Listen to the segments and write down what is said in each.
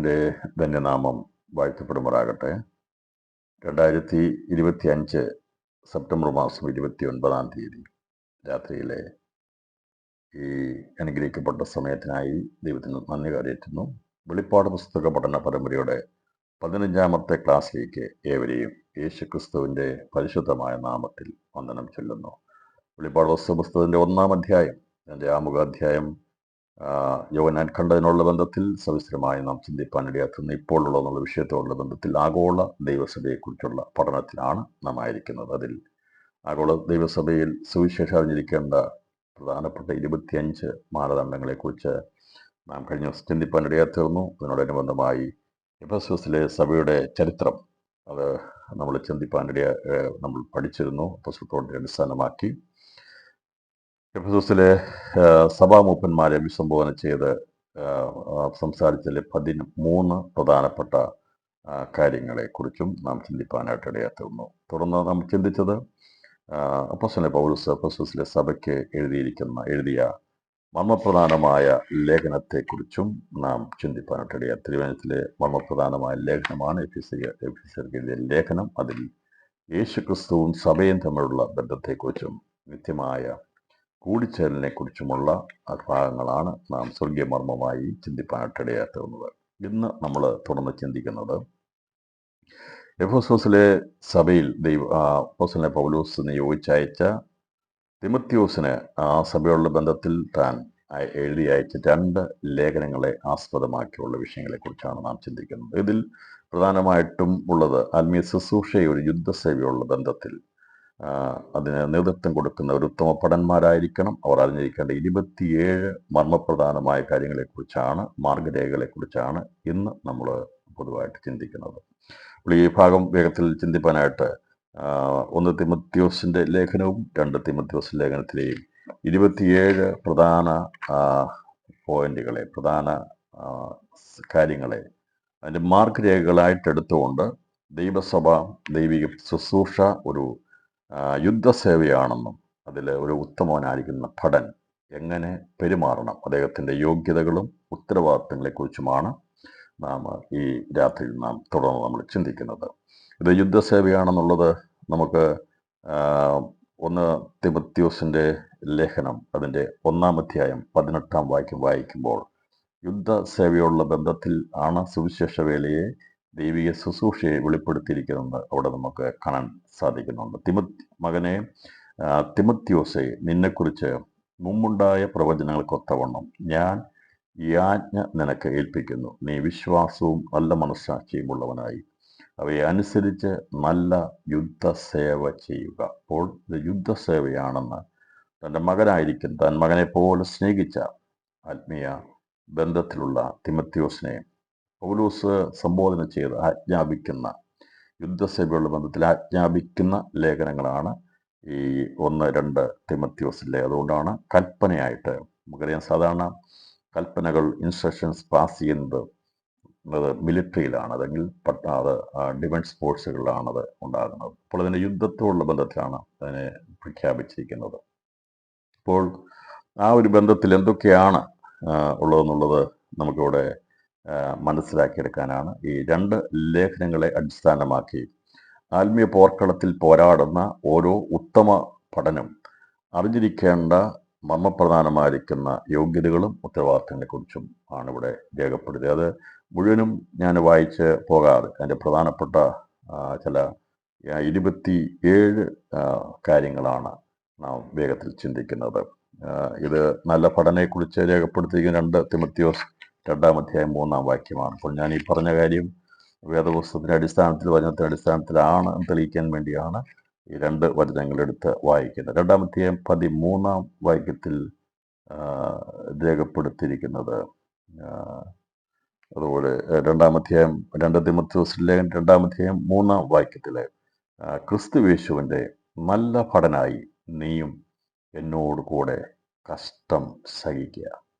കർത്താവിൻ്റെ ധന്യനാമം വാഴ്ത്തപ്പെടുമാറാകട്ടെ. 2025 സെപ്റ്റംബർ മാസം 29-ാം തീയതി രാത്രിയിലെ ഈ അനുഗ്രഹിക്കപ്പെട്ട സമയത്തിനായി ദൈവത്തിന് നന്ദി കരയറ്റുന്നു. വെളിപ്പാട് പുസ്തക പഠന പരമ്പരയുടെ 15-ാമത്തെ ക്ലാസ്സിലേക്ക് ഏവരെയും യേശുക്രിസ്തുവിൻ്റെ പരിശുദ്ധമായ നാമത്തിൽ വന്ദനം ചൊല്ലുന്നു. വെളിപ്പാട് പുസ്തകത്തിൻ്റെ 1-ാം അധ്യായം, അതിൻ്റെ ആമുഖാധ്യായം യോഹന്നാൻ കണ്ടതിനുള്ള ബന്ധത്തിൽ സവിസ്തരമായി നാം ചിന്തിപ്പാനിടയാക്കുന്ന ഇപ്പോഴുള്ള വിഷയത്തോടുള്ള ബന്ധത്തിൽ ആഗോള ദൈവസഭയെക്കുറിച്ചുള്ള പഠനത്തിലാണ് നാം ആയിരിക്കുന്നത്. അതിൽ ആഗോള ദൈവസഭയിൽ സുവിശേഷം അറിഞ്ഞിരിക്കേണ്ട പ്രധാനപ്പെട്ട 25 മാനദണ്ഡങ്ങളെക്കുറിച്ച് നാം കഴിഞ്ഞ ദിവസം ചിന്തിപ്പാനിടയാത്തീർന്നു. അതിനോടനുബന്ധമായി എഫെസോസിലെ സഭയുടെ ചരിത്രം അത് നമ്മൾ പഠിച്ചിരുന്നു. പുസ്തകത്തോടെ അടിസ്ഥാനമാക്കി എഫെസോസിലെ സഭാമൂപ്പന്മാരെ അഭിസംബോധന ചെയ്ത് സംസാരിച്ചതിലെ 13 പ്രധാനപ്പെട്ട കാര്യങ്ങളെക്കുറിച്ചും നാം ചിന്തിപ്പാനായിട്ട് ഇടയാത്തീർന്നു. തുടർന്ന് നാം ചിന്തിച്ചത് അപ്പോസ്തലൻ പൗലോസ് എഫെസോസിലെ സഭയ്ക്ക് എഴുതിയ മർമ്മപ്രധാനമായ ലേഖനത്തെക്കുറിച്ചും നാം ചിന്തിപ്പാനായിട്ട് ഇടയായി. തിരുവചനത്തിലെ മർമ്മപ്രധാനമായ ലേഖനമാണ് എഫെസ്യർക്ക് എഴുതിയ ലേഖനം. അതിൽ യേശുക്രിസ്തുവും സഭയും തമ്മിലുള്ള ബന്ധത്തെക്കുറിച്ചും നിത്യമായ കൂടിച്ചേരലിനെ കുറിച്ചുമുള്ള ഭാഗങ്ങളാണ് നാം സ്വർഗീയ മർമ്മമായി ചിന്തിപ്പാനായിട്ട് ഇടയാത്തുന്നത്. ഇന്ന് നമ്മൾ തുടർന്ന് ചിന്തിക്കുന്നത് എഫെസോസിലെ സഭയിൽ അപ്പോസ്തലൻ പൗലോസ് നിയോഗിച്ചയച്ച തിമോത്തിയോസിന് ആ സഭയുള്ള ബന്ധത്തിൽ താൻ എഴുതി അയച്ച 2 ലേഖനങ്ങളെ ആസ്പദമാക്കിയുള്ള വിഷയങ്ങളെക്കുറിച്ചാണ് നാം ചിന്തിക്കുന്നത്. ഇതിൽ പ്രധാനമായിട്ടും ഉള്ളത് ആത്മീയ ശുശ്രൂഷയെ ഒരു യുദ്ധസേവയുള്ള ബന്ധത്തിൽ അതിന് നേതൃത്വം കൊടുക്കുന്ന ഒരു ഉത്തമ ഭടന്മാരായിരിക്കണം. അവർ അറിഞ്ഞിരിക്കേണ്ട 27 മർമ്മപ്രധാനമായ കാര്യങ്ങളെക്കുറിച്ചാണ്, മാർഗരേഖകളെക്കുറിച്ചാണ് ഇന്ന് നമ്മൾ പൊതുവായിട്ട് ചിന്തിക്കുന്നത്. അപ്പോൾ ഈ ഭാഗം വേഗത്തിൽ ചിന്തിപ്പാനായിട്ട് 1 തിമോത്തിയോസിൻ്റെ ലേഖനവും 2 തിമോത്തിയോസ് ലേഖനത്തിലെയും 27 പ്രധാന പോയിന്റുകളെ, പ്രധാന കാര്യങ്ങളെ അതിൻ്റെ മാർഗരേഖകളായിട്ട് എടുത്തുകൊണ്ട് ദൈവസഭ, ദൈവിക ശുശ്രൂഷ ഒരു യുദ്ധസേവയാണെന്നും അതിൽ ഒരു ഉത്തമവനായിരിക്കുന്ന ഭടൻ എങ്ങനെ പെരുമാറണം, അദ്ദേഹത്തിൻ്റെ യോഗ്യതകളും ഉത്തരവാദിത്തങ്ങളെക്കുറിച്ചുമാണ് നാം ഈ രാത്രിയിൽ തുടർന്ന് നമ്മൾ ചിന്തിക്കുന്നത്. ഇത് യുദ്ധസേവയാണെന്നുള്ളത് നമുക്ക് 1 തിമോത്തിയോസിൻ്റെ ലേഖനം അതിൻ്റെ 1-ാം അധ്യായം 18-ാം വാക്യം വായിക്കുമ്പോൾ യുദ്ധസേവയുള്ള ബന്ധത്തിൽ ആണ് സുവിശേഷ വേലയെ, ദൈവിക ശുശ്രൂഷയെ വെളിപ്പെടുത്തിയിരിക്കുന്നത് അവിടെ നമുക്ക് കാണാൻ സാധിക്കുന്നുണ്ട്. മകനെ തിമോത്തിയോസെ, നിന്നെക്കുറിച്ച് മുമ്പുണ്ടായ പ്രവചനങ്ങൾക്കൊത്തവണ്ണം ഞാൻ ഈ ആജ്ഞ നിനക്ക് ഏൽപ്പിക്കുന്നു. നീ വിശ്വാസവും നല്ല മനസ്സാക്ഷിയും ഉള്ളവനായി അവയെ അനുസരിച്ച് നല്ല യുദ്ധസേവ ചെയ്യുക. അപ്പോൾ ഇത് യുദ്ധസേവയാണെന്ന് താൻ മകനെ പോലെ സ്നേഹിച്ച ആത്മീയ ബന്ധത്തിലുള്ള തിമോത്തിയോസിനെ പൗലോസ് സംബോധന ചെയ്ത് ആജ്ഞാപിക്കുന്ന, യുദ്ധസേവയുള്ള ബന്ധത്തിൽ ആജ്ഞാപിക്കുന്ന ലേഖനങ്ങളാണ് ഈ 1-2 തിമോത്തിയോസിലെ. അതുകൊണ്ടാണ് കൽപ്പനയായിട്ട് നമുക്കറിയാം, സാധാരണ കൽപ്പനകൾ, ഇൻസ്ട്രക്ഷൻസ് പാസ് ചെയ്യുന്നത് മിലിറ്ററിയിലാണ്, അല്ലെങ്കിൽ ഡിഫൻസ് ഫോഴ്സുകളിലാണ് അത് ഉണ്ടാകുന്നത്. അപ്പോൾ അതിൻ്റെ യുദ്ധത്തോടുള്ള ബന്ധത്തിലാണ് അതിനെ പ്രഖ്യാപിച്ചിരിക്കുന്നത്. അപ്പോൾ ആ ഒരു ബന്ധത്തിൽ എന്തൊക്കെയാണ് ഉള്ളതെന്നുള്ളത് നമുക്കിവിടെ മനസ്സിലാക്കിയെടുക്കാനാണ് ഈ 2 ലേഖനങ്ങളെ അടിസ്ഥാനമാക്കി ആത്മീയ പോർക്കളത്തിൽ പോരാടുന്ന ഓരോ ഉത്തമ ഭടനും അറിഞ്ഞിരിക്കേണ്ട മർമ്മപ്രധാനമായിരിക്കുന്ന യോഗ്യതകളും ഉത്തരവാദിത്തങ്ങളെക്കുറിച്ചും ആണ് ഇവിടെ രേഖപ്പെടുത്തിയത്. അത് മുഴുവനും ഞാൻ വായിച്ച് പോകാതെ അതിൻ്റെ പ്രധാനപ്പെട്ട ചില 27 കാര്യങ്ങളാണ് നാം വേഗത്തിൽ ചിന്തിക്കുന്നത്. ഇത് നല്ല പഠനയെക്കുറിച്ച് രേഖപ്പെടുത്തിയിരിക്കുന്ന 2 തിമോത്തിയോസ് 2-ാം അധ്യായം 3-ാം വാക്യമാണ്. അപ്പോൾ ഞാൻ ഈ പറഞ്ഞ കാര്യം വേദപുസ്തകത്തിൻ്റെ അടിസ്ഥാനത്തിൽ, വചനത്തിൻ്റെ അടിസ്ഥാനത്തിലാണ് തെളിയിക്കാൻ വേണ്ടിയാണ് ഈ 2 വചനങ്ങളെടുത്ത് വായിക്കുന്നത്. 2-ാം അധ്യായം 13-ാം വാക്യത്തിൽ രേഖപ്പെടുത്തിയിരിക്കുന്നത്, അതുപോലെ 2-ാം അധ്യായം 2 തിമോത്തിയോസിലെ 2-ാം അധ്യായം 3-ാം വാക്യത്തിലെ ക്രിസ്തുയേശുവിൻ്റെ നല്ല ഭടനായി നീയും എന്നോട് കൂടെ കഷ്ടം സഹിക്കുക.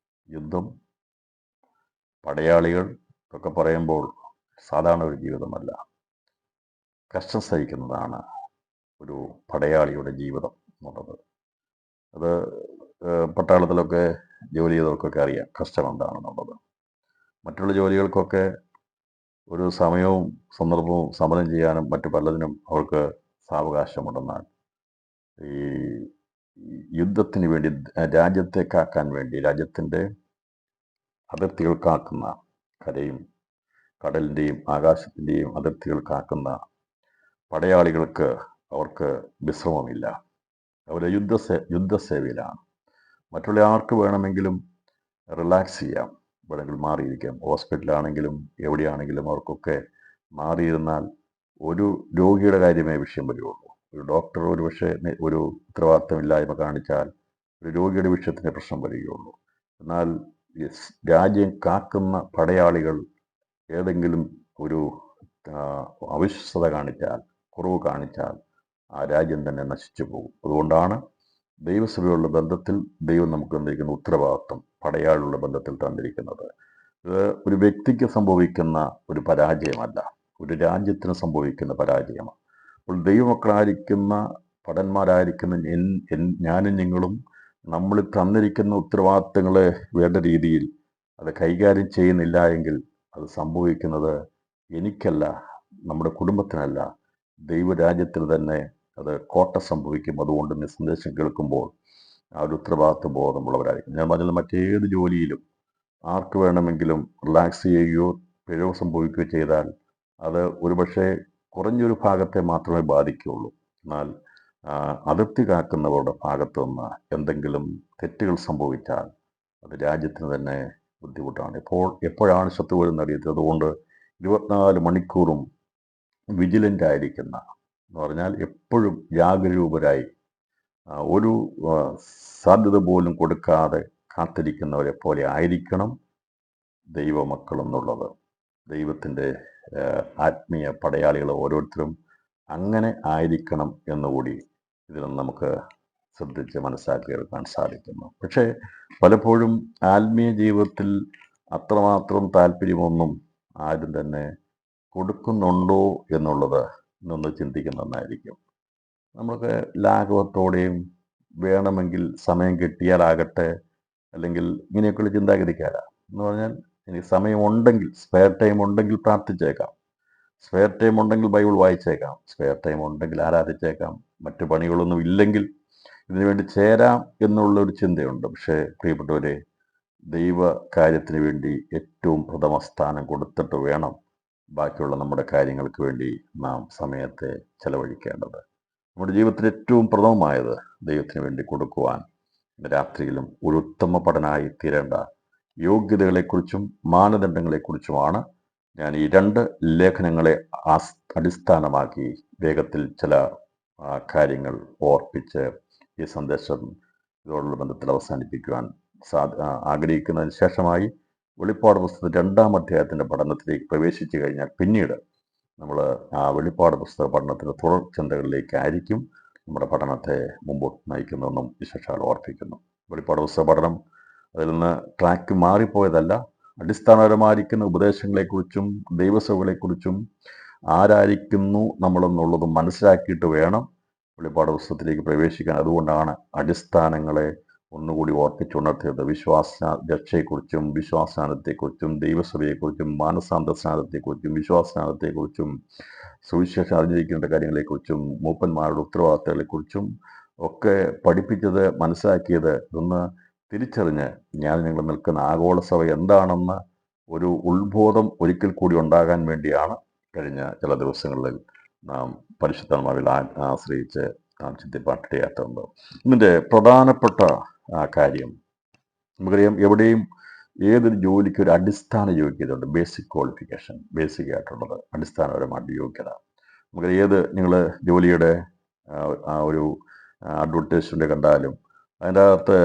യുദ്ധം, പടയാളികൾ ഒക്കെ പറയുമ്പോൾ സാധാരണ ഒരു ജീവിതമല്ല, കഷ്ടം സഹിക്കുന്നതാണ് ഒരു പടയാളിയുടെ ജീവിതം എന്നുള്ളത്. അത് പട്ടാളത്തിലൊക്കെ ജോലി ചെയ്തവർക്കൊക്കെ അറിയാം കഷ്ടം എന്താണെന്നുള്ളത്. മറ്റുള്ള ജോലികൾക്കൊക്കെ ഒരു സമയവും സന്ദർഭവും സമരം ചെയ്യാനും മറ്റു പലതിനും അവർക്ക് സാവകാശമുണ്ടെന്നാൽ ഈ യുദ്ധത്തിന് വേണ്ടി രാജ്യത്തെ കാക്കാൻ വേണ്ടി രാജ്യത്തിൻ്റെ അതിർത്തികൾ കാക്കുന്ന കരയും കടലിൻ്റെയും ആകാശത്തിൻ്റെയും അതിർത്തികൾ കാക്കുന്ന പടയാളികൾക്ക് അവർക്ക് വിശ്രമമില്ല. അവർ യുദ്ധസേവയിലാണ്. മറ്റുള്ള ആർക്ക് വേണമെങ്കിലും റിലാക്സ് ചെയ്യാം, വേണമെങ്കിൽ മാറിയിരിക്കാം. ഹോസ്പിറ്റലാണെങ്കിലും എവിടെയാണെങ്കിലും അവർക്കൊക്കെ മാറിയിരുന്നാൽ ഒരു രോഗിയുടെ കാര്യമേ വിഷയം വരികയുള്ളൂ. ഒരു ഡോക്ടർ ഒരു പക്ഷേ ഒരു ഉത്തരവാദിത്തമില്ലായ്മ കാണിച്ചാൽ ഒരു രോഗിയുടെ വിഷയത്തിന് പ്രശ്നം വരികയുള്ളൂ. എന്നാൽ രാജ്യം കാക്കുന്ന പടയാളികൾ ഏതെങ്കിലും ഒരു അവിശ്വസ്തത കാണിച്ചാൽ, കുറവ് കാണിച്ചാൽ ആ രാജ്യം തന്നെ നശിച്ചു പോകും. അതുകൊണ്ടാണ് ദൈവസഭയുള്ള ബന്ധത്തിൽ ദൈവം നമുക്ക് തന്നിരിക്കുന്ന ഉത്തരവാദിത്വം പടയാളികളുടെ ബന്ധത്തിൽ തന്നിരിക്കുന്നത്. ഇത് ഒരു വ്യക്തിക്ക് സംഭവിക്കുന്ന ഒരു പരാജയമല്ല, ഒരു രാജ്യത്തിന് സംഭവിക്കുന്ന പരാജയമാണ്. അപ്പോൾ ദൈവമക്കളായിരിക്കുന്ന ഭടന്മാരായിരിക്കുന്ന ഞാനും നിങ്ങളും നമ്മൾ തന്നിരിക്കുന്ന ഉത്തരവാദിത്തങ്ങളെ വേണ്ട രീതിയിൽ അത് കൈകാര്യം ചെയ്യുന്നില്ല എങ്കിൽ അത് സംഭവിക്കുന്നത് എനിക്കല്ല, നമ്മുടെ കുടുംബത്തിനല്ല, ദൈവരാജ്യത്തിൽ തന്നെ അത് കോട്ട സംഭവിക്കും. അതുകൊണ്ട് സന്ദേശം കേൾക്കുമ്പോൾ ആ ഒരു ഉത്തരവാദിത്വ ബോധമുള്ളവരായിരിക്കും. ഞാൻ പറഞ്ഞത് മറ്റേത് ജോലിയിലും ആർക്ക് വേണമെങ്കിലും റിലാക്സ് ചെയ്യുകയോ പിഴവ് സംഭവിക്കുകയോ ചെയ്താൽ അത് ഒരുപക്ഷെ കുറഞ്ഞൊരു ഭാഗത്തെ മാത്രമേ ബാധിക്കുകയുള്ളൂ. എന്നാൽ അതിർത്തി കാക്കുന്നവരുടെ ഭാഗത്തു നിന്ന് എന്തെങ്കിലും തെറ്റുകൾ സംഭവിച്ചാൽ അത് രാജ്യത്തിന് തന്നെ ബുദ്ധിമുട്ടാണ്. എപ്പോഴാണ് ശത്രു വരുന്ന അറിയത്തില്ല. അതുകൊണ്ട് 24 മണിക്കൂറും വിജിലൻ്റ് ആയിരിക്കുന്ന എന്ന് പറഞ്ഞാൽ എപ്പോഴും ജാഗരൂകരായി ഒരു സാധ്യത പോലും കൊടുക്കാതെ കാത്തിരിക്കുന്നവരെ പോലെ ആയിരിക്കണം ദൈവമക്കൾ എന്നുള്ളത്. ദൈവത്തിൻ്റെ ആത്മീയ പടയാളികൾ ഓരോരുത്തരും അങ്ങനെ ആയിരിക്കണം എന്നുകൂടി ഇതിൽ നമുക്ക് ശ്രദ്ധിച്ച് മനസ്സിലാക്കിയെടുക്കാൻ സാധിക്കുന്നു. പക്ഷേ പലപ്പോഴും ആത്മീയ ജീവിതത്തിൽ അത്രമാത്രം താല്പര്യമൊന്നും ആരും തന്നെ കൊടുക്കുന്നുണ്ടോ എന്നുള്ളത് ഇന്നൊന്ന് ചിന്തിക്കുന്നതായിരിക്കും. നമ്മൾക്ക് ലാഘവത്തോടെയും വേണമെങ്കിൽ സമയം കിട്ടിയാലാകട്ടെ, അല്ലെങ്കിൽ ഇങ്ങനെയൊക്കെയുള്ള ചിന്താഗതിക്കാരാ. എന്ന് പറഞ്ഞാൽ എനിക്ക് സമയമുണ്ടെങ്കിൽ, സ്പെയർ ടൈം ഉണ്ടെങ്കിൽ പ്രാർത്ഥിച്ചേക്കാം, സ്പെയർ ടൈം ഉണ്ടെങ്കിൽ ബൈബിൾ വായിച്ചേക്കാം, സ്പെയർ ടൈം ഉണ്ടെങ്കിൽ ആരാധിച്ചേക്കാം, മറ്റു പണികളൊന്നും ഇല്ലെങ്കിൽ ഇതിനുവേണ്ടി ചേരാം എന്നുള്ളൊരു ചിന്തയുണ്ട്. പക്ഷേ പ്രിയപ്പെട്ടവരെ, ദൈവ കാര്യത്തിന് വേണ്ടി ഏറ്റവും പ്രഥമ സ്ഥാനം കൊടുത്തിട്ട് വേണം ബാക്കിയുള്ള നമ്മുടെ കാര്യങ്ങൾക്ക് വേണ്ടി നാം സമയത്തെ ചെലവഴിക്കേണ്ടത്. നമ്മുടെ ജീവിതത്തിൽ ഏറ്റവും പ്രഥമമായത് ദൈവത്തിന് വേണ്ടി കൊടുക്കുവാൻ രാത്രിയിലും ഒരു ഉത്തമ പഠനമായി തീരേണ്ട യോഗ്യതകളെക്കുറിച്ചും മാനദണ്ഡങ്ങളെക്കുറിച്ചുമാണ് ഞാൻ ഈ 2 ലേഖനങ്ങളെ അടിസ്ഥാനമാക്കി വേഗത്തിൽ ചില കാര്യങ്ങൾ ഓർപ്പിച്ച് ഈ സന്ദേശം ഇതോടുള്ള ബന്ധത്തിൽ അവസാനിപ്പിക്കുവാൻ ആഗ്രഹിക്കുന്നതിന് ശേഷമായി വെളിപ്പാട് പുസ്തകത്തിൻ്റെ 2-ാം അധ്യായത്തിൻ്റെ പഠനത്തിലേക്ക് പ്രവേശിച്ചു കഴിഞ്ഞാൽ പിന്നീട് നമ്മൾ ആ വെളിപ്പാട് പുസ്തക പഠനത്തിൻ്റെ തുടർ ചിന്തകളിലേക്കായിരിക്കും നമ്മുടെ പഠനത്തെ മുമ്പോട്ട് നയിക്കുന്നതെന്നും വിശേഷാൽ ഓർപ്പിക്കുന്നു. വെളിപ്പാട് പുസ്തക പഠനം അതിൽ നിന്ന് ട്രാക്ക് മാറിപ്പോയതല്ല. അടിസ്ഥാനപരമായിരിക്കുന്ന ഉപദേശങ്ങളെക്കുറിച്ചും ദൈവസഭകളെക്കുറിച്ചും ആരായിരിക്കുന്നു നമ്മളെന്നുള്ളതും മനസ്സിലാക്കിയിട്ട് വേണം വെളിപ്പാട് പുസ്തകത്തിലേക്ക് പ്രവേശിക്കാൻ. അതുകൊണ്ടാണ് അടിസ്ഥാനങ്ങളെ ഒന്നുകൂടി ഓർപ്പിച്ചുണർത്തിയത്. രക്ഷയെക്കുറിച്ചും വിശ്വാസസ്നാനത്തെക്കുറിച്ചും ദൈവസഭയെക്കുറിച്ചും മാനസാന്തര സ്നാനത്തെക്കുറിച്ചും വിശ്വാസസ്നാനത്തെക്കുറിച്ചും സുവിശേഷം അറിഞ്ഞിരിക്കേണ്ട കാര്യങ്ങളെക്കുറിച്ചും മൂപ്പന്മാരുടെ ഉത്തരവാദിത്തങ്ങളെക്കുറിച്ചും ഒക്കെ പഠിപ്പിച്ചത്, മനസ്സിലാക്കിയത് ഇതൊന്ന് തിരിച്ചറിഞ്ഞ് ഞാൻ നിങ്ങൾ നിൽക്കുന്ന ആഗോള സഭ എന്താണെന്ന് ഒരു ഉത്ബോധം ഒരിക്കൽ കൂടി ഉണ്ടാകാൻ വേണ്ടിയാണ് കഴിഞ്ഞ ചില ദിവസങ്ങളിൽ നാം പരിശുദ്ധാത്മാവിൽ ആശ്രയിച്ച് നാം ചിന്തിപ്പാട്ടിടയാത്തത്. ഇതിൻ്റെ പ്രധാനപ്പെട്ട കാര്യം നമുക്കറിയാം, എവിടെയും ഏതൊരു ജോലിക്ക് ഒരു അടിസ്ഥാന യോഗ്യതയുണ്ട്. ബേസിക് ക്വാളിഫിക്കേഷൻ, ബേസിക് ആയിട്ടുള്ളത് അടിസ്ഥാനപരമായിട്ട് യോഗ്യത. നമുക്ക് നിങ്ങൾ ജോലിയുടെ ഒരു അഡ്വർടൈസ്മെൻ്റ് കണ്ടാലും അതിൻ്റെ അകത്ത്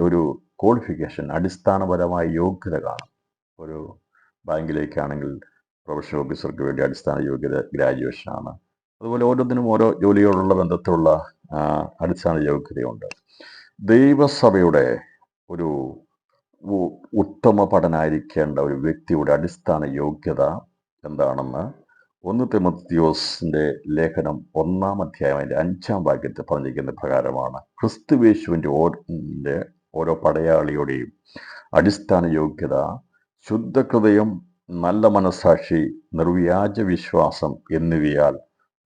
ഒരു ക്വാളിഫിക്കേഷൻ, അടിസ്ഥാനപരമായ യോഗ്യത കാണും. ഒരു ബാങ്കിലേക്കാണെങ്കിൽ പ്രൊഫഷണൽ ഓഫീസർക്ക് വേണ്ടി അടിസ്ഥാന യോഗ്യത ഗ്രാജുവേഷനാണ്. അതുപോലെ ഓരോന്നിനും ഓരോ ജോലിയോടുള്ള ബന്ധത്തിലുള്ള അടിസ്ഥാന യോഗ്യതയുണ്ട്. ദൈവസഭയുടെ ഒരു ഉത്തമ പഠനായിരിക്കേണ്ട ഒരു വ്യക്തിയുടെ അടിസ്ഥാന യോഗ്യത എന്താണെന്ന് 1 തിമോത്തിയോസിൻ്റെ ലേഖനം 1-ാം അധ്യായം അതിൻ്റെ 5-ാം വാക്യത്തിൽ പറഞ്ഞിരിക്കുന്ന പ്രകാരമാണ്. ക്രിസ്തുയേശുവിൻ്റെ ഓരോ പടയാളിയുടെയും അടിസ്ഥാന യോഗ്യത ശുദ്ധ ഹൃദയം, നല്ല മനസ്സാക്ഷി, നിർവ്യാജ വിശ്വാസം എന്നിവയാൽ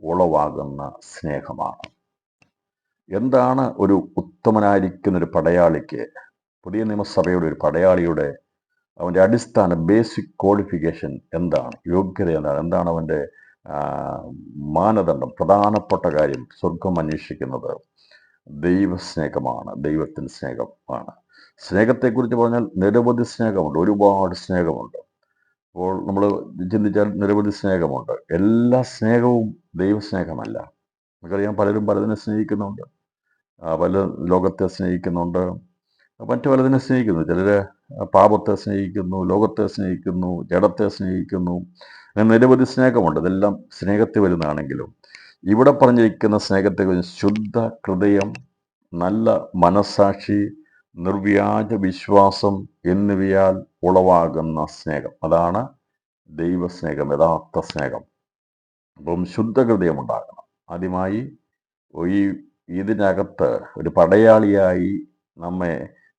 ഉളവാകുന്ന സ്നേഹമാണ്. എന്താണ് ഒരു ഉത്തമനായിരിക്കുന്ന ഒരു പടയാളിക്ക്, പുതിയ നിയമസഭയുടെ ഒരു പടയാളിയുടെ അവൻ്റെ അടിസ്ഥാന ബേസിക് ക്വാളിഫിക്കേഷൻ എന്താണ്? യോഗ്യത എന്താണ്? എന്താണ് അവൻ്റെ മാനദണ്ഡം? പ്രധാനപ്പെട്ട കാര്യം സ്വർഗം അന്വേഷിക്കുന്നത് ദൈവസ്നേഹമാണ്, ദൈവത്തിൻ്റെ സ്നേഹമാണ്. സ്നേഹത്തെക്കുറിച്ച് പറഞ്ഞാൽ നിരവധി സ്നേഹമുണ്ട്, ഒരുപാട് സ്നേഹമുണ്ട്. അപ്പോൾ നമ്മൾ ചിന്തിച്ചാൽ നിരവധി സ്നേഹമുണ്ട്. എല്ലാ സ്നേഹവും ദൈവസ്നേഹമല്ല. നമുക്കറിയാം, പലരും പലതിനെ സ്നേഹിക്കുന്നുണ്ട്. പല ലോകത്തെ സ്നേഹിക്കുന്നുണ്ട്, മറ്റു പലതിനെ സ്നേഹിക്കുന്നു. ചിലർ പാപത്തെ സ്നേഹിക്കുന്നു, ലോകത്തെ സ്നേഹിക്കുന്നു, ജഡത്തെ സ്നേഹിക്കുന്നു. അങ്ങനെ നിരവധി സ്നേഹമുണ്ട്. ഇതെല്ലാം സ്നേഹത്തിൽ വരുന്നതാണെങ്കിലും ഇവിടെ പറഞ്ഞിരിക്കുന്ന സ്നേഹത്തെ ശുദ്ധ ഹൃദയം, നല്ല മനസ്സാക്ഷി, നിർവ്യാജ വിശ്വാസം എന്നിവയാൽ ഉളവാകുന്ന സ്നേഹം, അതാണ് ദൈവസ്നേഹം, യഥാർത്ഥ സ്നേഹം. അപ്പം ശുദ്ധ ഹൃദയം ഉണ്ടാകണം. ആദ്യമായി ഈ ഇതിനകത്ത് ഒരു പടയാളിയായി നമ്മെ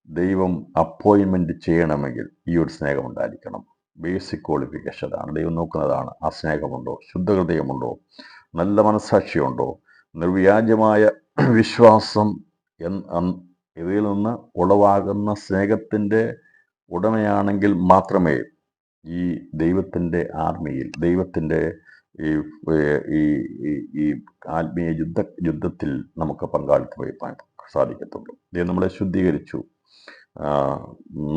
ദൈവം അപ്പോയിൻമെൻറ്റ് ചെയ്യണമെങ്കിൽ ഈ ഒരു സ്നേഹം ഉണ്ടായിരിക്കണം. ബേസിക് ക്വാളിഫിക്കേഷൻ അതാണ്. ദൈവം നോക്കുന്നതാണ് ആ സ്നേഹമുണ്ടോ, ശുദ്ധഹൃദയമുണ്ടോ, നല്ല മനസ്സാക്ഷിയുണ്ടോ, നിർവ്യാജമായ വിശ്വാസം ഇതിൽ നിന്ന് ഉളവാകുന്ന സ്നേഹത്തിൻ്റെ ഉടമയാണെങ്കിൽ മാത്രമേ ഈ ദൈവത്തിൻ്റെ ആർമിയിൽ, ദൈവത്തിൻ്റെ ഈ ഈ ഈ ആത്മീയ യുദ്ധത്തിൽ നമുക്ക് പങ്കാളിത്തം വഹിക്കാൻ സാധിക്കത്തുള്ളൂ. ദൈവം നമ്മളെ ശുദ്ധീകരിച്ചു.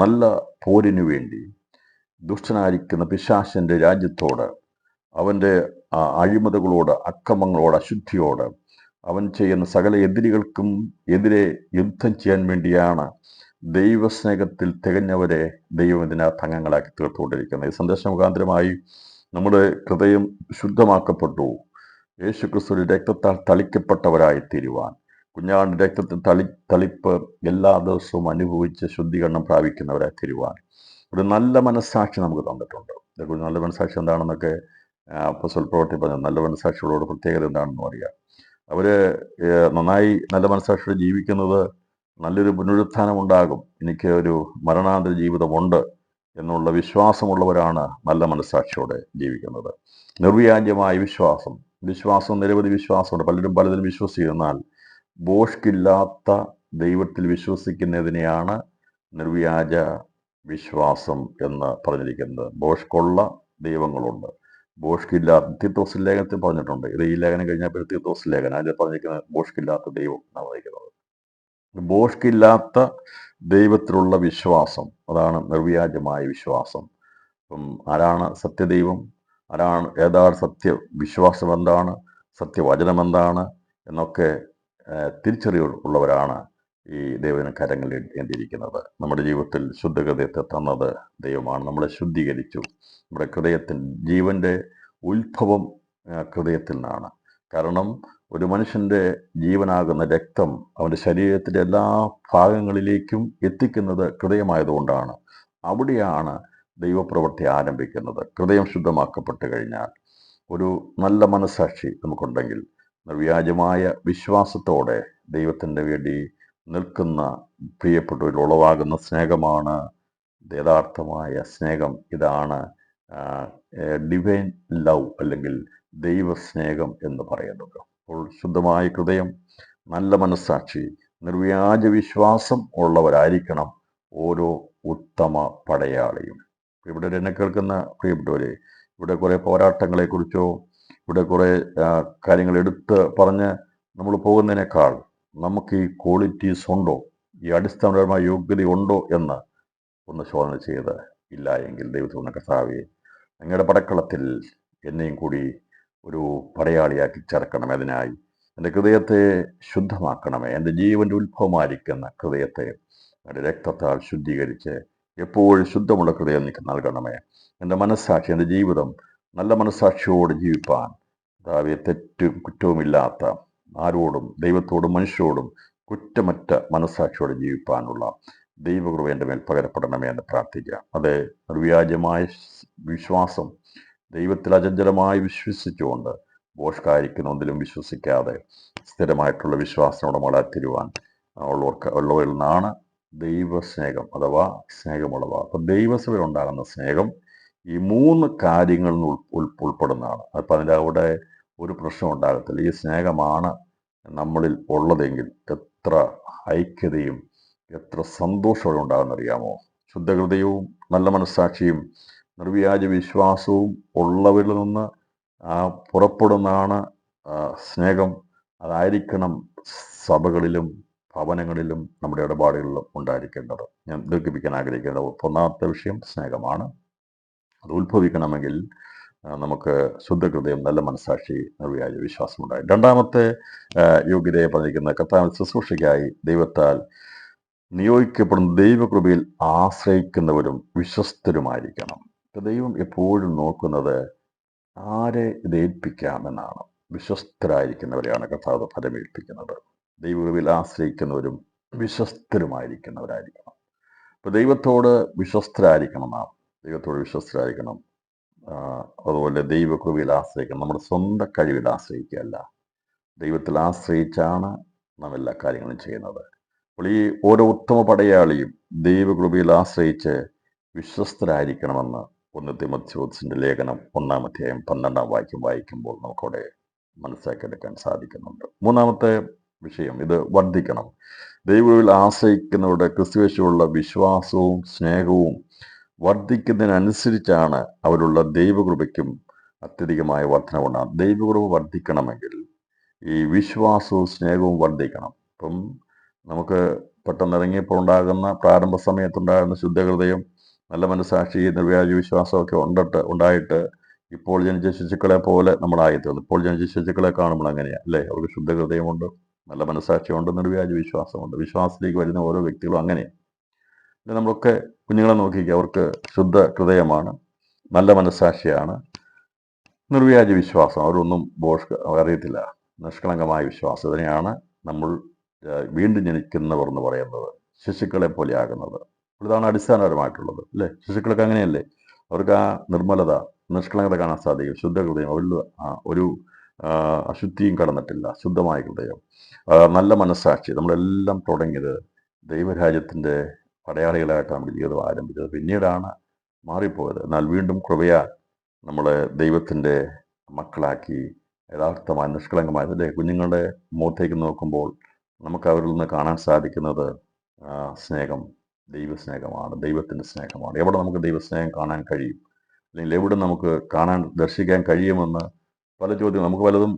നല്ല പോരിനു വേണ്ടി ദുഷ്ടനായിരിക്കുന്ന പിശാചിൻ്റെ രാജ്യത്തോട്, അവൻ്റെ അഴിമതികളോട്, അക്രമങ്ങളോട്, അശുദ്ധിയോട്, അവൻ ചെയ്യുന്ന സകല എതിരികൾക്കും എതിരെ യുദ്ധം ചെയ്യാൻ വേണ്ടിയാണ് ദൈവസ്നേഹത്തിൽ തികഞ്ഞവരെ ദൈവം ഇതിനകത്ത് അംഗങ്ങളാക്കി തീർത്തുകൊണ്ടിരിക്കുന്നത്. ഈ സന്ദേശം മുഖാന്തരമായി നമ്മുടെ ഹൃദയം ശുദ്ധമാക്കപ്പെട്ടു. യേശു ക്രിസ്തുവിന്റെ രക്തത്താൽ തളിക്കപ്പെട്ടവരായി തീരുവാൻ, കുഞ്ഞാടിന്റെ രക്തത്തിൽ തളിപ്പ് എല്ലാ ദിവസവും അനുഭവിച്ച് ശുദ്ധീകരണം പ്രാപിക്കുന്നവരായി തീരുവാൻ ഒരു നല്ല മനസ്സാക്ഷി നമുക്ക് തന്നിട്ടുണ്ട്. ഇതേക്കുറിച്ച് നല്ല മനസ്സാക്ഷി എന്താണെന്നൊക്കെ അപ്പോസ്തല പ്രവൃത്തി പറഞ്ഞു. നല്ല മനസ്സാക്ഷികളോട് പ്രത്യേകത എന്താണെന്നും അറിയാം. അവർ നന്നായി നല്ല മനസ്സാക്ഷിയോടെ ജീവിക്കുന്നത് നല്ലൊരു പുനരുത്ഥാനം ഉണ്ടാകും, എനിക്ക് ഒരു മരണാന്തര ജീവിതമുണ്ട് എന്നുള്ള വിശ്വാസമുള്ളവരാണ് നല്ല മനസ്സാക്ഷിയോടെ ജീവിക്കുന്നത്. നിർവ്യാജമായ വിശ്വാസം നിരവധി വിശ്വാസമുണ്ട്. പലരും പലതിലും വിശ്വസിക്കുന്നാൽ ബോഷ്കില്ലാത്ത ദൈവത്തിൽ വിശ്വസിക്കുന്നതിനെയാണ് നിർവ്യാജ വിശ്വാസം എന്ന് പറഞ്ഞിരിക്കുന്നത്. ബോഷ്കുള്ള ദൈവങ്ങളുണ്ട്, ബോഷ്കില്ലാത്ത. തീത്തോസ് ലേഖനത്തിൽ പറഞ്ഞിട്ടുണ്ട്. ഇത് ഈ ലേഖനം കഴിഞ്ഞപ്പോൾ തീത്തോസ് ലേഖനം അതിൽ പറഞ്ഞിരിക്കുന്നത് ബോഷ്കില്ലാത്ത ദൈവം എന്നാണ് പറഞ്ഞിരിക്കുന്നത്. ബോഷ്കില്ലാത്ത ദൈവത്തിലുള്ള വിശ്വാസം, അതാണ് നിർവ്യാജമായ വിശ്വാസം. അപ്പം ആരാണ് സത്യദൈവം, ആരാണ് ഏതാണ് വിശ്വാസം എന്താണ്, സത്യവചനം എന്താണ് എന്നൊക്കെ തിരിച്ചറിവുള്ളവരാണ് ഈ ദൈവത്തിന് കരങ്ങളിൽ ഏന്തിയിരിക്കുന്നത്. നമ്മുടെ ജീവിതത്തിൽ ശുദ്ധഹൃദയത്തെ തന്നത് ദൈവമാണ്. നമ്മളെ ശുദ്ധീകരിച്ചു. നമ്മുടെ ജീവൻ്റെ ഉത്ഭവം ഹൃദയത്തിൽ നിന്നാണ്. കാരണം ഒരു മനുഷ്യൻ്റെ ജീവനാകുന്ന രക്തം അവൻ്റെ ശരീരത്തിൻ്റെ എല്ലാ ഭാഗങ്ങളിലേക്കും എത്തിക്കുന്നത് ഹൃദയമായതുകൊണ്ടാണ്. അവിടെയാണ് ദൈവപ്രവൃത്തി ആരംഭിക്കുന്നത്. ഹൃദയം ശുദ്ധമാക്കപ്പെട്ട് കഴിഞ്ഞാൽ ഒരു നല്ല മനസ്സാക്ഷി നമുക്കുണ്ടെങ്കിൽ നിർവ്യാജമായ വിശ്വാസത്തോടെ ദൈവത്തിൻ്റെ വേണ്ടി നിൽക്കുന്ന പ്രിയപ്പെട്ടവരിൽ ഉളവാകുന്ന സ്നേഹമാണ് യഥാർത്ഥമായ സ്നേഹം. ഇതാണ് ഡിവൈൻ ലവ് അല്ലെങ്കിൽ ദൈവസ്നേഹം എന്ന് പറയുന്നത്. അപ്പോൾ ശുദ്ധമായ ഹൃദയം, നല്ല മനസ്സാക്ഷി, നിർവ്യാജ വിശ്വാസം ഉള്ളവരായിരിക്കണം ഓരോ ഉത്തമ പടയാളിയും. ഇവിടെ എന്നെ കേൾക്കുന്ന പ്രിയപ്പെട്ടവരെ, ഇവിടെ കുറേ പോരാട്ടങ്ങളെക്കുറിച്ചോ ഇവിടെ കുറേ കാര്യങ്ങൾ എടുത്ത് പറഞ്ഞ് നമ്മൾ പോകുന്നതിനേക്കാൾ നമുക്ക് ഈ ക്വാളിറ്റീസ് ഉണ്ടോ, ഈ അടിസ്ഥാനപരമായ യോഗ്യതയുണ്ടോ എന്ന് ഒന്ന് ശോധന ചെയ്ത്, ഇല്ല എങ്കിൽ ദൈവത്തിൻ്റെ കർത്താവേ, അങ്ങയുടെ പടക്കളത്തിൽ എന്നെയും കൂടി ഒരു പടയാളിയാക്കി ചേർക്കണമേ. അതിനായി എൻ്റെ ഹൃദയത്തെ ശുദ്ധമാക്കണമേ. എൻ്റെ ജീവൻ്റെ ഉത്ഭവമായിരിക്കുന്ന ഹൃദയത്തെ എൻ്റെ രക്തത്താൽ ശുദ്ധീകരിച്ച് എപ്പോഴും ശുദ്ധമുള്ള ഹൃദയം എനിക്ക് നൽകണമേ. എൻ്റെ മനസ്സാക്ഷി, എൻ്റെ ജീവിതം നല്ല മനസ്സാക്ഷിയോട് ജീവിപ്പാൻ, തെറ്റും കുറ്റവുമില്ലാത്ത, ആരോടും ദൈവത്തോടും മനുഷ്യരോടും കുറ്റമറ്റ മനസ്സാക്ഷിയോടെ ജീവിപ്പാനുള്ള ദൈവകൃപ എൻ്റെ മേൽ പകരപ്പെടണമേ എന്ന് പ്രാർത്ഥിക്കുക. അത് നിർവ്യാജമായ വിശ്വാസം, ദൈവത്തിൽ അചഞ്ചലമായി വിശ്വസിച്ചുകൊണ്ട് ബോഷ്കാരിക്കുന്ന ഒന്നിലും വിശ്വസിക്കാതെ സ്ഥിരമായിട്ടുള്ള വിശ്വാസത്തോടെ വളർത്തിരുവാൻ ഉള്ളവരിൽ നിന്നാണ് ദൈവസ്നേഹം അഥവാ സ്നേഹമുള്ളവ. അപ്പം ദൈവസഭയിൽ ഉണ്ടാകുന്ന സ്നേഹം ഈ 3 കാര്യങ്ങളിൽ ഉൾപ്പെടുന്നതാണ്. അപ്പം അതിൻ്റെ അവിടെ ഒരു പ്രശ്നം ഉണ്ടാകത്തില്ല. ഈ സ്നേഹമാണ് നമ്മളിൽ ഉള്ളതെങ്കിൽ എത്ര ഐക്യതയും എത്ര സന്തോഷവും ഉണ്ടാകുന്നറിയാമോ? ശുദ്ധഹൃദയവും നല്ല മനസ്സാക്ഷിയും നിർവ്യാജ വിശ്വാസവും ഉള്ളവരിൽ നിന്ന് പുറപ്പെടുന്നതാണ് സ്നേഹം. അതായിരിക്കണം സഭകളിലും ഭവനങ്ങളിലും നമ്മുടെ ഇടപാടുകളിലും ഉണ്ടായിരിക്കേണ്ടത്. ഞാൻ ദീർഘിപ്പിക്കാൻ ആഗ്രഹിക്കേണ്ടത് ഒന്നാമത്തെ വിഷയം സ്നേഹമാണ്. അത് ഉത്ഭവിക്കണമെങ്കിൽ നമുക്ക് ശുദ്ധഹൃദയം, നല്ല മനസ്സാക്ഷി, നിർവ്യാജ വിശ്വാസം ഉണ്ടായി. രണ്ടാമത്തെ യോഗ്യതയെ പറഞ്ഞിരിക്കുന്ന കർത്താവിന്റെ ശുശ്രൂഷയ്ക്കായി ദൈവത്താൽ നിയോഗിക്കപ്പെടുന്ന ദൈവകൃപയിൽ ആശ്രയിക്കുന്നവരും വിശ്വസ്തരുമായിരിക്കണം. ദൈവം എപ്പോഴും നോക്കുന്നത് ആരെ ഇത് ഏൽപ്പിക്കാമെന്നാണ്. വിശ്വസ്തരായിരിക്കുന്നവരെയാണ് കർത്താവ് ഫലമേൽപ്പിക്കുന്നത്. ദൈവകൃപയിൽ ആശ്രയിക്കുന്നവരും വിശ്വസ്തരുമായിരിക്കുന്നവരായിരിക്കണം. ഇപ്പൊ ദൈവത്തോട് വിശ്വസ്തരായിരിക്കണം. ദൈവത്തോട് വിശ്വസ്തരായിരിക്കണം. അതുപോലെ ദൈവകൃപയിൽ ആശ്രയിക്കണം. നമ്മുടെ സ്വന്തം കഴിവിൽ ആശ്രയിക്കുകയല്ല, ദൈവത്തിൽ ആശ്രയിച്ചാണ് നാം എല്ലാ കാര്യങ്ങളും ചെയ്യുന്നത്. അപ്പോൾ ഈ ഓരോ ഉത്തമ പടയാളിയും ദൈവകൃപയിൽ ആശ്രയിച്ച് വിശ്വസ്തരായിരിക്കണമെന്ന് 1 തിമോഥെയോസിന്റെ ലേഖനം 1-ാം അധ്യായം 12-ാം വാക്യം വായിക്കുമ്പോൾ നമുക്കവിടെ മനസ്സിലാക്കിയെടുക്കാൻ സാധിക്കുന്നുണ്ട്. മൂന്നാമത്തെ വിഷയം, ഇത് വർദ്ധിക്കണം. ദൈവകൃപയിൽ ആശ്രയിക്കുന്നവരുടെ ക്രിസ്തുയേശുവിലുള്ള വിശ്വാസവും സ്നേഹവും വർദ്ധിക്കുന്നതിനനുസരിച്ചാണ് അവരുള്ള ദൈവകൃപയ്ക്കും അത്യധികമായ വർധനവുണ്ടാകും. ദൈവകൃപ വർദ്ധിക്കണമെങ്കിൽ ഈ വിശ്വാസവും സ്നേഹവും വർദ്ധിക്കണം. ഇപ്പം നമുക്ക് പെട്ടെന്ന് ഇറങ്ങിയപ്പോൾ ഉണ്ടാകുന്ന പ്രാരംഭ സമയത്തുണ്ടാകുന്ന ശുദ്ധഹൃദയം, നല്ല മനസ്സാക്ഷി, നിർവ്യാജ വിശ്വാസമൊക്കെ ഉണ്ടായിട്ട് ഇപ്പോൾ ജനിച്ച ശിശുക്കളെ പോലെ നമ്മളായിത്തീർന്നു. ഇപ്പോൾ ജനിച്ച ശിശുക്കളെ കാണുമ്പോൾ അങ്ങനെയാണ് അല്ലേ? അവർക്ക് ശുദ്ധഹൃദയമുണ്ട്, നല്ല മനസ്സാക്ഷിയുണ്ട്, നിർവ്യാജ വിശ്വാസമുണ്ട്. വിശ്വാസത്തിലേക്ക് വരുന്ന ഓരോ വ്യക്തികളും അങ്ങനെയാണ്. നമ്മളൊക്കെ കുഞ്ഞുങ്ങളെ നോക്കിക്കുക, അവർക്ക് ശുദ്ധ ഹൃദയമാണ്, നല്ല മനസ്സാക്ഷിയാണ്, നിർവ്യാജ വിശ്വാസം, അവരൊന്നും അറിയത്തില്ല, നിഷ്കളങ്കമായ വിശ്വാസം. ഇതിനെയാണ് നമ്മൾ വീണ്ടും ജനിക്കുന്നവർ എന്ന് പറയുന്നത്, ശിശുക്കളെ പോലെ ആകുന്നത്. ഇതാണ് അടിസ്ഥാനപരമായിട്ടുള്ളത് അല്ലേ? ശിശുക്കളൊക്കെ അങ്ങനെയല്ലേ? അവർക്ക് ആ നിർമ്മലത, നിഷ്കളങ്കത കാണാൻ സാധിക്കും. ശുദ്ധ ഹൃദയം, അവരിൽ ഒരു അശുദ്ധിയും കടന്നിട്ടില്ല, ശുദ്ധമായ ഹൃദയം, നല്ല മനസ്സാക്ഷി. നമ്മളെല്ലാം തുടങ്ങിയത് ദൈവരാജ്യത്തിൻ്റെ പടയാളികളായിട്ട് നമ്മുടെ ജീവിതം ആരംഭിച്ചത്, പിന്നീടാണ് മാറിപ്പോയത്. എന്നാൽ വീണ്ടും കൃപയാൽ നമ്മളെ ദൈവത്തിൻ്റെ മക്കളാക്കി യഥാർത്ഥമായ നിഷ്കളങ്കമായ കുഞ്ഞുങ്ങളുടെ മുഖത്തേക്ക് നോക്കുമ്പോൾ നമുക്ക് അവരിൽ നിന്ന് കാണാൻ സാധിക്കുന്നത് സ്നേഹം, ദൈവസ്നേഹമാണ്, ദൈവത്തിൻ്റെ സ്നേഹമാണ്. എവിടെ നമുക്ക് ദൈവസ്നേഹം കാണാൻ കഴിയും, അല്ലെങ്കിൽ എവിടെ നമുക്ക് ദർശിക്കാൻ കഴിയുമെന്ന് പല ചോദ്യങ്ങൾ. നമുക്ക് പലതും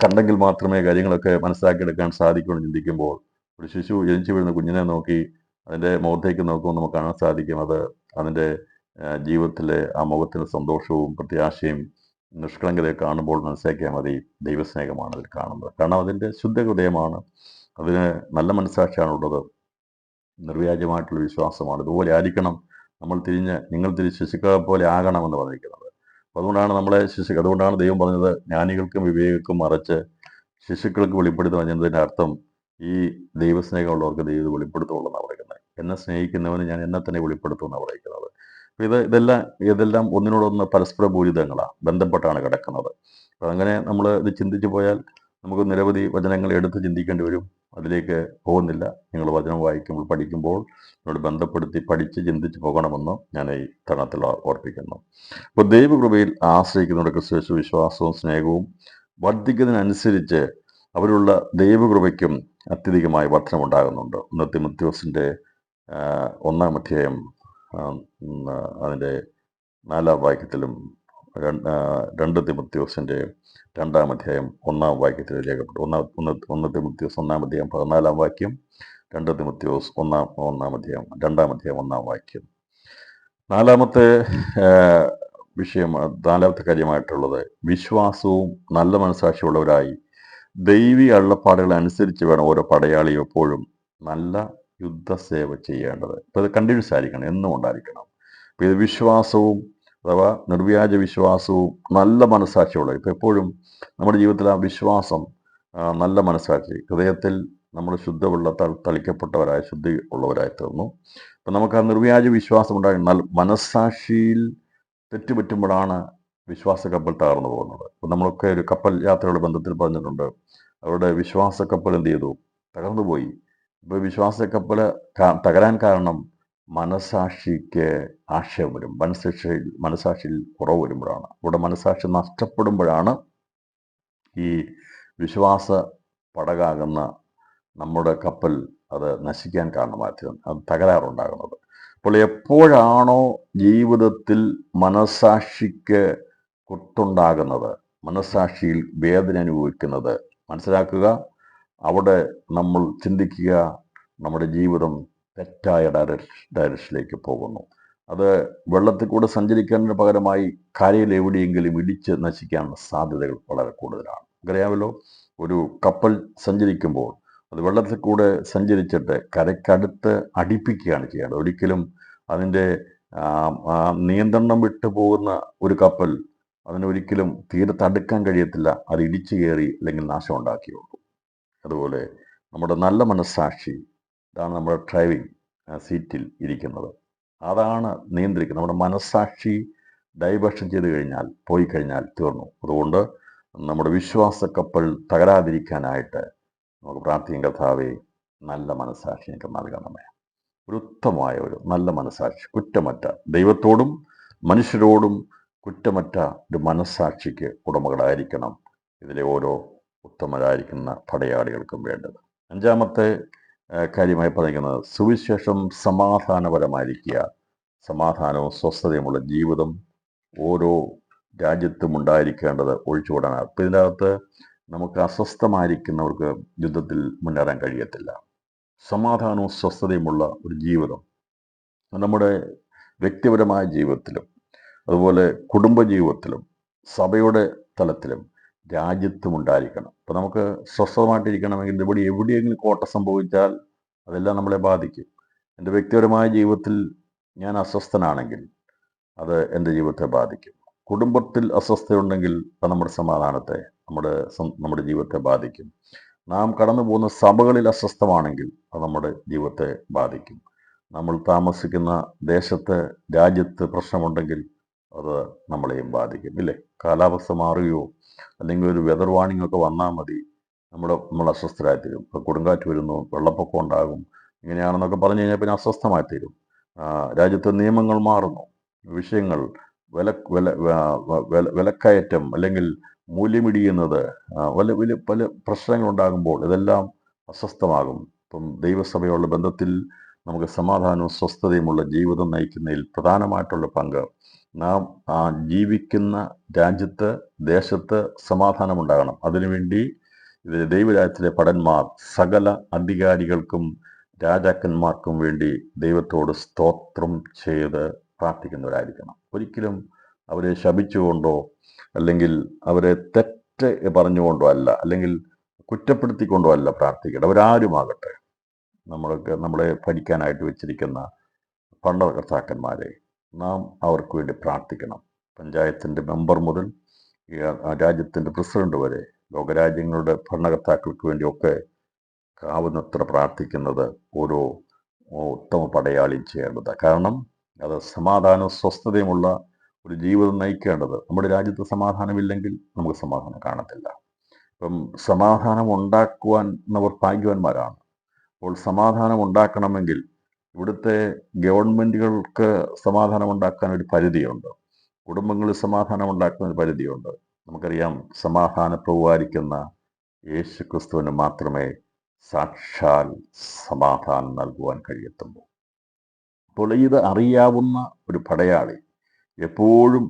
കണ്ടെങ്കിൽ മാത്രമേ കാര്യങ്ങളൊക്കെ മനസ്സിലാക്കിയെടുക്കാൻ സാധിക്കുമെന്ന് ചിന്തിക്കുമ്പോൾ, ഒരു ശിശു ജനിച്ചു വീഴുന്ന കുഞ്ഞിനെ നോക്കി അതിൻ്റെ മുഖത്തേക്ക് നോക്കുമ്പോൾ നമുക്ക് കാണാൻ സാധിക്കും അത് അതിൻ്റെ ജീവിതത്തിലെ ആ മുഖത്തിന് സന്തോഷവും പ്രത്യാശയും നിഷ്കളങ്കതയെ കാണുമ്പോൾ മനസ്സിലാക്കിയാൽ മതി, ദൈവസ്നേഹമാണ് അതിൽ കാണുന്നത്. കാരണം അതിൻ്റെ ശുദ്ധ ഹൃദയമാണ്, അതിന് നല്ല മനസ്സാക്ഷിയാണുള്ളത്, നിർവ്യാജമായിട്ടുള്ള വിശ്വാസമാണ്. ഇതുപോലെ ആയിരിക്കണം നിങ്ങൾ ശിശുക്കളെ പോലെ ആകണമെന്ന് പറഞ്ഞിരിക്കുന്നത്. അതുകൊണ്ടാണ് അതുകൊണ്ടാണ് ദൈവം പറഞ്ഞത്, ജ്ഞാനികൾക്കും വിവേകൾക്കും മറച്ച് ശിശുക്കൾക്ക് വെളിപ്പെടുത്തുക എന്നതിൻ്റെ അർത്ഥം ഈ ദൈവസ്നേഹമുള്ളവർക്ക് ദൈവം വെളിപ്പെടുത്തുള്ളൂ എന്നാണ് പറയുന്നത്. എന്നെ സ്നേഹിക്കുന്നവന് ഞാൻ എന്നെ തന്നെ വെളിപ്പെടുത്തുമെന്നാണ് പറയുന്നത്. ഇതെല്ലാം ഒന്നിനോടൊന്ന് പരസ്പര പൂരിതങ്ങളാണ്, ബന്ധപ്പെട്ടാണ് കിടക്കുന്നത്. അപ്പം അങ്ങനെ നമ്മൾ ഇത് ചിന്തിച്ചു പോയാൽ നമുക്ക് നിരവധി വചനങ്ങൾ എടുത്ത് ചിന്തിക്കേണ്ടി വരും. അതിലേക്ക് പോകുന്നില്ല. നിങ്ങൾ വചനം പഠിക്കുമ്പോൾ എന്നോട് ബന്ധപ്പെടുത്തി പഠിച്ച് ചിന്തിച്ച് പോകണമെന്ന് ഞാൻ ഈ തരണത്തിൽ ഓർപ്പിക്കുന്നു. അപ്പോൾ ദൈവകൃപയിൽ ആശ്രയിക്കുന്നവരുടെ ക്രിസ്തു വിശ്വാസവും സ്നേഹവും വർദ്ധിക്കുന്നതിനനുസരിച്ച് അവരുള്ള ദൈവകൃപയ്ക്കും അത്യധികമായ വർധനമുണ്ടാകുന്നുണ്ട്. 1 തിമോഥെയോസിൻ്റെ 1-ാം അധ്യായം അതിൻ്റെ 4-ാം വാക്യത്തിലും 2 തിമോഥെയോസിൻ്റെ 2-ാം അധ്യായം 1-ാം വാക്യത്തിൽ രേഖപ്പെട്ടു. 1 തിമോഥെയോസ് 1-ാം അധ്യായം 14-ാം വാക്യം, 2 തിമോഥെയോസ് 1-ാം അധ്യായം 2-ാം അധ്യായം 1-ാം വാക്യം. നാലാമത്തെ കാര്യമായിട്ടുള്ളത് വിശ്വാസവും നല്ല മനസ്സാക്ഷിയുള്ളവരായി ദൈവിക അരുളപ്പാടുകൾ അനുസരിച്ച് വേണം ഓരോ പടയാളിയും എപ്പോഴും നല്ല യുദ്ധസേവ ചെയ്യേണ്ടത്. ഇപ്പോൾ ഇത് കണ്ടിന്യൂസ് ആയിരിക്കണം, എന്നും ഉണ്ടായിരിക്കണം. അപ്പോൾ ഇത് വിശ്വാസവും അഥവാ നിർവ്യാജ വിശ്വാസവും നല്ല മനസ്സാക്ഷിയുള്ളത്. ഇപ്പോൾ എപ്പോഴും നമ്മുടെ ജീവിതത്തിൽ ആ വിശ്വാസം, നല്ല മനസ്സാക്ഷി, ഹൃദയത്തിൽ നമ്മൾ ശുദ്ധവെള്ളത്താൽ തളിക്കപ്പെട്ടവരായി ശുദ്ധി ഉള്ളവരായി തീർന്നു. അപ്പം നമുക്ക് ആ നിർവ്യാജ വിശ്വാസം ഉണ്ടാകുന്ന മനസ്സാക്ഷിയിൽ തെറ്റുപറ്റുമ്പോഴാണ് വിശ്വാസ കപ്പൽ തകർന്നു പോകുന്നത്. അപ്പം നമ്മളൊക്കെ ഒരു കപ്പൽ യാത്രയുടെ ബന്ധത്തിൽ പറഞ്ഞിട്ടുണ്ട്, അവരുടെ വിശ്വാസ കപ്പൽ എന്ത് ചെയ്തു? തകർന്നു പോയി. ഇപ്പോൾ വിശ്വാസ കപ്പൽ തകരാൻ കാരണം മനസാക്ഷിക്ക് ആക്ഷേപം വരും. മനസാക്ഷിയിൽ കുറവ് വരുമ്പോഴാണ്, ഇവിടെ മനസാക്ഷി നഷ്ടപ്പെടുമ്പോഴാണ് ഈ വിശ്വാസ പടകാകുന്ന നമ്മുടെ കപ്പൽ അത് നശിക്കാൻ കാരണമായിട്ട് അത് തകരാറുണ്ടാകുന്നത്. അപ്പോൾ എപ്പോഴാണോ ജീവിതത്തിൽ മനസാക്ഷിക്ക് കുത്തുണ്ടാകുന്നത്, മനസാക്ഷിയിൽ വേദന അനുഭവിക്കുന്നത്, മനസ്സിലാക്കുക, അവിടെ നമ്മൾ ചിന്തിക്കുക നമ്മുടെ ജീവിതം തെറ്റായ ഡയറക്ഷനിലേക്ക് പോകുന്നു. അത് വെള്ളത്തിൽ കൂടെ സഞ്ചരിക്കുന്നതിന് പകരമായി കരയിൽ എവിടെയെങ്കിലും ഇടിച്ച് നശിക്കാനുള്ള സാധ്യതകൾ വളരെ കൂടുതലാണ്. അറിയാമല്ലോ, ഒരു കപ്പൽ സഞ്ചരിക്കുമ്പോൾ അത് വെള്ളത്തിൽ കൂടെ സഞ്ചരിച്ചിട്ട് കരയ്ക്കടുത്ത് അടുപ്പിക്കുകയാണ് ചെയ്യേണ്ടത്. ഒരിക്കലും അതിൻ്റെ നിയന്ത്രണം വിട്ടു പോകുന്ന ഒരു കപ്പൽ അതിനൊരിക്കലും തീരത്തടുക്കാൻ കഴിയത്തില്ല. അത് ഇടിച്ചു കയറി അല്ലെങ്കിൽ നാശം ഉണ്ടാക്കിയുള്ളൂ. അതുപോലെ നമ്മുടെ നല്ല മനസ്സാക്ഷി, ഇതാണ് നമ്മുടെ ഡ്രൈവിംഗ് സീറ്റിൽ ഇരിക്കുന്നത്, അതാണ് നിയന്ത്രിക്കുന്നത്. നമ്മുടെ മനസ്സാക്ഷി ഡൈവേർഷൻ ചെയ്ത് കഴിഞ്ഞാൽ, പോയി കഴിഞ്ഞാൽ തീർന്നു. അതുകൊണ്ട് നമ്മുടെ വിശ്വാസ കപ്പൽ തകരാതിരിക്കാനായിട്ട് നമുക്ക് പ്രാർത്ഥിക്കും, കർത്താവേ നല്ല മനസ്സാക്ഷി എനിക്ക് നൽകണമേ. ഒരു ഉത്തമമായ ഒരു നല്ല മനസ്സാക്ഷി, കുറ്റമറ്റ, ദൈവത്തോടും മനുഷ്യരോടും കുറ്റമറ്റ ഒരു മനസ്സാക്ഷിക്ക് ഉടമകളായിരിക്കണം ഇതിലെ ഓരോ ഉത്തമരായിരിക്കുന്ന പടയാളികൾക്കും വേണ്ടത്. അഞ്ചാമത്തെ കാര്യമായി പറയുന്നത് സുവിശേഷം സമാധാനപരമായിരിക്കുക. സമാധാനവും സ്വസ്ഥതയുമുള്ള ജീവിതം ഓരോ രാജ്യത്തും ഉണ്ടായിരിക്കേണ്ടത് ഒഴിച്ചുകൂടാനാണ്. അപ്പം ഇതിൻ്റെ അകത്ത് നമുക്ക് അസ്വസ്ഥമായിരിക്കുന്നവർക്ക് യുദ്ധത്തിൽ മുന്നേറാൻ കഴിയത്തില്ല. സമാധാനവും സ്വസ്ഥതയുമുള്ള ഒരു ജീവിതം നമ്മുടെ വ്യക്തിപരമായ ജീവിതത്തിലും അതുപോലെ കുടുംബജീവിതത്തിലും സഭയുടെ തലത്തിലും രാജ്യത്തും ഉണ്ടായിരിക്കണം. അപ്പം നമുക്ക് സ്വസ്ഥമായിട്ടിരിക്കണമെങ്കിൽ ഇവിടെ എവിടെയെങ്കിലും കോട്ട സംഭവിച്ചാൽ അതെല്ലാം നമ്മളെ ബാധിക്കും. എൻ്റെ വ്യക്തിപരമായ ജീവിതത്തിൽ ഞാൻ അസ്വസ്ഥനാണെങ്കിൽ അത് എൻ്റെ ജീവിതത്തെ ബാധിക്കും. കുടുംബത്തിൽ അസ്വസ്ഥയുണ്ടെങ്കിൽ അത് നമ്മുടെ സമാധാനത്തെ, നമ്മുടെ ജീവിതത്തെ ബാധിക്കും. നാം കടന്നു പോകുന്ന സഭകളിൽ അസ്വസ്ഥമാണെങ്കിൽ അത് നമ്മുടെ ജീവിതത്തെ ബാധിക്കും. നമ്മൾ താമസിക്കുന്ന ദേശത്ത്, രാജ്യത്ത് പ്രശ്നമുണ്ടെങ്കിൽ അത് നമ്മളെയും ബാധിക്കും, ഇല്ലേ? കാലാവസ്ഥ മാറുകയോ അല്ലെങ്കിൽ ഒരു വെതർ വാർണിംഗ് ഒക്കെ വന്നാൽ മതി, നമ്മൾ അസ്വസ്ഥരായിത്തീരും. ഇപ്പോൾ കൊടുങ്കാറ്റ് വരുന്നു, വെള്ളപ്പൊക്കം ഉണ്ടാകും, ഇങ്ങനെയാണെന്നൊക്കെ പറഞ്ഞു കഴിഞ്ഞാൽ പിന്നെ അസ്വസ്ഥമായിത്തീരും. രാജ്യത്തെ നിയമങ്ങൾ മാറുന്നു, വിഷയങ്ങൾ, വിലക്കയറ്റം അല്ലെങ്കിൽ മൂല്യമിടിയുന്നത്, പല പ്രശ്നങ്ങളുണ്ടാകുമ്പോൾ ഇതെല്ലാം അസ്വസ്ഥമാകും. ഇപ്പം ദൈവസഭയുള്ള ബന്ധത്തിൽ നമുക്ക് സമാധാനവും സ്വസ്ഥതയുമുള്ള ജീവിതം നയിക്കുന്നതിൽ പ്രധാനമായിട്ടുള്ള പങ്ക് നാം ജീവിക്കുന്ന രാജ്യത്ത്, ദേശത്ത് സമാധാനമുണ്ടാകണം. അതിനുവേണ്ടി ദൈവരാജ്യത്തിലെ ഭടന്മാർ സകല അധികാരികൾക്കും രാജാക്കന്മാർക്കും വേണ്ടി ദൈവത്തോട് സ്തോത്രം ചെയ്ത് പ്രാർത്ഥിക്കുന്നവരായിരിക്കണം. ഒരിക്കലും അവരെ ശപിച്ചുകൊണ്ടോ അല്ലെങ്കിൽ അവരെ തെറ്റ് പറഞ്ഞുകൊണ്ടോ അല്ല, അല്ലെങ്കിൽ കുറ്റപ്പെടുത്തിക്കൊണ്ടോ അല്ല പ്രാർത്ഥിക്കേണ്ടത്. അവരാരുമാകട്ടെ, നമ്മളെ ഭരിക്കാനായിട്ട് വെച്ചിരിക്കുന്ന ഭരണകർത്താക്കന്മാരെ നാം അവർക്ക് വേണ്ടി പ്രാർത്ഥിക്കണം. പഞ്ചായത്തിൻ്റെ മെമ്പർ മുതൽ രാജ്യത്തിൻ്റെ പ്രസിഡന്റ് വരെ, ലോകരാജ്യങ്ങളുടെ ഭരണകർത്താക്കൾക്ക് വേണ്ടിയൊക്കെ ആവുന്നത്ര പ്രാർത്ഥിക്കുന്നത് ഓരോ ഉത്തമ പടയാളിയും ചെയ്യേണ്ടത്. കാരണം അത് സമാധാനവും സ്വസ്ഥതയുമുള്ള ഒരു ജീവിതം നയിക്കേണ്ടത്. നമ്മുടെ രാജ്യത്ത് സമാധാനമില്ലെങ്കിൽ നമുക്ക് സമാധാനം കാണത്തില്ല. ഇപ്പം സമാധാനം ഉണ്ടാക്കുവാൻ അവർ ഭാഗ്യവാന്മാരാണ്. അപ്പോൾ സമാധാനം ഉണ്ടാക്കണമെങ്കിൽ ഇവിടുത്തെ ഗവൺമെൻറ്റുകൾക്ക് സമാധാനം ഉണ്ടാക്കാൻ ഒരു പരിധിയുണ്ട്, കുടുംബങ്ങളിൽ സമാധാനം ഉണ്ടാക്കുന്ന ഒരു പരിധിയുണ്ട്. നമുക്കറിയാം, സമാധാനപ്രഭുവായിരിക്കുന്ന യേശു ക്രിസ്തുവിന് മാത്രമേ സാക്ഷാൽ സമാധാനം നൽകുവാൻ കഴിയത്തുള്ളൂ. അപ്പോൾ ഇത് അറിയാവുന്ന ഒരു പടയാളി എപ്പോഴും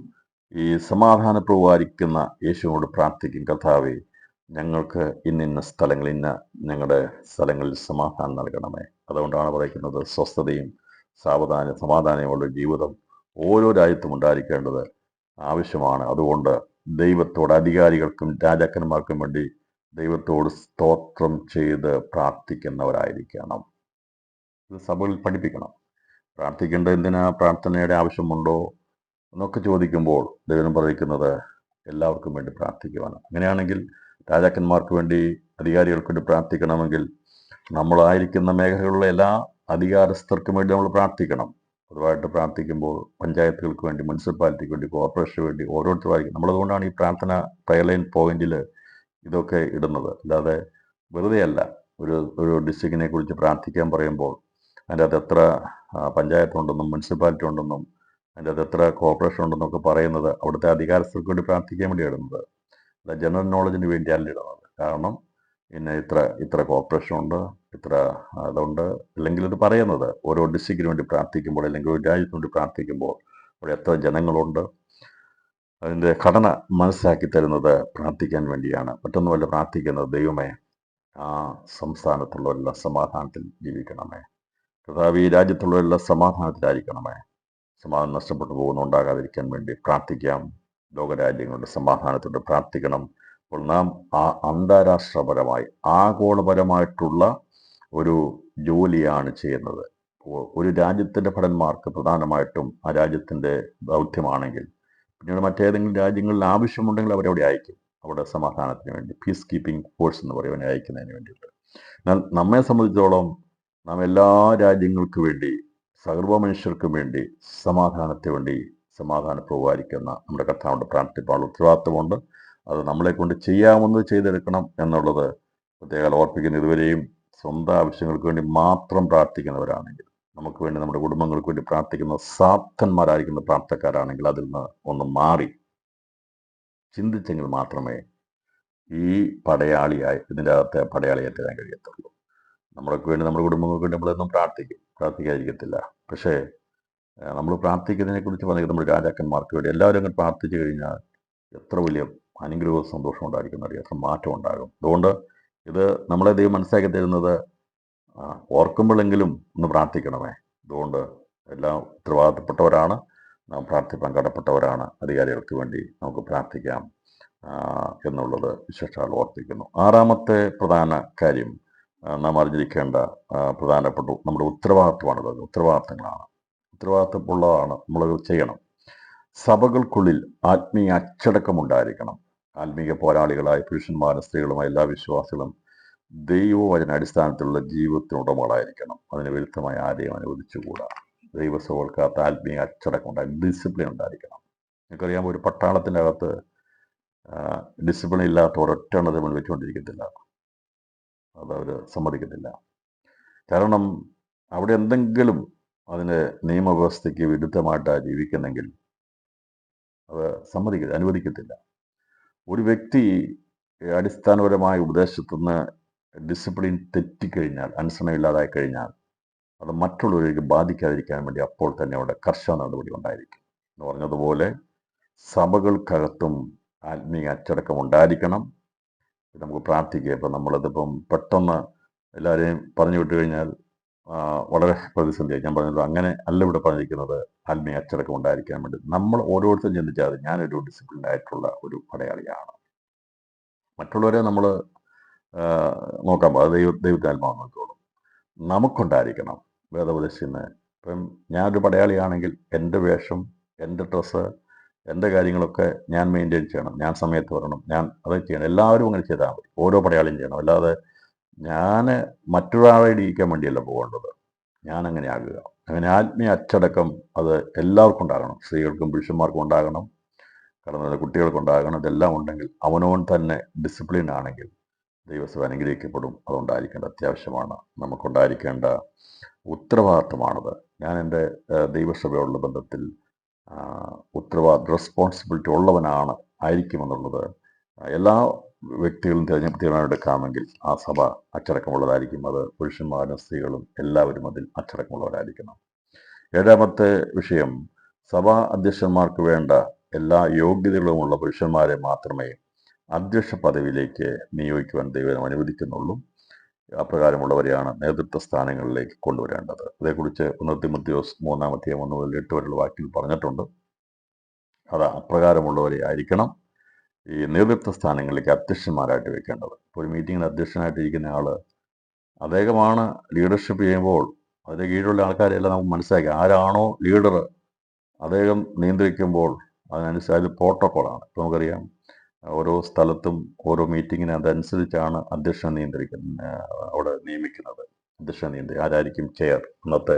ഈ സമാധാനപ്രഭുവായിരിക്കുന്ന യേശുവിനോട് പ്രാർത്ഥിക്കും, കർത്താവേ ഞങ്ങൾക്ക് ഇന്ന സ്ഥലങ്ങളിൽ ഞങ്ങളുടെ സ്ഥലങ്ങളിൽ സമാധാനം നൽകണമേ. അതുകൊണ്ടാണ് പറയുന്നത് സ്വസ്ഥതയും സമാധാനമുള്ള ജീവിതം ഓരോ രാജ്യത്തും ഉണ്ടായിരിക്കേണ്ടത് ആവശ്യമാണ്. അതുകൊണ്ട് ദൈവത്തോട്, അധികാരികൾക്കും രാജാക്കന്മാർക്കും വേണ്ടി ദൈവത്തോട് സ്തോത്രം ചെയ്ത് പ്രാർത്ഥിക്കുന്നവരായിരിക്കണം. ഇത് സഭകളിൽ പഠിപ്പിക്കണം. പ്രാർത്ഥിക്കേണ്ടത് എന്തിനാ, പ്രാർത്ഥനയുടെ ആവശ്യമുണ്ടോ എന്നൊക്കെ ചോദിക്കുമ്പോൾ ദൈവം പറയുന്നത് എല്ലാവർക്കും വേണ്ടി പ്രാർത്ഥിക്കുവാണ്. അങ്ങനെയാണെങ്കിൽ രാജാക്കന്മാർക്ക് വേണ്ടി, അധികാരികൾക്ക് വേണ്ടി പ്രാർത്ഥിക്കണമെങ്കിൽ നമ്മളായിരിക്കുന്ന മേഖലകളിലുള്ള എല്ലാ അധികാരസ്ഥർക്കും വേണ്ടി നമ്മൾ പ്രാർത്ഥിക്കണം. പൊതുവായിട്ട് പ്രാർത്ഥിക്കുമ്പോൾ പഞ്ചായത്തുകൾക്ക് വേണ്ടി, മുനിസിപ്പാലിറ്റിക്ക് വേണ്ടി, കോർപ്പറേഷന് വേണ്ടി ഓരോരുത്തരായിരിക്കും. നമ്മളതുകൊണ്ടാണ് ഈ പ്രാർത്ഥന പ്രയർ ലൈൻ പോയിന്റിൽ ഇതൊക്കെ ഇടുന്നത്. അല്ലാതെ വെറുതെ അല്ല. ഒരു ഡിസ്ട്രിക്റ്റിനെ കുറിച്ച് പ്രാർത്ഥിക്കാൻ പറയുമ്പോൾ അതിൻ്റെ അകത്ത് എത്ര പഞ്ചായത്തുണ്ടെന്നും മുനിസിപ്പാലിറ്റി ഉണ്ടെന്നും അതിൻ്റെ അകത്ത് എത്ര കോർപ്പറേഷൻ ഉണ്ടെന്നൊക്കെ പറയുന്നത് അവിടുത്തെ അധികാരസ്ഥർക്ക് വേണ്ടി പ്രാർത്ഥിക്കാൻ വേണ്ടി ഇടുന്നത്. അല്ല ജനറൽ നോളജിന് വേണ്ടിയല്ല ഇടുന്നത്. കാരണം പിന്നെ ഇത്ര കോർപ്പറേഷൻ ഉണ്ട്, ഇത്ര അതുണ്ട്, അല്ലെങ്കിൽ ഇത് പറയുന്നത് ഓരോ ഡിസ്ട്രിക്റ്റിന് വേണ്ടി പ്രാർത്ഥിക്കുമ്പോൾ അല്ലെങ്കിൽ ഒരു രാജ്യത്തിന് വേണ്ടി പ്രാർത്ഥിക്കുമ്പോൾ അവിടെ എത്ര ജനങ്ങളുണ്ട്, അതിൻ്റെ ഘടന മനസ്സിലാക്കി തരുന്നത് പ്രാർത്ഥിക്കാൻ വേണ്ടിയാണ്. മറ്റൊന്നുമല്ല പ്രാർത്ഥിക്കുന്നത്, ദൈവമേ ആ സംസ്ഥാനത്തുള്ളവരെല്ലാം സമാധാനത്തിൽ ജീവിക്കണമേ, കർത്താവ് ഈ രാജ്യത്തുള്ളവരെല്ലാം സമാധാനത്തിലായിരിക്കണമേ, സമാധാനം നഷ്ടപ്പെട്ടു പോകുന്നുണ്ടാകാതിരിക്കാൻ വേണ്ടി പ്രാർത്ഥിക്കാം. ലോകരാജ്യങ്ങളുടെ സമാധാനത്തോട് പ്രാർത്ഥിക്കണം. അപ്പോൾ നാം ആ അന്താരാഷ്ട്രപരമായി ആഗോളപരമായിട്ടുള്ള ഒരു ജോലിയാണ് ചെയ്യുന്നത്. ഒരു രാജ്യത്തിൻ്റെ ഭടന്മാർക്ക് പ്രധാനമായിട്ടും ആ രാജ്യത്തിൻ്റെ ദൗത്യമാണെങ്കിൽ പിന്നീട് മറ്റേതെങ്കിലും രാജ്യങ്ങളിൽ ആവശ്യമുണ്ടെങ്കിൽ അവരവിടെ അയക്കും, അവിടെ സമാധാനത്തിന് വേണ്ടി പീസ് കീപ്പിംഗ് ഫോഴ്സ് എന്ന് പറയുവാൻ അയക്കുന്നതിന് വേണ്ടിയിട്ട്. എന്നാൽ നമ്മെ സംബന്ധിച്ചോളം നാം എല്ലാ രാജ്യങ്ങൾക്ക് വേണ്ടി സർവ്വ മനുഷ്യർക്കും വേണ്ടി സമാധാനത്തിന് വേണ്ടി സമാധാനം പ്രവാരിക്കുന്ന നമ്മുടെ കർത്താവിൻ്റെ പ്രാർത്ഥിപ്പാനുള്ള ഉത്തരവാദിത്വമുണ്ട്. അത് നമ്മളെ കൊണ്ട് ചെയ്യാവുന്നത് ചെയ്തെടുക്കണം എന്നുള്ളത് പ്രത്യേകം ഓർപ്പിക്കുന്ന. ഇതുവരെയും സ്വന്തം ആവശ്യങ്ങൾക്ക് വേണ്ടി മാത്രം പ്രാർത്ഥിക്കുന്നവരാണെങ്കിൽ, നമുക്ക് വേണ്ടി നമ്മുടെ കുടുംബങ്ങൾക്ക് വേണ്ടി പ്രാർത്ഥിക്കുന്ന സാത്തന്മാരായിരിക്കുന്ന പ്രാർത്ഥക്കാരാണെങ്കിൽ അതിൽ നിന്ന് ഒന്ന് മാറി ചിന്തിച്ചെങ്കിൽ മാത്രമേ ഈ ഇതിൻ്റെ അകത്തെ പടയാളിയായി തരാൻ കഴിയത്തുള്ളൂ. നമ്മൾക്ക് വേണ്ടി നമ്മുടെ കുടുംബങ്ങൾക്ക് വേണ്ടി നമ്മളെന്നും പ്രാർത്ഥിക്കാതിരിക്കത്തില്ല. പക്ഷേ നമ്മൾ പ്രാർത്ഥിക്കുന്നതിനെക്കുറിച്ച് പറഞ്ഞത് നമ്മുടെ രാജാക്കന്മാർക്ക് വേണ്ടി എല്ലാവരും അങ്ങ് പ്രാർത്ഥിച്ചു കഴിഞ്ഞാൽ എത്ര വലിയ അനുഗ്രഹവും സന്തോഷം ഉണ്ടായിരിക്കും അറിയാം, എത്ര മാറ്റം ഉണ്ടാകും. അതുകൊണ്ട് ഇത് നമ്മളെ ദൈവം മനസ്സിലാക്കി തരുന്നത് ഓർക്കുമ്പോഴെങ്കിലും ഒന്ന് പ്രാർത്ഥിക്കണമേ. അതുകൊണ്ട് എല്ലാം ഉത്തരവാദിത്തപ്പെട്ടവരാണ്, നാം പ്രാർത്ഥിപ്പാൻ കടപ്പെട്ടവരാണ്. അധികാരികൾക്ക് വേണ്ടി നമുക്ക് പ്രാർത്ഥിക്കാം എന്നുള്ളത് വിശേഷാൽ ഓർപ്പിക്കുന്നു. ആറാമത്തെ പ്രധാന കാര്യം നാം അറിഞ്ഞിരിക്കേണ്ട പ്രധാനപ്പെട്ട നമ്മുടെ ഉത്തരവാദിത്വമാണത്. ഉത്തരവാദിത്തങ്ങളാണ്, ഉത്തരവാദിത്തമുള്ളതാണ്, നമ്മളത് ചെയ്യണം. സഭകൾക്കുള്ളിൽ ആത്മീയ അച്ചടക്കമുണ്ടായിരിക്കണം. ആത്മീയ പോരാളികളായ പുരുഷന്മാരും സ്ത്രീകളുമായ എല്ലാ വിശ്വാസികളും ദൈവവചന അടിസ്ഥാനത്തിലുള്ള ജീവിതത്തിനുടമകളായിരിക്കണം. അതിന് വിരുദ്ധമായ ആരെയും അനുവദിച്ചുകൂടാ. ദൈവസഭകൾക്കകത്ത് ആത്മീയ അച്ചടക്കം ഉണ്ടായി, ഡിസിപ്ലിൻ ഉണ്ടായിരിക്കണം. നിങ്ങൾക്കറിയാം, ഒരു പട്ടാളത്തിൻ്റെ അകത്ത് ഡിസിപ്ലിൻ ഇല്ലാത്ത ഒരൊറ്റ എണ്ണത്തിൽ വെച്ചുകൊണ്ടിരിക്കത്തില്ല, അതവർ സമ്മതിക്കത്തില്ല. കാരണം അവിടെ എന്തെങ്കിലും അതിൻ്റെ നിയമവ്യവസ്ഥയ്ക്ക് വിരുദ്ധമായിട്ടാണ് ജീവിക്കുന്നെങ്കിൽ അത് അനുവദിക്കത്തില്ല. ഒരു വ്യക്തി അടിസ്ഥാനപരമായ ഉപദേശത്തുനിന്ന് ഡിസിപ്ലിൻ തെറ്റിക്കഴിഞ്ഞാൽ, അനുസരണയില്ലാതായി കഴിഞ്ഞാൽ അത് മറ്റുള്ളവർക്ക് ബാധിക്കാതിരിക്കാൻ വേണ്ടി അപ്പോൾ തന്നെ അവിടെ കർശന നടപടി ഉണ്ടായിരിക്കും. എന്ന് പറഞ്ഞതുപോലെ സഭകൾക്കകത്തും ആത്മീയ അച്ചടക്കം ഉണ്ടായിരിക്കണം. നമുക്ക് പ്രാർത്ഥിക്കുക. ഇപ്പം നമ്മളിതിപ്പം പെട്ടെന്ന് എല്ലാവരെയും പറഞ്ഞു വിട്ട് കഴിഞ്ഞാൽ വളരെ പ്രതിസന്ധിയായി. ഞാൻ പറഞ്ഞത് അങ്ങനെ അല്ല ഇവിടെ പറഞ്ഞിരിക്കുന്നത്. ആത്മീയ അച്ചടക്കം ഉണ്ടായിരിക്കാൻ വേണ്ടി നമ്മൾ ഓരോരുത്തരും ചിന്തിച്ചാൽ ഞാനൊരു ഡിസിപ്ലിൻ ആയിട്ടുള്ള ഒരു പടയാളിയാണ്. മറ്റുള്ളവരെ നമ്മൾ നോക്കാൻ പാടില്ല, ദൈവത്താത്മാവ് നോക്കിക്കോളും. നമുക്കുണ്ടായിരിക്കണം വേദോപദേശിന്ന്. ഇപ്പം ഞാനൊരു പടയാളിയാണെങ്കിൽ എൻ്റെ വേഷം, എൻ്റെ ഡ്രസ്സ്, എൻ്റെ കാര്യങ്ങളൊക്കെ ഞാൻ മെയിൻറ്റെയിൻ ചെയ്യണം. ഞാൻ സമയത്ത് വരണം, ഞാൻ അതൊക്കെ ചെയ്യണം. എല്ലാവരും അങ്ങനെ ചെയ്താൽ മതി, ഓരോ പടയാളിയും ചെയ്യണം. അല്ലാതെ ഞാൻ മറ്റൊരാളെ ഇടിയിക്കാൻ വേണ്ടിയല്ല പോകേണ്ടത്, ഞാൻ അങ്ങനെ ആകുക. അങ്ങനെ ആത്മീയ അച്ചടക്കം അത് എല്ലാവർക്കും ഉണ്ടാകണം. സ്ത്രീകൾക്കും പുരുഷന്മാർക്കും ഉണ്ടാകണം, കടന്നു കുട്ടികൾക്കുണ്ടാകണം. ഇതെല്ലാം ഉണ്ടെങ്കിൽ അവനവൻ തന്നെ ഡിസിപ്ലിൻ ആണെങ്കിൽ ദൈവസഭ അനുഗ്രഹിക്കപ്പെടും. അതുകൊണ്ടായിരിക്കേണ്ട അത്യാവശ്യമാണ്, നമുക്കുണ്ടായിരിക്കേണ്ട ഉത്തരവാദിത്വമാണത്. ഞാൻ എൻ്റെ ദൈവസഭയോടുള്ള ബന്ധത്തിൽ റെസ്പോൺസിബിലിറ്റി ഉള്ളവനാണ് ആയിരിക്കുമെന്നുള്ളത് എല്ലാ വ്യക്തികളും തീരുമാനമെടുക്കാമെങ്കിൽ ആ സഭ അച്ചടക്കമുള്ളതായിരിക്കും. അത് പുരുഷന്മാരും സ്ത്രീകളും എല്ലാവരും അതിൽ അച്ചടക്കമുള്ളവരായിരിക്കണം. ഏഴാമത്തെ വിഷയം, സഭാ അധ്യക്ഷന്മാർക്ക് വേണ്ട എല്ലാ യോഗ്യതകളുമുള്ള പുരുഷന്മാരെ മാത്രമേ അധ്യക്ഷ പദവിയിലേക്ക് നിയോഗിക്കുവാൻ ദൈവം അനുവദിക്കുന്നുള്ളൂ. അപ്രകാരമുള്ളവരെയാണ് നേതൃത്വ സ്ഥാനങ്ങളിലേക്ക് കൊണ്ടുവരേണ്ടത്. അതേക്കുറിച്ച് 1 തിമോഥെയോസ് 3:1-8 വരെയുള്ള വാക്യത്തിൽ പറഞ്ഞിട്ടുണ്ട്. അത് അപ്രകാരമുള്ളവരെ ആയിരിക്കണം ഈ നേതൃത്വ സ്ഥാനങ്ങളിലേക്ക് അധ്യക്ഷന്മാരായിട്ട് വെക്കേണ്ടത്. ഇപ്പോൾ ഒരു മീറ്റിങ്ങിന് അധ്യക്ഷനായിട്ടിരിക്കുന്ന ആൾ അദ്ദേഹമാണ് ലീഡർഷിപ്പ് ചെയ്യുമ്പോൾ അതിൻ്റെ കീഴിലുള്ള ആൾക്കാരെല്ലാം നമുക്ക് മനസ്സിലാക്കി ആരാണോ ലീഡർ അദ്ദേഹം നിയന്ത്രിക്കുമ്പോൾ അതിനനുസരിച്ച് പ്രോട്ടോക്കോളാണ്. ഇപ്പോൾ നമുക്കറിയാം, ഓരോ സ്ഥലത്തും ഓരോ മീറ്റിങ്ങിന് അതനുസരിച്ചാണ് അധ്യക്ഷൻ അവിടെ നിയമിക്കുന്നത്. അധ്യക്ഷൻ ആരായിരിക്കും ചെയർ, അന്നത്തെ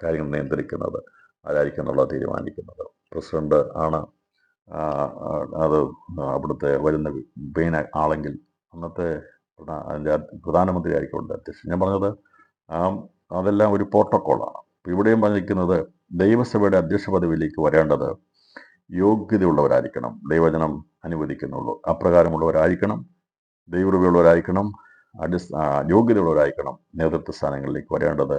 കാര്യങ്ങൾ നിയന്ത്രിക്കുന്നത് ആരായിരിക്കും എന്നുള്ളത് തീരുമാനിക്കുന്നത്. പ്രസിഡന്റ് ആണ് അത് അവിടുത്തെ വരുന്ന മെയിൻ ആളെങ്കിൽ അന്നത്തെ അതിൻ്റെ പ്രധാനമന്ത്രി ആയിരിക്കും അധ്യക്ഷൻ. ഞാൻ പറഞ്ഞത് അതെല്ലാം ഒരു പ്രോട്ടോക്കോളാണ്. ഇവിടെയും പറഞ്ഞിരിക്കുന്നത് ദൈവസഭയുടെ അധ്യക്ഷ പദവിയിലേക്ക് വരേണ്ടത് യോഗ്യതയുള്ളവരായിരിക്കണം, ദൈവജനം അനുവദിക്കുന്നുള്ളൂ. അപ്രകാരമുള്ളവരായിരിക്കണം, ദൈവകൃപയുള്ളവരായിരിക്കണം, യോഗ്യതയുള്ളവരായിരിക്കണം നേതൃത്വ സ്ഥാനങ്ങളിലേക്ക് വരേണ്ടത്.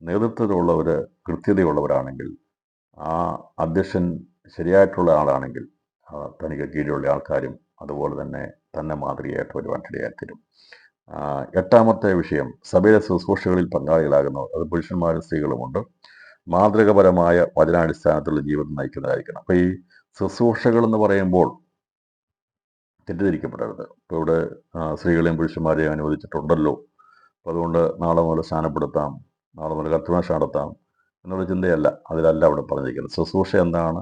നേതൃത്വത്തിലുള്ളവർ കൃത്യതയുള്ളവരാണെങ്കിൽ, ആ അധ്യക്ഷൻ ശരിയായിട്ടുള്ള ആളാണെങ്കിൽ തനിക്ക് കീഴിലുള്ള ആൾക്കാരും അതുപോലെ തന്നെ മാതൃകയായിട്ട് വരുവാൻ ഇടയായിത്തീരും. എട്ടാമത്തെ വിഷയം, സഭയിലെ ശുശ്രൂഷകളിൽ പങ്കാളികളാകുന്നവർ, അത് പുരുഷന്മാരും സ്ത്രീകളുമുണ്ട്, മാതൃകപരമായ വചനാടിസ്ഥാനത്തിലുള്ള ജീവിതം നയിക്കുന്നതായിരിക്കണം. അപ്പോൾ ഈ ശുശ്രൂഷകൾ എന്ന് പറയുമ്പോൾ തെറ്റിദ്ധരിക്കപ്പെടരുത്. ഇപ്പോൾ ഇവിടെ സ്ത്രീകളെയും പുരുഷന്മാരെയും അനുവദിച്ചിട്ടുണ്ടല്ലോ, അപ്പോൾ അതുകൊണ്ട് നാളെ മുതൽ സ്ഥാനപ്പെടുത്താം, നാളെ മുതൽ കർത്തൃമേഷ നടത്താം എന്നുള്ള ചിന്തയല്ല, അതിലല്ല അവിടെ പറഞ്ഞിരിക്കുന്നത്. ശുശ്രൂഷ എന്താണ്,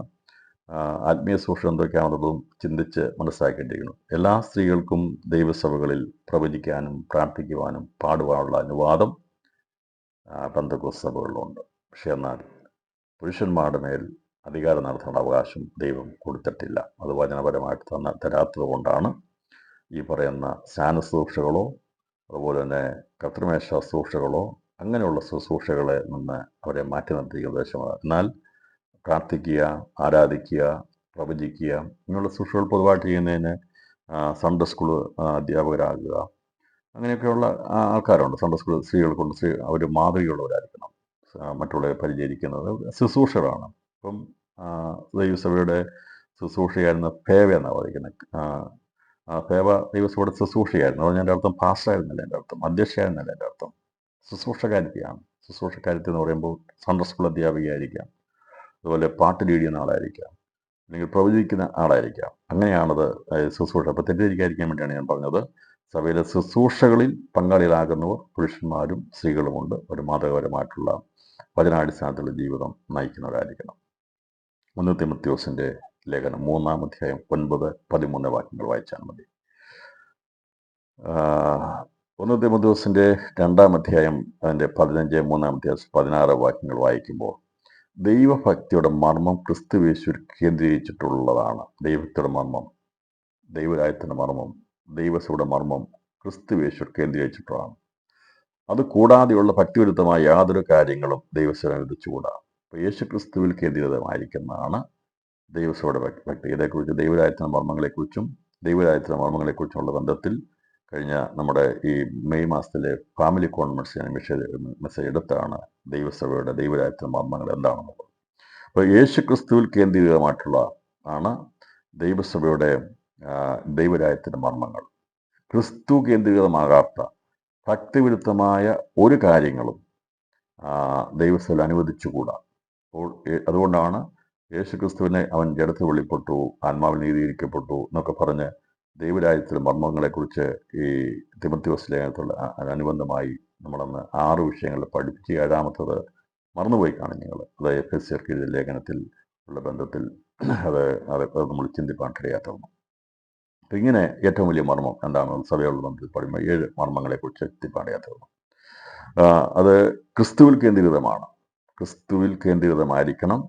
ആത്മീയ ശുശ്രൂഷ എന്തൊക്കെയാണെന്നുള്ളതും ചിന്തിച്ച് മനസ്സിലാക്കേണ്ടിയിരിക്കുന്നു. എല്ലാ സ്ത്രീകൾക്കും ദൈവസഭകളിൽ പ്രവചിക്കാനും പ്രാർത്ഥിക്കുവാനും പാടുവാനുള്ള അനുവാദം പെന്തക്കോസ്ത് സഭകളിലുണ്ട്. പക്ഷെ എന്നാൽ പുരുഷന്മാരുടെ മേൽ അധികാരം നടത്തേണ്ട അവകാശം ദൈവം കൊടുത്തിട്ടില്ല. അത് വചനപരമായിട്ട് തരാത്തത് കൊണ്ടാണ് ഈ പറയുന്ന സ്നാനശുശ്രൂഷകളോ അതുപോലെ തന്നെ കർത്തൃമേശ ശുശ്രൂഷകളോ അങ്ങനെയുള്ള ശുശ്രൂഷകളെ നിന്ന് അവരെ മാറ്റി നിർത്തിയിരിക്കുന്ന ദേശമാണ്. എന്നാൽ പ്രാർത്ഥിക്കുക, ആരാധിക്കുക, പ്രവചിക്കുക ഇങ്ങനെയുള്ള ശുശ്രൂഷകൾ പൊതുവായിട്ട് ചെയ്യുന്നതിന് സൺഡേ സ്കൂൾ അധ്യാപകരാകുക, അങ്ങനെയൊക്കെയുള്ള ആൾക്കാരുണ്ട്. Sunday school സ്ത്രീകൾക്കുണ്ട്. അവർ മാതൃകയുള്ളവരായിരിക്കണം, മറ്റുള്ളവരെ പരിചരിക്കുന്നത് ശുശ്രൂഷകളാണ്. ഇപ്പം ദൈവസഭയുടെ ശുശ്രൂഷയായിരുന്ന ഫേവ എന്നാണ് പറയുന്നത്. ഫേവ ദൈവസഭയുടെ ശുശ്രൂഷയായിരുന്നു. അത് എൻ്റെ അർത്ഥം പാസ്റ്റായിരുന്നല്ല, എൻ്റെ അർത്ഥം അധ്യക്ഷയായിരുന്നല്ല, എൻ്റെ അർത്ഥം ശുശ്രൂഷക്കാരിയാണ്. ശുശ്രൂഷക്കാരിത്തി എന്ന് പറയുമ്പോൾ സൺഡേ സ്കൂൾ അധ്യാപികയായിരിക്കാം, അതുപോലെ പാട്ട് ലീഡ് ചെയ്യുന്ന ആളായിരിക്കാം, അല്ലെങ്കിൽ പ്രവചിക്കുന്ന ആളായിരിക്കാം. അങ്ങനെയാണത് ശുശ്രൂഷ. അപ്പോൾ തെറ്റിദ്ധരിക്കാതിരിക്കാൻ വേണ്ടിയാണ് ഞാൻ പറഞ്ഞത്. സഭയിലെ ശുശ്രൂഷകളിൽ പങ്കാളികളാകുന്നവർ പുരുഷന്മാരും സ്ത്രീകളുമുണ്ട്. ഒരു മാതൃകപരമായിട്ടുള്ള വചനാടിസ്ഥാനത്തിലുള്ള ജീവിതം നയിക്കുന്നവരായിരിക്കണം. 1 തിമോഥെയോസിൻ്റെ ലേഖനം 3-ാം അധ്യായം 9-13 വാക്യങ്ങൾ വായിച്ചാൽ മതി. 1 തിമോഥെയോസിൻ്റെ 2-ാം അധ്യായം അതിൻ്റെ 15, 3-ാം അധ്യായം 16 വാക്യങ്ങൾ വായിക്കുമ്പോൾ ദൈവഭക്തിയുടെ മർമ്മം ക്രിസ്തുയേശുവിൽ കേന്ദ്രീകരിച്ചിട്ടുള്ളതാണ്. ദൈവഭക്തിയുടെ മർമ്മം, ദൈവരാജ്യത്തിൻ്റെ മർമ്മം, ദൈവസഭയുടെ മർമ്മം ക്രിസ്തുയേശുവിൽ കേന്ദ്രീകരിച്ചിട്ടുള്ളതാണ്. അത് കൂടാതെയുള്ള ഭക്തിവിരുദ്ധമായ യാതൊരു കാര്യങ്ങളും ദൈവസഭ അനുവദിച്ചുകൂടാ. അപ്പോൾ യേശു ക്രിസ്തുവിൽ കേന്ദ്രീകൃതമായിരിക്കുന്നതാണ് ദൈവസഭയുടെ ഭക്തി. ഇതേക്കുറിച്ച് ദൈവരാജ്യത്തിൻ്റെ മർമ്മങ്ങളെക്കുറിച്ചുള്ള ബന്ധത്തിൽ കഴിഞ്ഞ നമ്മുടെ ഈ മെയ് മാസത്തിലെ ഫാമിലി കോൺഫറൻസ് ഞാൻ മെസ്സേജ് എടുത്താണ് ദൈവസഭയുടെ ദൈവരാജ്യത്തിൻ്റെ മർമ്മങ്ങൾ എന്താണെന്നുള്ളത്. അപ്പോൾ യേശു ക്രിസ്തുവിൽ കേന്ദ്രീകൃതമായിട്ടുള്ള ആണ് ദൈവസഭയുടെ ദൈവരാജ്യത്തിൻ്റെ മർമ്മങ്ങൾ. ക്രിസ്തു കേന്ദ്രീകൃതമാകാത്ത ഭക്തിവിരുദ്ധമായ ഒരു കാര്യങ്ങളും ദൈവസഭയിൽ അനുവദിച്ചുകൂടാ. അപ്പോൾ അതുകൊണ്ടാണ് യേശു ക്രിസ്തുവിനെ അവൻ ജഡത്തിൽ വെളിപ്പെട്ടു, ആത്മാവിൽ നീതീകരിക്കപ്പെട്ടു എന്നൊക്കെ പറഞ്ഞ് ദൈവരാജ്യത്തിലെ മർമ്മങ്ങളെക്കുറിച്ച് ഈ തിമോഥെയോസ് ലേഖനത്തിൽ അനുബന്ധമായി നമ്മളന്ന് 6 വിഷയങ്ങളിൽ പഠിപ്പിച്ച് 7-ാമത്തത് മറന്നുപോയി കാണും നിങ്ങൾ. അത് എഫെസ്യർക്ക് എഴുതിയ ലേഖനത്തിൽ ഉള്ള ബന്ധത്തിൽ അത് നമ്മൾ ചിന്തിപ്പാൻ കഴിയാത്തതാണ്. അപ്പം ഇങ്ങനെ ഏറ്റവും വലിയ മർമ്മം എന്താണെന്ന് സഭയുള്ള ബന്ധത്തിൽ പറയുമ്പോൾ 7 മർമ്മങ്ങളെക്കുറിച്ച് ചിന്തിപ്പാൻ കഴിയാത്തതാണ്. അത് ക്രിസ്തുവിൽ കേന്ദ്രീകൃതമാണ്. ക്രിസ്തുവിൽ കേന്ദ്രീകൃതമായിരിക്കണം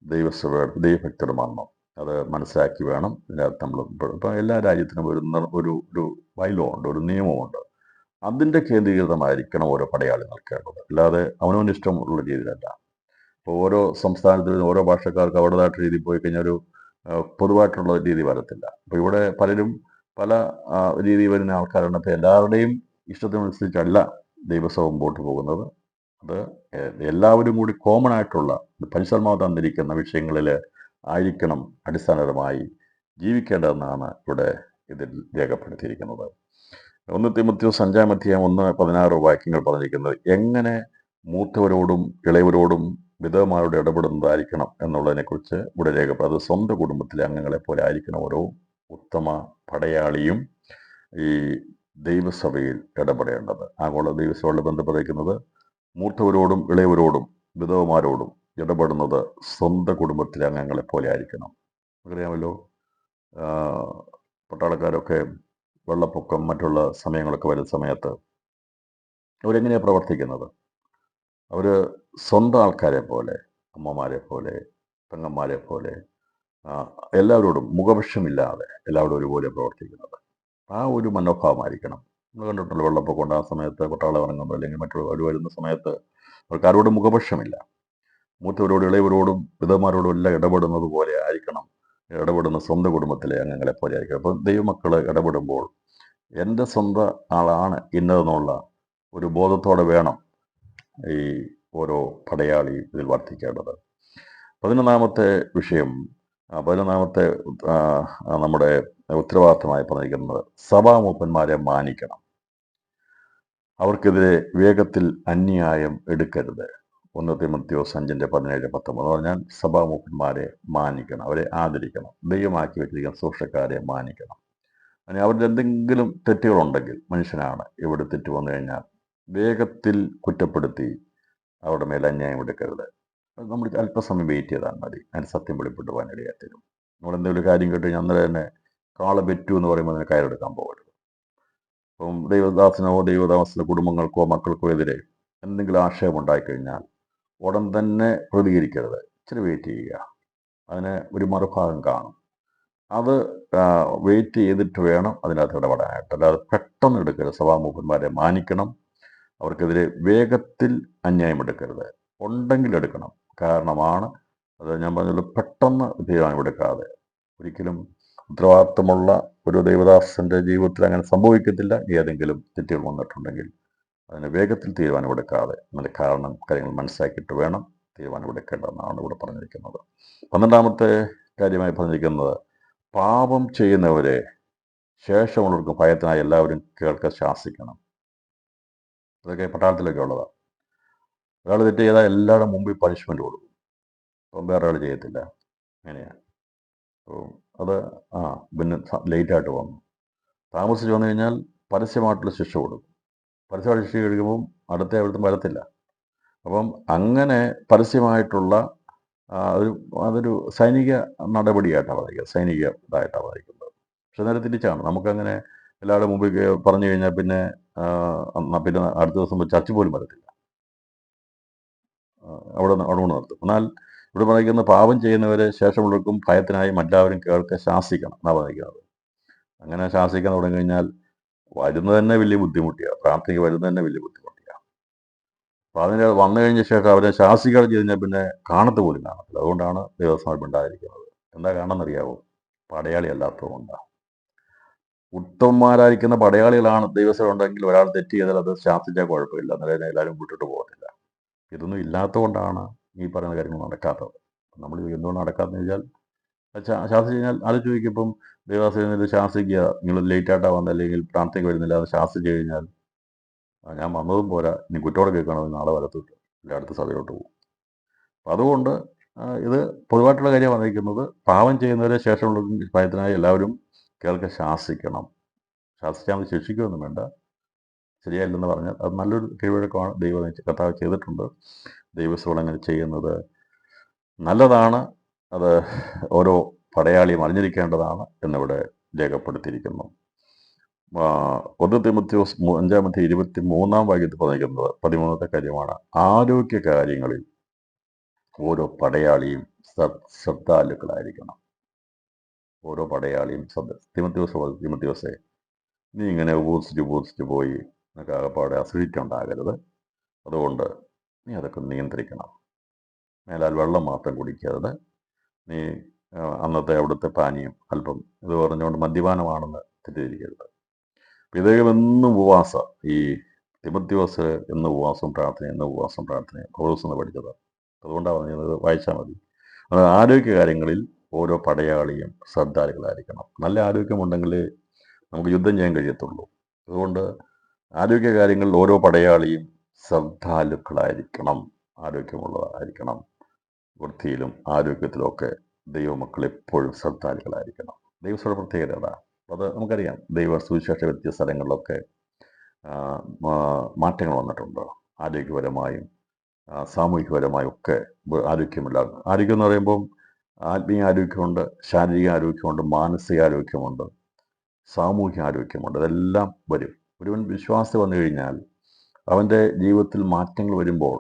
ദൈവസഭയുടെ ദൈവഭക്തിയുടെ മർമ്മം. അത് മനസ്സിലാക്കി വേണം ഇതിനകത്ത് നമ്മൾ. ഇപ്പം എല്ലാ രാജ്യത്തിനും ഒരു ബൈലോ ഉണ്ട്, ഒരു നിയമമുണ്ട്. അതിൻ്റെ കേന്ദ്രീകൃതമായിരിക്കണം ഓരോ പടയാളി നിൽക്കേണ്ടത്, അല്ലാതെ അവനവന് ഇഷ്ടമുള്ള രീതിയിലല്ല. ഇപ്പോൾ ഓരോ സംസ്ഥാനത്തിലും ഓരോ ഭാഷക്കാർക്ക് അവരുടേതായിട്ട് രീതി പോയി കഴിഞ്ഞാൽ ഒരു പൊതുവായിട്ടുള്ള രീതി വരത്തില്ല. അപ്പോൾ ഇവിടെ പലരും പല രീതി വരുന്ന ആൾക്കാരുണ്ട്. അപ്പോൾ എല്ലാവരുടെയും ഇഷ്ടത്തിനനുസരിച്ചല്ല ദൈവസഭ മുമ്പോട്ട് പോകുന്നത്. അത് എല്ലാവരും കൂടി കോമൺ ആയിട്ടുള്ള പരിസരമാ തന്നിരിക്കുന്ന വിഷയങ്ങളിൽ ആയിരിക്കണം അടിസ്ഥാനപരമായി ജീവിക്കേണ്ടതെന്നാണ് ഇവിടെ ഇതിൽ രേഖപ്പെടുത്തിയിരിക്കുന്നത്. 1 തിമോഥെയോസ് 5-ാം അധ്യായം 1-16 വാക്യങ്ങൾ പറഞ്ഞിരിക്കുന്നത് എങ്ങനെ മൂത്തവരോടും ഇളയവരോടും വിധവമാരോട് ഇടപെടുന്നതായിരിക്കണം എന്നുള്ളതിനെക്കുറിച്ച് ഇവിടെ രേഖപ്പെടുന്നത്. അത് സ്വന്തം കുടുംബത്തിലെ അംഗങ്ങളെ പോലെ ആയിരിക്കണം ഓരോ ഉത്തമ പടയാളിയും ഈ ദൈവസഭയിൽ ഇടപെടേണ്ടത്. ആഗോള ദൈവസഭയോട് ബന്ധപ്പെട്ടിരിക്കുന്നത് മൂത്തവരോടും ഇളയവരോടും വിധവമാരോടും ഇടപെടുന്നത് സ്വന്തം കുടുംബത്തിലെ അംഗങ്ങളെ പോലെ ആയിരിക്കണം. അറിയാമല്ലോ, പട്ടാളക്കാരൊക്കെ വെള്ളപ്പൊക്കം മറ്റുള്ള സമയങ്ങളൊക്കെ വരുന്ന സമയത്ത് അവരെങ്ങനെയാണ് പ്രവർത്തിക്കുന്നത്? അവർ സ്വന്തം ആൾക്കാരെ പോലെ, അമ്മമാരെ പോലെ, പെങ്ങന്മാരെ പോലെ എല്ലാവരോടും മുഖപക്ഷമില്ലാതെ എല്ലാവരും ഒരുപോലെ പ്രവർത്തിക്കുന്നത്. ആ ഒരു മനോഭാവമായിരിക്കണം. നമ്മൾ കണ്ടിട്ടുണ്ടല്ലോ, വെള്ളപ്പൊക്കം ഉണ്ടാകുന്ന സമയത്ത് പട്ടാളം ഇറങ്ങുന്നു അല്ലെങ്കിൽ മറ്റുള്ളവർ വരുന്ന സമയത്ത് അവർക്ക് ആരോടും മുഖപക്ഷമില്ല. മൂത്തവരോടും ഇളയവരോടും പിതാക്കന്മാരോടും എല്ലാം ഇടപെടുന്നത് പോലെ ആയിരിക്കണം ഇടപെടുന്ന സ്വന്തം കുടുംബത്തിലെ അംഗങ്ങളെ പോലെ ആയിരിക്കണം. അപ്പം ദൈവമക്കൾ ഇടപെടുമ്പോൾ എൻ്റെ സ്വന്തം ആളാണ് ഇന്നതെന്നുള്ള ഒരു ബോധത്തോടെ വേണം ഈ ഓരോ പടയാളിയും ഇതിൽ വർദ്ധിക്കേണ്ടത്. 11-ാമത്തെ വിഷയം, 11-ാമത്തെ നമ്മുടെ ഉത്തരവാദിത്തമായി പറഞ്ഞിരിക്കുന്നത് സഭാമൂപ്പന്മാരെ മാനിക്കണം. അവർക്കെതിരെ വേഗത്തിൽ അന്യായം എടുക്കരുത്. 1 തിമോഥെയോസ് 5:17-19 എന്ന് പറഞ്ഞാൽ സഭാമൂപ്പന്മാരെ മാനിക്കണം, അവരെ ആദരിക്കണം, ദൈവമാക്കി വെച്ചിരിക്കുന്ന ശുശ്രൂഷക്കാരെ മാനിക്കണം. അങ്ങനെ അവരുടെ എന്തെങ്കിലും തെറ്റുകളുണ്ടെങ്കിൽ, മനുഷ്യനാണ്, ഇവിടെ തെറ്റ് വന്നു കഴിഞ്ഞാൽ വേഗത്തിൽ കുറ്റപ്പെടുത്തി അവരുടെ മേൽ അന്യായം എടുക്കരുത്. നമ്മൾ അല്പസമയം വെയിറ്റ് ചെയ്താൽ മതി, അതിന് സത്യം വെളിപ്പെട്ട് പോകാൻ ഇടയാത്തരും. നമ്മളെന്തെങ്കിലും കാര്യം കേട്ട് കഴിഞ്ഞാൽ അന്നേരം തന്നെ കാള പെറ്റു എന്ന് പറയുമ്പോൾ അതിനെ കയറെടുക്കാൻ പോകരുത്. അപ്പം ദൈവദാസനോ ദൈവദാസന്റെ കുടുംബങ്ങൾക്കോ മക്കൾക്കോ എതിരെ എന്തെങ്കിലും ആക്ഷേപം ഉണ്ടായിക്കഴിഞ്ഞാൽ ഉടൻ തന്നെ പ്രതികരിക്കരുത്, ഇച്ചിരി വെയിറ്റ് ചെയ്യുക. അതിന് ഒരു മറുഭാഗം കാണും, അത് വെയിറ്റ് ചെയ്തിട്ട് വേണം അതിനകത്ത് ഇടപെടാനായിട്ട്. അല്ലാതെ പെട്ടെന്ന് എടുക്കരുത്. സഭാമൂപ്പന്മാരെ മാനിക്കണം, അവർക്കെതിരെ വേഗത്തിൽ അന്യായം എടുക്കരുത്. ഉണ്ടെങ്കിൽ എടുക്കണം, കാരണമാണ് അത് ഞാൻ പറഞ്ഞല്ലോ, പെട്ടെന്ന് തീരുമാനമെടുക്കാതെ. ഒരിക്കലും ഉത്തരവാദിത്തമുള്ള ഒരു ദൈവദാസന്റെ ജീവിതത്തിൽ അങ്ങനെ സംഭവിക്കത്തില്ല. ഏതെങ്കിലും തെറ്റുകൾ വന്നിട്ടുണ്ടെങ്കിൽ അതിന് വേഗത്തിൽ തീരുമാനമെടുക്കാതെ അതിൻ്റെ കാര്യങ്ങൾ മനസ്സിലാക്കിയിട്ട് വേണം തീരുമാനമെടുക്കേണ്ടതെന്നാണ് ഇവിടെ പറഞ്ഞിരിക്കുന്നത്. 12-ാമത്തെ കാര്യമായി പറഞ്ഞിരിക്കുന്നത് പാപം ചെയ്യുന്നവരെ ശേഷമുള്ളവർക്ക് ഭയത്തിനായി എല്ലാവരും കേൾക്കാൻ ശാസിക്കണം. ഇതൊക്കെ പട്ടാളത്തിലൊക്കെ ഉള്ളതാണ്. ഒരാൾ തെറ്റ് ചെയ്താൽ എല്ലാവരുടെ മുമ്പിൽ പണിഷ്മെൻറ്റ് കൊടുക്കും, അപ്പം വേറെ ആൾ ചെയ്യത്തില്ല. അങ്ങനെയാണ്. അപ്പോൾ അത് പിന്നെ ലേറ്റായിട്ട് വന്നു, താമസിച്ച് വന്നു കഴിഞ്ഞാൽ പരസ്യമായിട്ടുള്ള ശിക്ഷ കൊടുക്കും. പരസ്യമായിട്ട് ശിക്ഷ കഴിക്കുമ്പം അടുത്ത അവിടുത്തെ വരത്തില്ല. അപ്പം അങ്ങനെ പരസ്യമായിട്ടുള്ള അതൊരു സൈനിക നടപടിയായിട്ടാണ് പറയുക, സൈനിക ഇതായിട്ടാണ് പറയുന്നത്. പക്ഷെ നേരെ തിരിച്ചാണ്. നമുക്കങ്ങനെ എല്ലാവരുടെ മുമ്പിൽ പറഞ്ഞു കഴിഞ്ഞാൽ പിന്നെ അടുത്ത ദിവസം ചർച്ച പോലും വരത്തില്ല, അവിടെ നിർത്തും. എന്നാൽ ഇവിടെ പറയുന്നത് പാപം ചെയ്യുന്നവരെ ശേഷമുള്ളവർക്കും ഭയത്തിനായും എല്ലാവരും കേൾക്കെ ശാസിക്കണം എന്നാണ് പറയുന്നത്. അങ്ങനെ ശാസിക്കാൻ തുടങ്ങി കഴിഞ്ഞാൽ വരുന്നത് തന്നെ വലിയ ബുദ്ധിമുട്ടിയാണ്, പ്രാർത്ഥനയ്ക്ക് വരുന്നത് തന്നെ വലിയ ബുദ്ധിമുട്ടിയാണ്. അപ്പോൾ അതിന് വന്നു കഴിഞ്ഞ ശേഷം അവരെ ശാസിക്കാതെ ചെയ്ത് കഴിഞ്ഞാൽ പിന്നെ കാണത്ത് പോലും കാണത്തില്ല. അതുകൊണ്ടാണ് ദൈവസഭ ഉണ്ടായിരിക്കുന്നത്. എന്താ കാണണമെന്നറിയാവോ? പടയാളി അല്ലാത്തതുകൊണ്ടാണ്. ഉത്തമന്മാരായിരിക്കുന്ന പടയാളികളാണ് ദൈവസഭ ഉണ്ടെങ്കിൽ ഒരാൾ തെറ്റ് ചെയ്താൽ അത് ശാസിച്ചാൽ കുഴപ്പമില്ല, അന്നേരം എല്ലാവരും വിട്ടിട്ട് പോകത്തില്ല. ഇതൊന്നും ഇല്ലാത്തതുകൊണ്ടാണ് ഈ പറയുന്ന കാര്യങ്ങൾ നടക്കാത്തത്. നമ്മൾ എന്തുകൊണ്ട് നടക്കാത്തതെന്ന് വെച്ചാൽ, ശാസിച്ച് കഴിഞ്ഞാൽ അത് ചോദിക്കുമ്പം ദൈവദാസനെ ശാസിക്കുക, നിങ്ങൾ ലേറ്റായിട്ടാണ് വന്നത്, അല്ലെങ്കിൽ പ്രാർത്ഥനയ്ക്ക് വരുന്നില്ല, അത് ശാസിച്ച് കഴിഞ്ഞാൽ ഞാൻ വന്നതും പോരാ, ഇനി കുറ്റോടെ കേൾക്കണമെങ്കിൽ നാളെ വരത്തില്ല, ഇല്ല അടുത്ത സഭയിലോട്ട് പോകും. അപ്പം അതുകൊണ്ട് ഇത് പൊതുവായിട്ടുള്ള കാര്യം അറിയിക്കുന്നത്, പാവം ചെയ്യുന്നവരെ ശേഷമുള്ള ഭയത്തിനായി എല്ലാവരും കേൾക്കെ ശാസിക്കണം. ശാസിച്ചാൽ അത് ശിക്ഷിക്കുകയൊന്നും വേണ്ട, ശരിയായില്ലെന്ന് പറഞ്ഞാൽ അത് നല്ലൊരു കീഴ്വഴക്കമാണ് ദൈവം കർത്താവ് ചെയ്തിട്ടുണ്ട്. ദൈവസഭ അങ്ങനെ ചെയ്യുന്നത് നല്ലതാണ്. അത് ഓരോ പടയാളിയും അറിഞ്ഞിരിക്കേണ്ടതാണ് എന്നിവിടെ രേഖപ്പെടുത്തിയിരിക്കുന്നു. 1 തിമോഥെയോസ് 5:23 പറഞ്ഞിരിക്കുന്നത് 13-ാമത്തെ കാര്യമാണ്, ആരോഗ്യ കാര്യങ്ങളിൽ ഓരോ പടയാളിയും ശ്രദ്ധാലുക്കളായിരിക്കണം. ഓരോ പടയാളിയും തിമോഥെയോസേ, നീ ഇങ്ങനെ ഉപസിച്ച് പോയി എന്നൊക്കെ ആകപ്പാടെ അസിഡിറ്റി ഉണ്ടാകരുത്. അതുകൊണ്ട് നീ അതൊക്കെ നിയന്ത്രിക്കണം. മേലാൽ വെള്ളം മാത്രം കുടിക്കരുത്. നീ അന്നത്തെ അവിടുത്തെ പാനീയം അല്പം ഇത് പറഞ്ഞുകൊണ്ട് മദ്യപാനമാണെന്ന് തെറ്റിദ്ധരിക്കരുത്. ഇദ്ദേഹം എന്നും ഉപവാസം, ഈ തിമോഥെയോസ് എന്ന് ഉപവാസം പ്രാർത്ഥന പൗലോസ് എന്ന് പഠിച്ചത്. അതുകൊണ്ടാണ് പറഞ്ഞത്, വായിച്ചാൽ മതി. ആരോഗ്യ കാര്യങ്ങളിൽ ഓരോ പടയാളിയും ശ്രദ്ധാലുക്കളായിരിക്കണം. നല്ല ആരോഗ്യമുണ്ടെങ്കിൽ നമുക്ക് യുദ്ധം ചെയ്യാൻ കഴിയത്തുള്ളൂ. അതുകൊണ്ട് ആരോഗ്യ കാര്യങ്ങളിൽ ഓരോ പടയാളിയും ശ്രദ്ധാലുക്കളായിരിക്കണം, ആരോഗ്യമുള്ളതായിരിക്കണം. വൃത്തിയിലും ആരോഗ്യത്തിലുമൊക്കെ ദൈവമക്കൾ എപ്പോഴും ശ്രദ്ധാലുക്കളായിരിക്കണം. ദൈവസഭയുടെ പ്രത്യേകത അത് നമുക്കറിയാം. ദൈവ സുവിശേഷ വ്യത്യസ്ത സ്ഥലങ്ങളിലൊക്കെ മാറ്റങ്ങൾ വന്നിട്ടുണ്ട്. ആരോഗ്യപരമായും സാമൂഹികപരമായും ഒക്കെ ആരോഗ്യം എന്ന് പറയുമ്പം ആത്മീയ ആരോഗ്യമുണ്ട്, ശാരീരിക ആരോഗ്യമുണ്ട്, മാനസികാരോഗ്യമുണ്ട്, സാമൂഹിക ആരോഗ്യമുണ്ട്. ഇതെല്ലാം വരും. ഒരുവൻ വിശ്വാസി വന്നു കഴിഞ്ഞാൽ അവൻ്റെ ജീവിതത്തിൽ മാറ്റങ്ങൾ വരുമ്പോൾ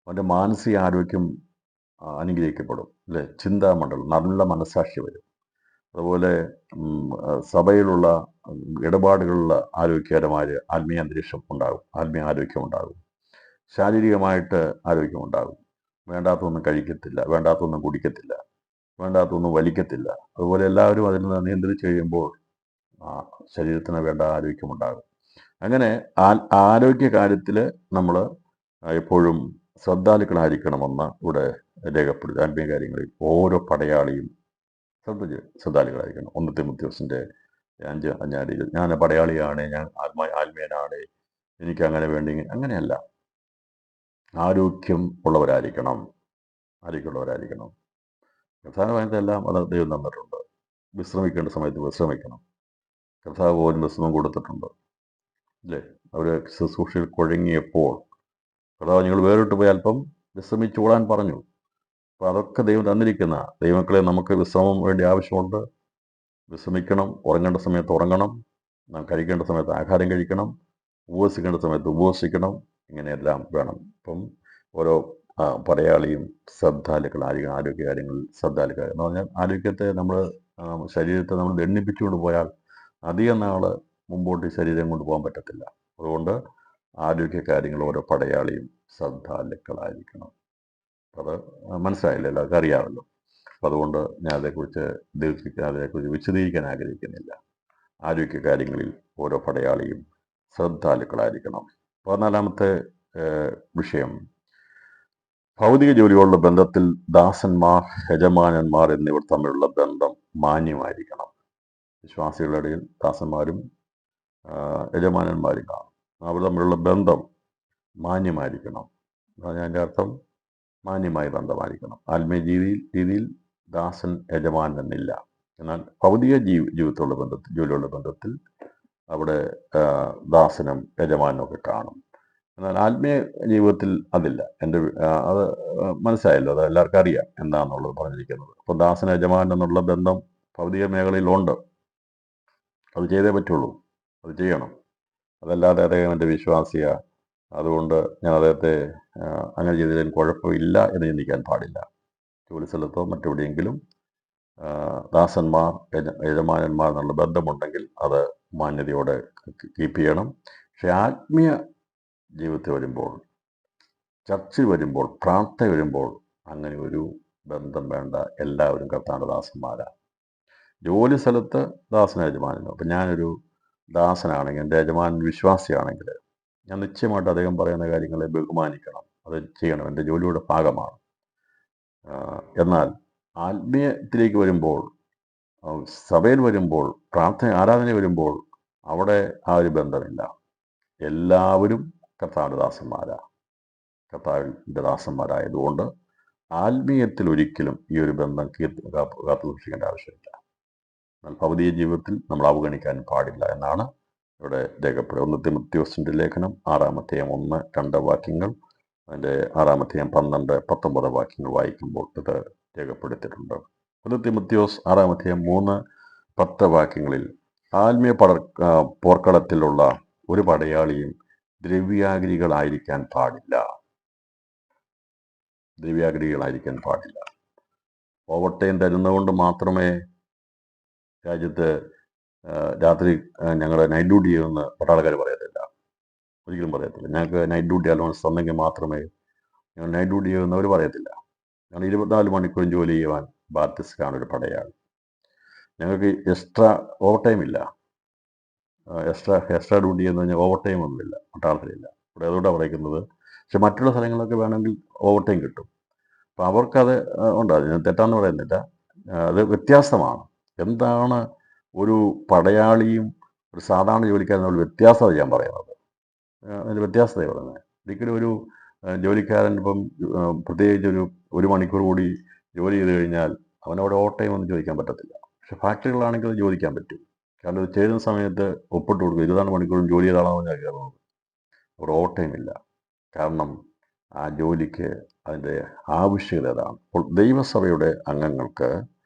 അവൻ്റെ മാനസിക ആരോഗ്യം അനുഗ്രഹിക്കപ്പെടും, അല്ലേ? ചിന്താമണ്ഡലം, നല്ല മനസ്സാക്ഷി വരും. അതുപോലെ സഭയിലുള്ള ഇടപാടുകളിലുള്ള ആരോഗ്യകരമായ ആത്മീയ അന്തരീക്ഷം ഉണ്ടാകും, ആത്മീയ ആരോഗ്യം ഉണ്ടാകും. ശാരീരികമായിട്ട് ആരോഗ്യമുണ്ടാകും. വേണ്ടാത്തൊന്നും കഴിക്കത്തില്ല, വേണ്ടാത്തൊന്നും കുടിക്കത്തില്ല, വേണ്ടാത്തൊന്നും വലിക്കത്തില്ല. അതുപോലെ എല്ലാവരും അതിൽ നിന്ന് നിയന്ത്രിച്ച് കഴിയുമ്പോൾ ആ ശരീരത്തിന് വേണ്ട ആരോഗ്യമുണ്ടാകും. അങ്ങനെ ആരോഗ്യ കാര്യത്തിൽ നമ്മൾ എപ്പോഴും ശ്രദ്ധാലുക്കളായിരിക്കണമെന്ന് ഇവിടെ രേഖപ്പെടുത്തി. ആത്മീയ കാര്യങ്ങളിൽ ഓരോ പടയാളിയും ശ്രദ്ധാലുക്കളായിരിക്കണം. 1 തിമോഥെയോസിൻ്റെ 5:5 ഞാൻ പടയാളിയാണ്, ഞാൻ ആത്മീയനാണ്, എനിക്ക് അങ്ങനെ വേണ്ടി, അങ്ങനെയല്ല. ആരോഗ്യം ഉള്ളവരായിരിക്കണം. ആരോഗ്യമുള്ളവരായിരിക്കണം. പ്രധാനമായിട്ടെല്ലാം അത് ദൈവം തന്നിട്ടുണ്ട്. വിശ്രമിക്കേണ്ട സമയത്ത് വിശ്രമിക്കണം. കർത്താവ് പോലും വിശ്രമം കൊടുത്തിട്ടുണ്ട്, അല്ലേ? അവർ ശുശ്രൂഷയിൽ കുഴങ്ങിയപ്പോൾ കർത്താവ് നിങ്ങൾ വേറിട്ട് പോയി അല്പം വിശ്രമിച്ചോളാൻ പറഞ്ഞു. അപ്പോൾ അതൊക്കെ ദൈവം തന്നിരിക്കുന്ന ദൈവമക്കളെ നമുക്ക് വിശ്രമം വേണ്ടി ആവശ്യമുണ്ട്. വിശ്രമിക്കണം. ഉറങ്ങേണ്ട സമയത്ത് ഉറങ്ങണം. നാം കഴിക്കേണ്ട സമയത്ത് ആഹാരം കഴിക്കണം. ഉപവസിക്കേണ്ട സമയത്ത് ഉപവസിക്കണം. ഇങ്ങനെയെല്ലാം വേണം. ഇപ്പം ഓരോ പടയാളിയും ശ്രദ്ധാലുക്കളായിരിക്കണം. ആരോഗ്യകാര്യങ്ങളിൽ ശ്രദ്ധാലുക്കൾ എന്ന് പറഞ്ഞാൽ ആരോഗ്യത്തെ നമ്മൾ ശരീരത്തെ നമ്മൾ ദണ്ഡിപ്പിച്ചുകൊണ്ട് പോയാൽ അധികം നാൾ മുമ്പോട്ട് ശരീരം കൊണ്ട് പോകാൻ പറ്റത്തില്ല. അതുകൊണ്ട് ആരോഗ്യ കാര്യങ്ങൾ ഓരോ പടയാളിയും ശ്രദ്ധാലുക്കളായിരിക്കണം. അത് മനസ്സിലായില്ല, എല്ലാവർക്കും അറിയാമല്ലോ. അപ്പം അതുകൊണ്ട് ഞാൻ അതേക്കുറിച്ച് വിശദീകരിക്കാൻ ആഗ്രഹിക്കുന്നില്ല. ആരോഗ്യ കാര്യങ്ങളിൽ ഓരോ പടയാളിയും ശ്രദ്ധാലുക്കളായിരിക്കണം. 14-ാമത്തെ വിഷയം, ഭൗതിക ജോലികളുടെ ബന്ധത്തിൽ ദാസന്മാർ, യജമാനന്മാർ എന്നിവർ തമ്മിലുള്ള ബന്ധം മാന്യമായിരിക്കണം. വിശ്വാസികളുടെ ഇടയിൽ ദാസന്മാരും യജമാനന്മാരും കാണും. അവർ തമ്മിലുള്ള ബന്ധം മാന്യമായിരിക്കണം. അതിൻ്റെ അർത്ഥം മാന്യമായ ബന്ധമായിരിക്കണം. ആത്മീയ രീതിയിൽ ദാസൻ യജമാനൻ എന്നില്ല. എന്നാൽ ഭൗതിക ജീവിതത്തിലുള്ള ബന്ധത്തിൽ, ജോലിയുള്ള ബന്ധത്തിൽ അവിടെ ദാസനും യജമാനും ഒക്കെ കാണും. എന്നാൽ ആത്മീയ ജീവിതത്തിൽ അതില്ല. അത് മനസ്സിലായല്ലോ, അത് എല്ലാവർക്കും അറിയാം എന്താണെന്നുള്ളത് പറഞ്ഞിരിക്കുന്നത്. അപ്പോൾ ദാസൻ യജമാനൻ എന്നുള്ള ബന്ധം ഭൗതിക മേഖലയിലുണ്ട്. അത് ചെയ്തേ പറ്റുള്ളൂ, അത് ചെയ്യണം. അതല്ലാതെ അദ്ദേഹം എൻ്റെ വിശ്വാസിയാണ്, അതുകൊണ്ട് ഞാൻ അദ്ദേഹത്തെ അങ്ങനെ ചെയ്തതിന് കുഴപ്പമില്ല എന്ന് ചിന്തിക്കാൻ പാടില്ല. ജോലി സ്ഥലത്തോ മറ്റെവിടെയെങ്കിലും ദാസന്മാർ യജമാനന്മാർ എന്നുള്ള ബന്ധമുണ്ടെങ്കിൽ അത് മാന്യതയോടെ കീപ്പ് ചെയ്യണം. പക്ഷെ ആത്മീയ ജീവിതത്തിൽ വരുമ്പോൾ, ചർച്ചിൽ വരുമ്പോൾ, പ്രാർത്ഥന വരുമ്പോൾ അങ്ങനെ ഒരു ബന്ധം വേണ്ട. എല്ലാവരും കർത്താവിൻ്റെ ദാസന്മാരാണ്. ജോലി സ്ഥലത്ത് ദാസന യജമാനനോ. അപ്പം ഞാനൊരു ദാസനാണെങ്കിൽ, എൻ്റെ യജമാനൻ വിശ്വാസിയാണെങ്കിൽ ഞാൻ നിശ്ചയമായിട്ട് അദ്ദേഹം പറയുന്ന കാര്യങ്ങളെ ബഹുമാനിക്കണം, അത് ചെയ്യണം, എൻ്റെ ജോലിയുടെ ഭാഗമാണ്. എന്നാൽ ആത്മീയത്തിലേക്ക് വരുമ്പോൾ, സഭയിൽ വരുമ്പോൾ, ആരാധന വരുമ്പോൾ അവിടെ ആ ഒരു ബന്ധമില്ല. എല്ലാവരും കർത്താവിൻ്റെ ദാസന്മാരാണ്. കർത്താവിൻ്റെ ദാസന്മാരായതുകൊണ്ട് ആത്മീയത്തിൽ ഒരിക്കലും ഈ ഒരു ബന്ധം കാത്തു സൂക്ഷിക്കേണ്ട ആവശ്യമില്ല. എന്നാൽ ഭൗതിക ജീവിതത്തിൽ നമ്മൾ അവഗണിക്കാൻ പാടില്ല എന്നാണ് ഇവിടെ രേഖപ്പെടുന്നത്. 1 തിമോഥെയോസിൻ്റെ ലേഖനം 6-1-2 വാക്യങ്ങൾ, അതിൻ്റെ 6-12, 19 വാക്യങ്ങൾ വായിക്കുമ്പോൾ ഇത് രേഖപ്പെടുത്തിയിട്ടുണ്ട്. 1 തിമോഥെയോസ് 6-3-10 വാക്യങ്ങളിൽ ആത്മീയ പോർക്കളത്തിലുള്ള ഒരു പടയാളിയും ദ്രവ്യാഗ്രഹികളായിരിക്കാൻ പാടില്ല. ഓവർ ടൈം തരുന്നതുകൊണ്ട് മാത്രമേ രാജ്യത്ത് രാത്രി ഞങ്ങൾ നൈറ്റ് ഡ്യൂട്ടി ചെയ്യുമെന്ന് പട്ടാളക്കാർ പറയത്തില്ല, ഒരിക്കലും പറയത്തില്ല. ഞങ്ങൾക്ക് നൈറ്റ് ഡ്യൂട്ടി അലോൺസ് തന്നെങ്കിൽ മാത്രമേ ഞങ്ങൾ നൈറ്റ് ഡ്യൂട്ടി ചെയ്യുമെന്ന് പറയത്തില്ല. ഞങ്ങൾ 24 മണിക്കൂറും ജോലി ചെയ്യുവാൻ ബാധ്യസ്ഥരാണ് ഒരു പടയാളി. ഞങ്ങൾക്ക് എക്സ്ട്രാ ഓവർ ടൈം ഇല്ല. എക്സ്ട്രാ ഡ്യൂട്ടി എന്ന് പറഞ്ഞാൽ ഓവർ ടൈം ഒന്നുമില്ല, പട്ടാളത്തിലില്ല. ഇവിടെ അതുകൊണ്ടാണ് പറയുന്നത്. പക്ഷെ മറ്റുള്ള സ്ഥലങ്ങളിലൊക്കെ വേണമെങ്കിൽ ഓവർ ടൈം കിട്ടും. അപ്പം അവർക്കത് ഉണ്ട്, അതിന് തെറ്റാന്ന് പറയുന്നില്ല. അത് വ്യത്യാസമാണ്. എന്താണ് ഒരു പടയാളിയും ഒരു സാധാരണ ജോലിക്കാരനും തമ്മിൽ വ്യത്യാസത ഞാൻ പറയുന്നത്. അതിൻ്റെ വ്യത്യാസതയാണ് പറയുന്നത്. ഒരിക്കലും ഒരു ജോലിക്കാരൻ ഇപ്പം പ്രത്യേകിച്ച് ഒരു മണിക്കൂർ കൂടി ജോലി ചെയ്ത് കഴിഞ്ഞാൽ അവനവിടെ ഓവർ ടൈം ഒന്നും ചോദിക്കാൻ പറ്റത്തില്ല. പക്ഷെ ഫാക്ടറികളാണെങ്കിൽ അത് ചോദിക്കാൻ പറ്റും. കാരണം ഇത് ചെയ്യുന്ന സമയത്ത് ഒപ്പിട്ട് കൊടുക്കും. 24 മണിക്കൂറും ജോലി ചെയ്താളാണെന്ന് ഞാൻ കയറുന്നത്. അവർ ഓവർ ടൈം ഇല്ല. കാരണം ആ ജോലിക്ക് അതിൻ്റെ ആവശ്യകത അതാണ്. അപ്പോൾ ദൈവസഭയുടെ അംഗങ്ങൾക്ക്,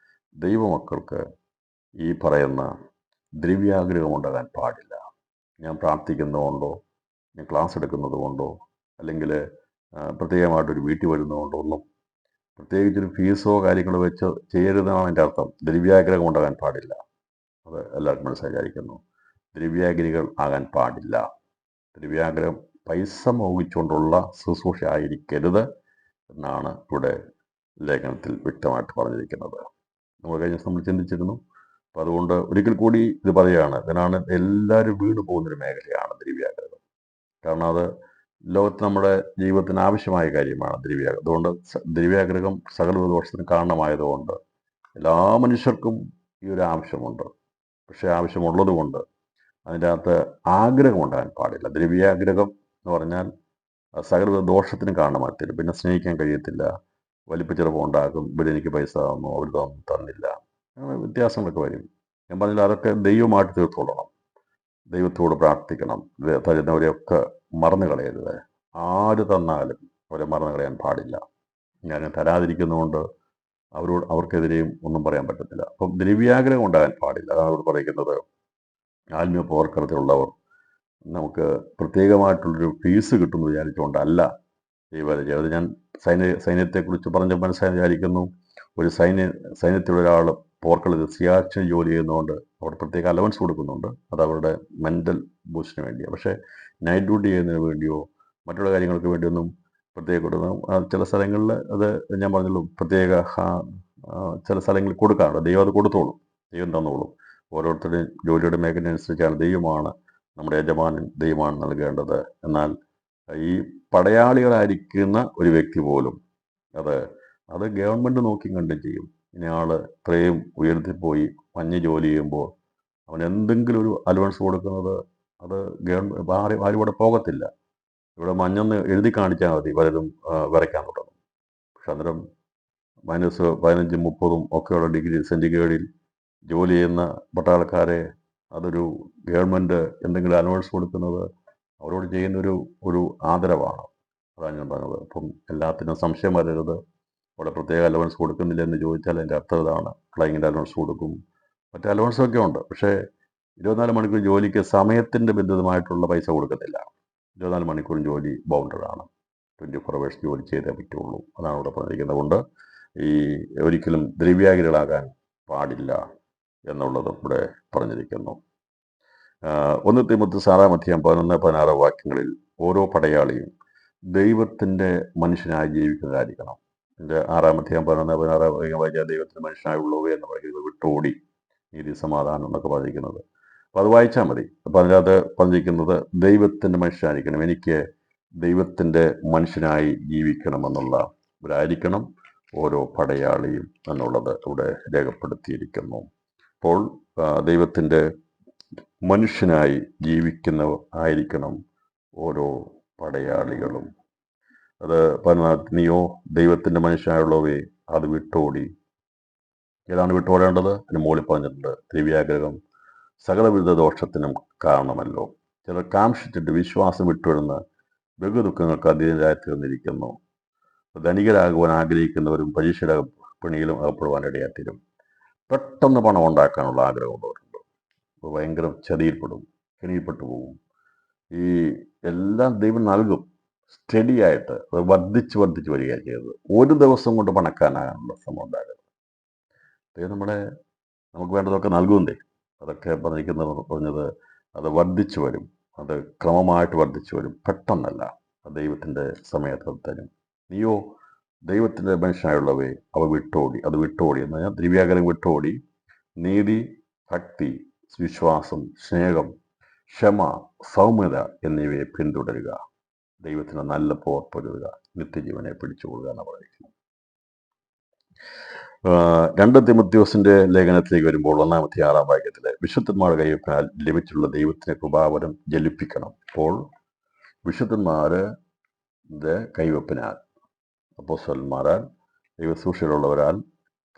ദൈവമക്കൾക്ക് ഈ പറയുന്ന ദ്രവ്യാഗ്രഹം ഉണ്ടാകാൻ പാടില്ല. ഞാൻ പ്രാർത്ഥിക്കുന്നതുകൊണ്ടോ, ഞാൻ ക്ലാസ് എടുക്കുന്നത് കൊണ്ടോ, അല്ലെങ്കിൽ പ്രത്യേകമായിട്ടൊരു വീട്ടിൽ വരുന്നതുകൊണ്ടോ ഒന്നും പ്രത്യേകിച്ചൊരു ഫീസോ കാര്യങ്ങളോ വെച്ച് ചെയ്യരുതെന്നാണ് എൻ്റെ അർത്ഥം. ദ്രവ്യാഗ്രഹം ഉണ്ടാകാൻ പാടില്ല. അത് എല്ലാവർക്കും മനസ്സിലായിരിക്കുന്നു. ദ്രവ്യാഗ്രഹികൾ ആകാൻ പാടില്ല. ദ്രവ്യാഗ്രഹം പൈസ മോഹിച്ചുകൊണ്ടുള്ള ശുശ്രൂഷ ആയിരിക്കരുത് എന്നാണ് ഇവിടെ ലേഖനത്തിൽ വ്യക്തമായിട്ട് പറഞ്ഞിരിക്കുന്നത്. നമ്മൾ കഴിഞ്ഞ ദിവസം നമ്മൾ ചിന്തിച്ചിരുന്നു. അപ്പം അതുകൊണ്ട് ഒരിക്കൽ കൂടി ഇത് പറയുകയാണ്, ഇതിനാണ് എല്ലാവരും വീണു പോകുന്നൊരു മേഖലയാണ് ദ്രവ്യാഗ്രഹം. കാരണം അത് ലോകത്ത് നമ്മുടെ ജീവിതത്തിന് ആവശ്യമായ കാര്യമാണ് ദ്രവ്യാഗ്രഹം. അതുകൊണ്ട് ദ്രവ്യാഗ്രഹം സകല ദോഷത്തിന് കാരണമായതുകൊണ്ട് എല്ലാ മനുഷ്യർക്കും ഈ ഒരു ആവശ്യമുണ്ട്. പക്ഷേ ആവശ്യമുള്ളത് കൊണ്ട് അതിൻ്റെ അകത്ത് ആഗ്രഹം ഉണ്ടാകാൻ പാടില്ല. ദ്രവ്യാഗ്രഹം എന്ന് പറഞ്ഞാൽ സകല ദോഷത്തിന് കാരണമായി തരും. പിന്നെ സ്നേഹിക്കാൻ കഴിയത്തില്ല, വലിപ്പച്ചെറുപ്പം ഉണ്ടാക്കും, ഇവിടെ എനിക്ക് പൈസ തന്നു, അവർ തന്നില്ല, അങ്ങനെ വ്യത്യാസങ്ങളൊക്കെ വരും. ഞാൻ പറഞ്ഞില്ല, അതൊക്കെ ദൈവമായിട്ട് തീർത്തോളണം. ദൈവത്തോട് പ്രാർത്ഥിക്കണം. തരുന്നവരെയൊക്കെ മറന്നു കളയരുത്. ആര് തന്നാലും അവരെ മറന്നു കളയാൻ പാടില്ല. ഞാൻ തരാതിരിക്കുന്നതുകൊണ്ട് അവർക്കെതിരെയും ഒന്നും പറയാൻ പറ്റത്തില്ല. അപ്പം ദ്രവ്യാഗ്രഹം ഉണ്ടാകാൻ പാടില്ല. അതാണ് അവിടെ പറയുന്നത്. ആത്മീയ പോർക്കളത്തിലുള്ളവർ നമുക്ക് പ്രത്യേകമായിട്ടുള്ളൊരു ഫീസ് കിട്ടുമെന്ന് വിചാരിച്ചുകൊണ്ടല്ല ദൈവവേല ചെയ്യുന്നത്. ഞാൻ സൈന്യത്തെക്കുറിച്ച് പറഞ്ഞ മനസ്സിലായി വിചാരിക്കുന്നു. ഒരു സൈന്യത്തിലൊരാൾ പോർക്കളത്തിൽ സിയാച്ചിന് ജോലി ചെയ്യുന്നതുകൊണ്ട് അവിടെ പ്രത്യേക അലവൻസ് കൊടുക്കുന്നുണ്ട്. അത് അവരുടെ മെൻ്റൽ ബൂസ്റ്റിന് വേണ്ടിയാണ്. പക്ഷേ നൈറ്റ് ഡ്യൂട്ടി ചെയ്യുന്നതിന് വേണ്ടിയോ മറ്റുള്ള കാര്യങ്ങൾക്ക് വേണ്ടിയൊന്നും പ്രത്യേക കൊടുക്കണം. ചില സ്ഥലങ്ങളിൽ അത് ഞാൻ പറഞ്ഞുള്ളൂ, പ്രത്യേക ചില സ്ഥലങ്ങളിൽ കൊടുക്കാറുണ്ട്. ദൈവം അത് കൊടുത്തോളും, ദൈവം തന്നോളും. ഓരോരുത്തരുടെയും ജോലിയുടെ മേഖല അനുസരിച്ചാണ്. ദൈവമാണ് നമ്മുടെ യജമാനൻ, ദൈവമാണ് നൽകേണ്ടത്. എന്നാൽ ഈ പടയാളികളായിരിക്കുന്ന ഒരു വ്യക്തി പോലും അത് ഗവൺമെൻറ് നോക്കി കണ്ടും ചെയ്യും. ഇനിയാൾ ഇത്രയും ഉയർത്തിപ്പോയി മഞ്ഞ് ജോലി ചെയ്യുമ്പോൾ അവൻ എന്തെങ്കിലും ഒരു അലവൻസ് കൊടുക്കുന്നത് അത് ഗവൺമെൻറ് ആരും ഇവിടെ പോകത്തില്ല. ഇവിടെ മഞ്ഞെന്ന് എഴുതി കാണിച്ചാൽ മതി, പലരും വരയ്ക്കാൻ തുടങ്ങും. പക്ഷെ അന്നേരം -15, 30 ഒക്കെയുള്ള ഡിഗ്രി സെൻറ്റിഗ്രേഡിൽ ജോലി ചെയ്യുന്ന പട്ടാളക്കാരെ അതൊരു ഗവൺമെൻറ് എന്തെങ്കിലും അലവൻസ് കൊടുക്കുന്നത് അവരോട് ചെയ്യുന്നൊരു ആദരവാണ്. അതാണ് ഞാൻ പറഞ്ഞത്. അപ്പം എല്ലാത്തിനും സംശയം വരരുത്. അവിടെ പ്രത്യേക അലവൻസ് കൊടുക്കുന്നില്ല എന്ന് ചോദിച്ചാൽ അതിൻ്റെ അർത്ഥം ഇതാണ്. ഫ്ലൈങ്ങിൻ്റെ അലവൻസ് കൊടുക്കും, മറ്റേ അലവൻസൊക്കെ ഉണ്ട്. പക്ഷേ 24 മണിക്കൂർ ജോലിക്ക് സമയത്തിൻ്റെ ബന്ധിതമായിട്ടുള്ള പൈസ കൊടുക്കത്തില്ല. 24 മണിക്കൂറും ജോലി ബൗണ്ടഡാണ്. 24 hours ജോലി ചെയ്തേ പറ്റുള്ളൂ. അതാണ് ഇവിടെ പറഞ്ഞിരിക്കുന്നത്. കൊണ്ട് ഈ ഒരിക്കലും ദ്രവ്യാഗ്രഹികളാകാൻ പാടില്ല എന്നുള്ളത് ഇവിടെ പറഞ്ഞിരിക്കുന്നു. 1 തിമോത്തി 6:11-16 വാക്യങ്ങളിൽ ഓരോ പടയാളിയും ദൈവത്തിൻ്റെ മനുഷ്യനായി ജീവിക്കുന്നതായിരിക്കണം. എൻ്റെ 6:11-16 വായിച്ചാൽ ദൈവത്തിൻ്റെ മനുഷ്യനായുള്ളവ എന്ന് പറയുന്നത് വിട്ടോടി നീതി സമാധാനം എന്നൊക്കെ പറഞ്ഞിരിക്കുന്നത്. അപ്പോൾ അത് വായിച്ചാൽ മതി. അപ്പോൾ അതിനകത്ത് പറഞ്ഞിരിക്കുന്നത് ദൈവത്തിൻ്റെ മനുഷ്യനായിരിക്കണം. എനിക്ക് ദൈവത്തിൻ്റെ മനുഷ്യനായി ജീവിക്കണമെന്നുള്ള ഇവരായിരിക്കണം ഓരോ പടയാളിയും എന്നുള്ളത് ഇവിടെ രേഖപ്പെടുത്തിയിരിക്കുന്നു. അപ്പോൾ ദൈവത്തിൻ്റെ മനുഷ്യനായി ജീവിക്കുന്നവർ ആയിരിക്കണം ഓരോ പടയാളികളും. അത് നീയോ ദൈവത്തിൻ്റെ മനുഷ്യനായുള്ളവയെ അത് വിട്ടോടി. ഏതാണ് വിട്ടോടേണ്ടത്? അതിന് മുകളിൽ പറഞ്ഞിട്ടുണ്ട്, ദ്രവ്യാഗ്രഹം സകലവിധ ദോഷത്തിനും കാരണമല്ലോ. ചിലർ കാംക്ഷിച്ചിട്ട് വിശ്വാസം വിട്ടുവിടുന്ന ബഹുദുഃഖങ്ങൾക്ക് അധീനരായി തീർന്നിരിക്കുന്നു. ധനികരാകുവാൻ ആഗ്രഹിക്കുന്നവരും പരീക്ഷയുടെ പിണിയിലും അകപ്പെടുവാൻ ഇടയാത്തരും. പെട്ടെന്ന് പണം ഉണ്ടാക്കാനുള്ള ആഗ്രഹമുള്ളവരുണ്ട്. ഭയങ്കര ചതിയിൽപ്പെടും, കെണിയിൽപ്പെട്ടു പോകും. ഈ എല്ലാം ദൈവം നൽകും, സ്റ്റഡി ആയിട്ട് അത് വർദ്ധിച്ച് വരികയാണ് ചെയ്തത്. ഒരു ദിവസം കൊണ്ട് പണക്കാനാകാനുള്ള ശ്രമം ഉണ്ടാകരുത്. ദൈവം നമുക്ക് വേണ്ടതൊക്കെ നൽകുന്നതേ. അതൊക്കെ പറഞ്ഞത് അത് വർദ്ധിച്ചു വരും, അത് ക്രമമായിട്ട് വർദ്ധിച്ചു വരും, പെട്ടെന്നല്ല. അത് ദൈവത്തിൻ്റെ സമയത്ത് തരും. നീയോ ദൈവത്തിൻ്റെ മനുഷ്യനായുള്ളവയെ അത് വിട്ടോടി എന്ന് പറഞ്ഞാൽ ദ്രവ്യാഗ്രഹം വിട്ടോടി നീതി, ഭക്തി, വിശ്വാസം, സ്നേഹം, ക്ഷമ, സൗമ്യത എന്നിവയെ പിന്തുടരുക. ദൈവത്തിന് നല്ല പോർ പൊരുതുക, നിത്യജീവനെ പിടിച്ചുകൊള്ളുക എന്ന് പറയുന്നു. 2 തിമോത്തിയോസിന്റെ ലേഖനത്തിലേക്ക് വരുമ്പോൾ 1-6 വാക്യത്തിലെ വിശുദ്ധന്മാരുടെ കൈവപ്പിനാൽ ലഭിച്ചുള്ള ദൈവത്തിന്റെ കൃപാവരം ജലിപ്പിക്കണം. അപ്പോൾ വിശുദ്ധന്മാരുടെ കൈവപ്പിനാൽ, അപ്പോസ്തലന്മാരാൽ, ദൈവശുശ്രൂഷയിലുള്ളവരാൽ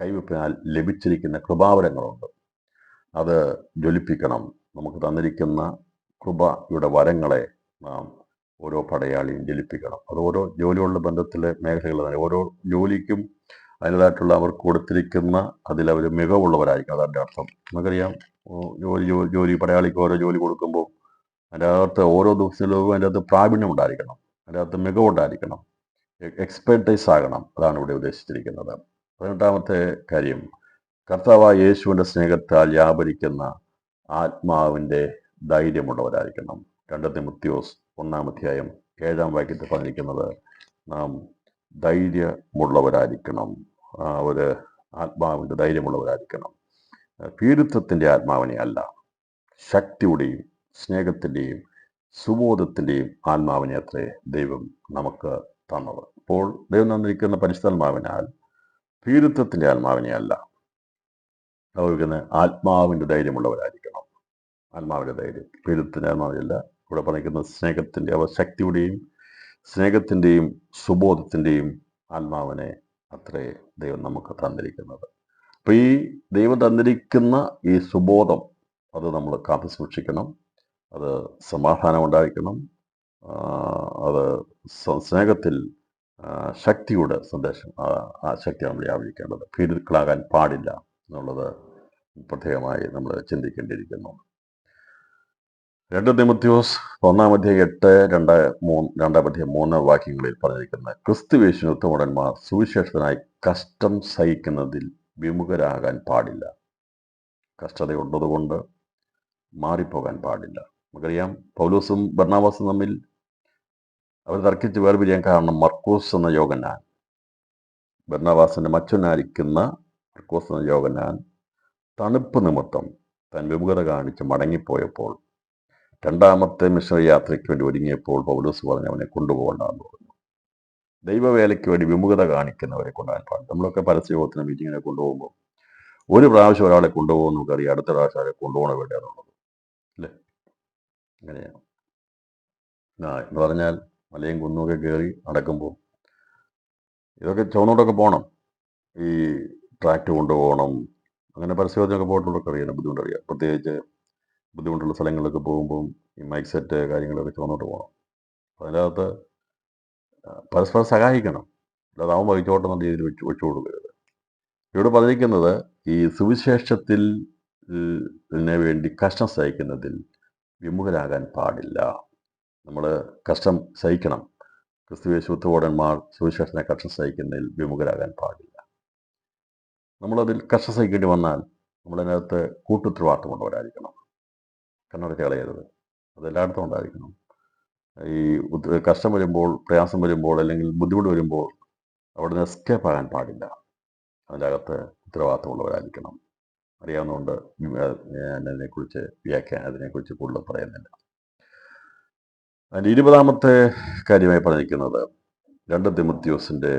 കൈവപ്പിനാൽ ലഭിച്ചിരിക്കുന്ന കൃപാവരങ്ങളുണ്ട്. അത് ജ്വലിപ്പിക്കണം. നമുക്ക് തന്നിരിക്കുന്ന കൃപയുടെ വരങ്ങളെ നാം ഓരോ പടയാളിയും ജ്വലിപ്പിക്കണം. അത് ഓരോ ജോലിയുള്ള ബന്ധത്തിലെ മേഖലകൾ തന്നെ. ഓരോ ജോലിക്കും അതിൻ്റെതായിട്ടുള്ള അവർക്ക് കൊടുത്തിരിക്കുന്ന അതിലവർ മികവുള്ളവരായിരിക്കും. അതാണ് അർത്ഥം. നമുക്കറിയാം, ജോലി പടയാളിക്ക് ഓരോ ജോലി കൊടുക്കുമ്പോൾ അതിൻ്റെ അകത്ത് ഓരോ ദിവസത്തിലും അതിൻ്റെ അകത്ത് പ്രാവീണ്യം ഉണ്ടായിരിക്കണം, അതിൻ്റെ അകത്ത് മികവുണ്ടായിരിക്കണം, എക്സ്പെർട്ടൈസ് ആകണം. അതാണ് ഇവിടെ ഉദ്ദേശിച്ചിരിക്കുന്നത്. 18-ാമത്തെ കാര്യം, കർത്താവായ യേശുവിൻ്റെ സ്നേഹത്താൽ വ്യാപരിക്കുന്ന ആത്മാവിൻ്റെ ധൈര്യമുള്ളവരായിരിക്കണം. 2 തിമോത്തിയോസ് 1-ാം അധ്യായം 7-ാം വാക്യത്തിൽ പറഞ്ഞിരിക്കുന്നത് നാം ധൈര്യമുള്ളവരായിരിക്കണം. ഒരു ആത്മാവിൻ്റെ ധൈര്യമുള്ളവരായിരിക്കണം. ഭീരുത്വത്തിൻ്റെ ആത്മാവിനെ അല്ല, ശക്തിയുടെയും സ്നേഹത്തിൻ്റെയും സുബോധത്തിൻ്റെയും ആത്മാവിനെ അത്രേ ദൈവം നമുക്ക് തന്നത്. അപ്പോൾ ദൈവം തന്നിരിക്കുന്ന പരിശുദ്ധാത്മാവിനാൽ ഭീരുത്വത്തിൻ്റെ ആത്മാവിനെ അല്ല, അവർക്ക് ആത്മാവിൻ്റെ ധൈര്യമുള്ളവരായിരിക്കണം. ആത്മാവിൻ്റെ ധൈര്യം, ഭീരുത്വത്തിൻ്റെ ആത്മാവിനല്ല. ഇവിടെ പറഞ്ഞിരിക്കുന്ന സ്നേഹത്തിൻ്റെ, അവ ശക്തിയുടെയും സ്നേഹത്തിൻ്റെയും സുബോധത്തിൻ്റെയും ആത്മാവിനെ അത്രേ ദൈവം നമുക്ക് തന്നിരിക്കുന്നത്. അപ്പോൾ ഈ ദൈവം തന്നിരിക്കുന്ന ഈ സുബോധം അത് നമ്മൾ കാത്തു സൂക്ഷിക്കണം. അത് സമാധാനം ഉണ്ടായിരിക്കണം. അത് സ്നേഹത്തിൽ ശക്തിയുടെ സന്ദേശം, ആ ശക്തിയാണ് നമ്മൾ വ്യാപരിക്കേണ്ടത്. ഭീരുക്കളാകാൻ പാടില്ല എന്നുള്ളത് പ്രത്യേകമായി നമ്മൾ ചിന്തിക്കേണ്ടിയിരിക്കുന്നു. 2 തിമോത്തിയോസ് 1-ാം അധ്യായം 2-3 വാക്യങ്ങളിൽ പറഞ്ഞിരിക്കുന്ന ക്രിസ്തുയേശുവിന് ഉത്തമന്മാർ സുവിശേഷത്തിനായി കഷ്ടം സഹിക്കുന്നതിൽ വിമുഖരാകാൻ പാടില്ല. കഷ്ടതയുള്ളതുകൊണ്ട് മാറിപ്പോകാൻ പാടില്ല. നമുക്കറിയാം, പൗലോസും ബർന്നാബാസും തമ്മിൽ അവർ തർക്കിച്ച് വേർപിരിയാൻ കാരണം മർക്കോസ് എന്ന യോഹന്നാൻ, ബർന്നാബാസിന്റെ മച്ചനായിരിക്കുന്ന മർക്കോസ് എന്ന യോഹന്നാൻ തണുപ്പ് നിമിത്തം താൻ വിമുഖത കാണിച്ച് മടങ്ങിപ്പോയപ്പോൾ, 2-ാമത്തെ മിഷണറി യാത്രയ്ക്ക് വേണ്ടി ഒരുങ്ങിയപ്പോൾ പൗലോസ് പറഞ്ഞ് അവനെ കൊണ്ടുപോകണ്ടെന്ന് പറഞ്ഞു. ദൈവവേലയ്ക്ക് വേണ്ടി വിമുഖത കാണിക്കുന്നവരെ കൊണ്ടുപോകാൻ പാടില്ല. നമ്മളൊക്കെ പരസ്യയോഗത്തിന് മീറ്റിങ്ങിനെ കൊണ്ടുപോകുമ്പോൾ ഒരു പ്രാവശ്യം ഒരാളെ കൊണ്ടുപോകുന്ന നമുക്കറിയാം, അടുത്ത പ്രാവശ്യം അവരെ കൊണ്ടുപോകണ വേണ്ടിയാണുള്ളത്, അല്ലേ? അങ്ങനെയാണ്. എന്ന് പറഞ്ഞാൽ മലയും കുന്നുമൊക്കെ കയറി നടക്കുമ്പോൾ ഇതൊക്കെ ചുവന്നോട്ടൊക്കെ പോകണം. ഈ ട്രാക്ട് കൊണ്ടുപോകണം. അങ്ങനെ പരസ്യത്തിനൊക്കെ പോയിട്ടുള്ളതൊക്കെ അറിയാം, ബുദ്ധിമുട്ടറിയാം. പ്രത്യേകിച്ച് ബുദ്ധിമുട്ടുള്ള സ്ഥലങ്ങളിലൊക്കെ പോകുമ്പോൾ ഈ മൈക്ക് സെറ്റ് കാര്യങ്ങളൊക്കെ ചുവന്നോട്ട് പോകണം. അപ്പോൾ അതിനകത്ത് പരസ്പരം സഹായിക്കണം. അല്ലാതെ അവൻ വഹിച്ചോട്ടം എന്ന രീതിയിൽ വെച്ചു കൊടുക്കരുത്. ഇവിടെ പറഞ്ഞിരിക്കുന്നത് ഈ സുവിശേഷത്തിൽ വേണ്ടി കഷ്ടം സഹിക്കുന്നതിൽ വിമുഖരാകാൻ പാടില്ല. നമ്മൾ കഷ്ടം സഹിക്കണം. ക്രിസ്തുയേശു ഉത്തമന്മാർ സുവിശേഷനെ കഷ്ടം സഹിക്കുന്നതിൽ വിമുഖരാകാൻ പാടില്ല. നമ്മളതിൽ കഷ്ടം സഹിക്കേണ്ടി വന്നാൽ നമ്മളതിനകത്ത് കൂട്ടുത്തരവാദിത്തമുള്ളവരായിരിക്കണം. കണ്ണടച്ച് കളയരുത്. അതെല്ലായിടത്തും ഉണ്ടായിരിക്കണം. ഈ കഷ്ടം വരുമ്പോൾ, പ്രയാസം വരുമ്പോൾ, അല്ലെങ്കിൽ ബുദ്ധിമുട്ട് വരുമ്പോൾ അവിടെ നിന്ന് എസ്കേപ്പ് ആകാൻ പാടില്ല. അതിൻ്റെ അകത്ത് ഉത്തരവാദിത്തമുള്ളവരായിരിക്കണം. അറിയാവുന്നതുകൊണ്ട് ഞാൻ അതിനെക്കുറിച്ച് കൂടുതൽ പറയുന്നില്ല. അതിൻ്റെ 20-ാമത്തെ കാര്യമായി പറഞ്ഞിരിക്കുന്നത് 2 തിമോത്തിയോസിന്റെ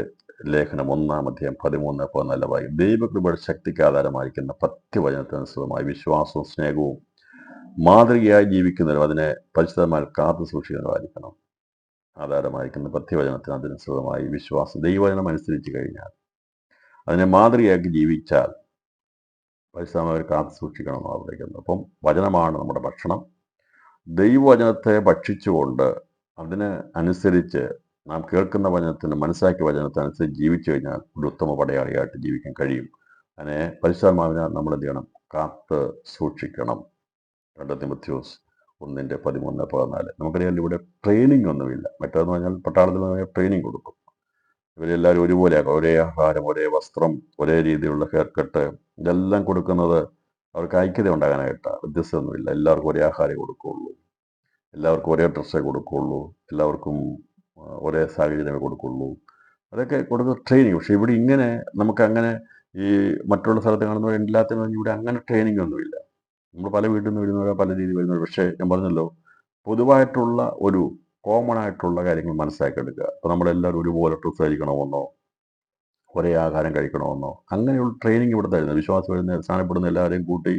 ലേഖനം 1-ാം അധ്യായം 13-14 ദൈവകൃപയുടെ ശക്തിക്ക് ആധാരമായിരിക്കുന്ന പഥ്യവചനത്തിനനുസൃതമായി വിശ്വാസവും സ്നേഹവും മാതൃകയായി ജീവിക്കുന്നവരും അതിനെ പരിശുദ്ധമായി കാത്തു സൂക്ഷിക്കുന്നവരായിരിക്കണം. ആധാരമായിരിക്കുന്ന പഥ്യവചനത്തിന് അതിനനുസൃതമായി വിശ്വാസം, ദൈവവചനം അനുസരിച്ച് കഴിഞ്ഞാൽ അതിനെ മാതൃകയാക്കി ജീവിച്ചാൽ പരിശുദ്ധമായി കാത്തു സൂക്ഷിക്കണമെന്നാണ് പറയുന്നത്. അപ്പം വചനമാണ് നമ്മുടെ ഭക്ഷണം. ദൈവവചനത്തെ ഭക്ഷിച്ചുകൊണ്ട് അതിന് അനുസരിച്ച് നാം കേൾക്കുന്ന വചനത്തിന്, മനസ്സിലാക്കിയ വചനത്തിനനുസരിച്ച് ജീവിച്ചു കഴിഞ്ഞാൽ ഒരു ഉത്തമ പടയാളിയായിട്ട് ജീവിക്കാൻ കഴിയും. അതിനെ പരിശുദ്ധാത്മാവിനാൽ നമ്മൾ എന്ത് ചെയ്യണം? കാത്ത് സൂക്ഷിക്കണം. 2 തിമോത്തിയോസ് 1:13-14. നമുക്കറിയാം, ഇവിടെ ട്രെയിനിങ് ഒന്നുമില്ല. മറ്റേതെന്ന് പറഞ്ഞാൽ പട്ടാളത്തിൽ ട്രെയിനിങ് കൊടുക്കും. ഇവരെല്ലാവരും ഒരുപോലെയാക്കും. ഒരേ ആഹാരം, ഒരേ വസ്ത്രം, ഒരേ രീതിയിലുള്ള ഹെയർ കട്ട്, ഇതെല്ലാം കൊടുക്കുന്നത് അവർക്ക് ഐക്യത ഉണ്ടാകാനായിട്ടാണ്. വ്യത്യസ്തമൊന്നുമില്ല. എല്ലാവർക്കും ഒരേ ആഹാരം കൊടുക്കുകയുള്ളൂ, എല്ലാവർക്കും ഒരേ ഡ്രസ്സേ കൊടുക്കുകയുള്ളൂ, എല്ലാവർക്കും ഒരേ സാഹചര്യമേ കൊടുക്കുകയുള്ളൂ. അതൊക്കെ കൊടുക്കുന്ന ട്രെയിനിങ്. പക്ഷെ ഇവിടെ ഇങ്ങനെ നമുക്കങ്ങനെ ഈ മറ്റുള്ള സ്ഥലത്ത് കാണുന്നവർ എല്ലാത്തിനും ഇവിടെ അങ്ങനെ ട്രെയിനിങ് ഒന്നുമില്ല. നമ്മൾ പല വീട്ടിൽ നിന്ന് വരുന്നവർ പല രീതിയിൽ വരുന്നവർ. പക്ഷേ ഞാൻ പറഞ്ഞല്ലോ, പൊതുവായിട്ടുള്ള ഒരു കോമൺ ആയിട്ടുള്ള കാര്യങ്ങൾ മനസ്സിലാക്കിയെടുക്കുക. അപ്പോൾ നമ്മളെല്ലാവരും ഒരുപോലെ ഡ്രസ്സ് ധരിക്കണമെന്നോ ഒരേ ആഹാരം കഴിക്കണമെന്നോ അങ്ങനെയുള്ള ട്രെയിനിങ് ഇവിടെ തരുന്നത്. വിശ്വാസം വരുന്ന സ്ഥാനപ്പെടുന്ന എല്ലാവരെയും കൂട്ടി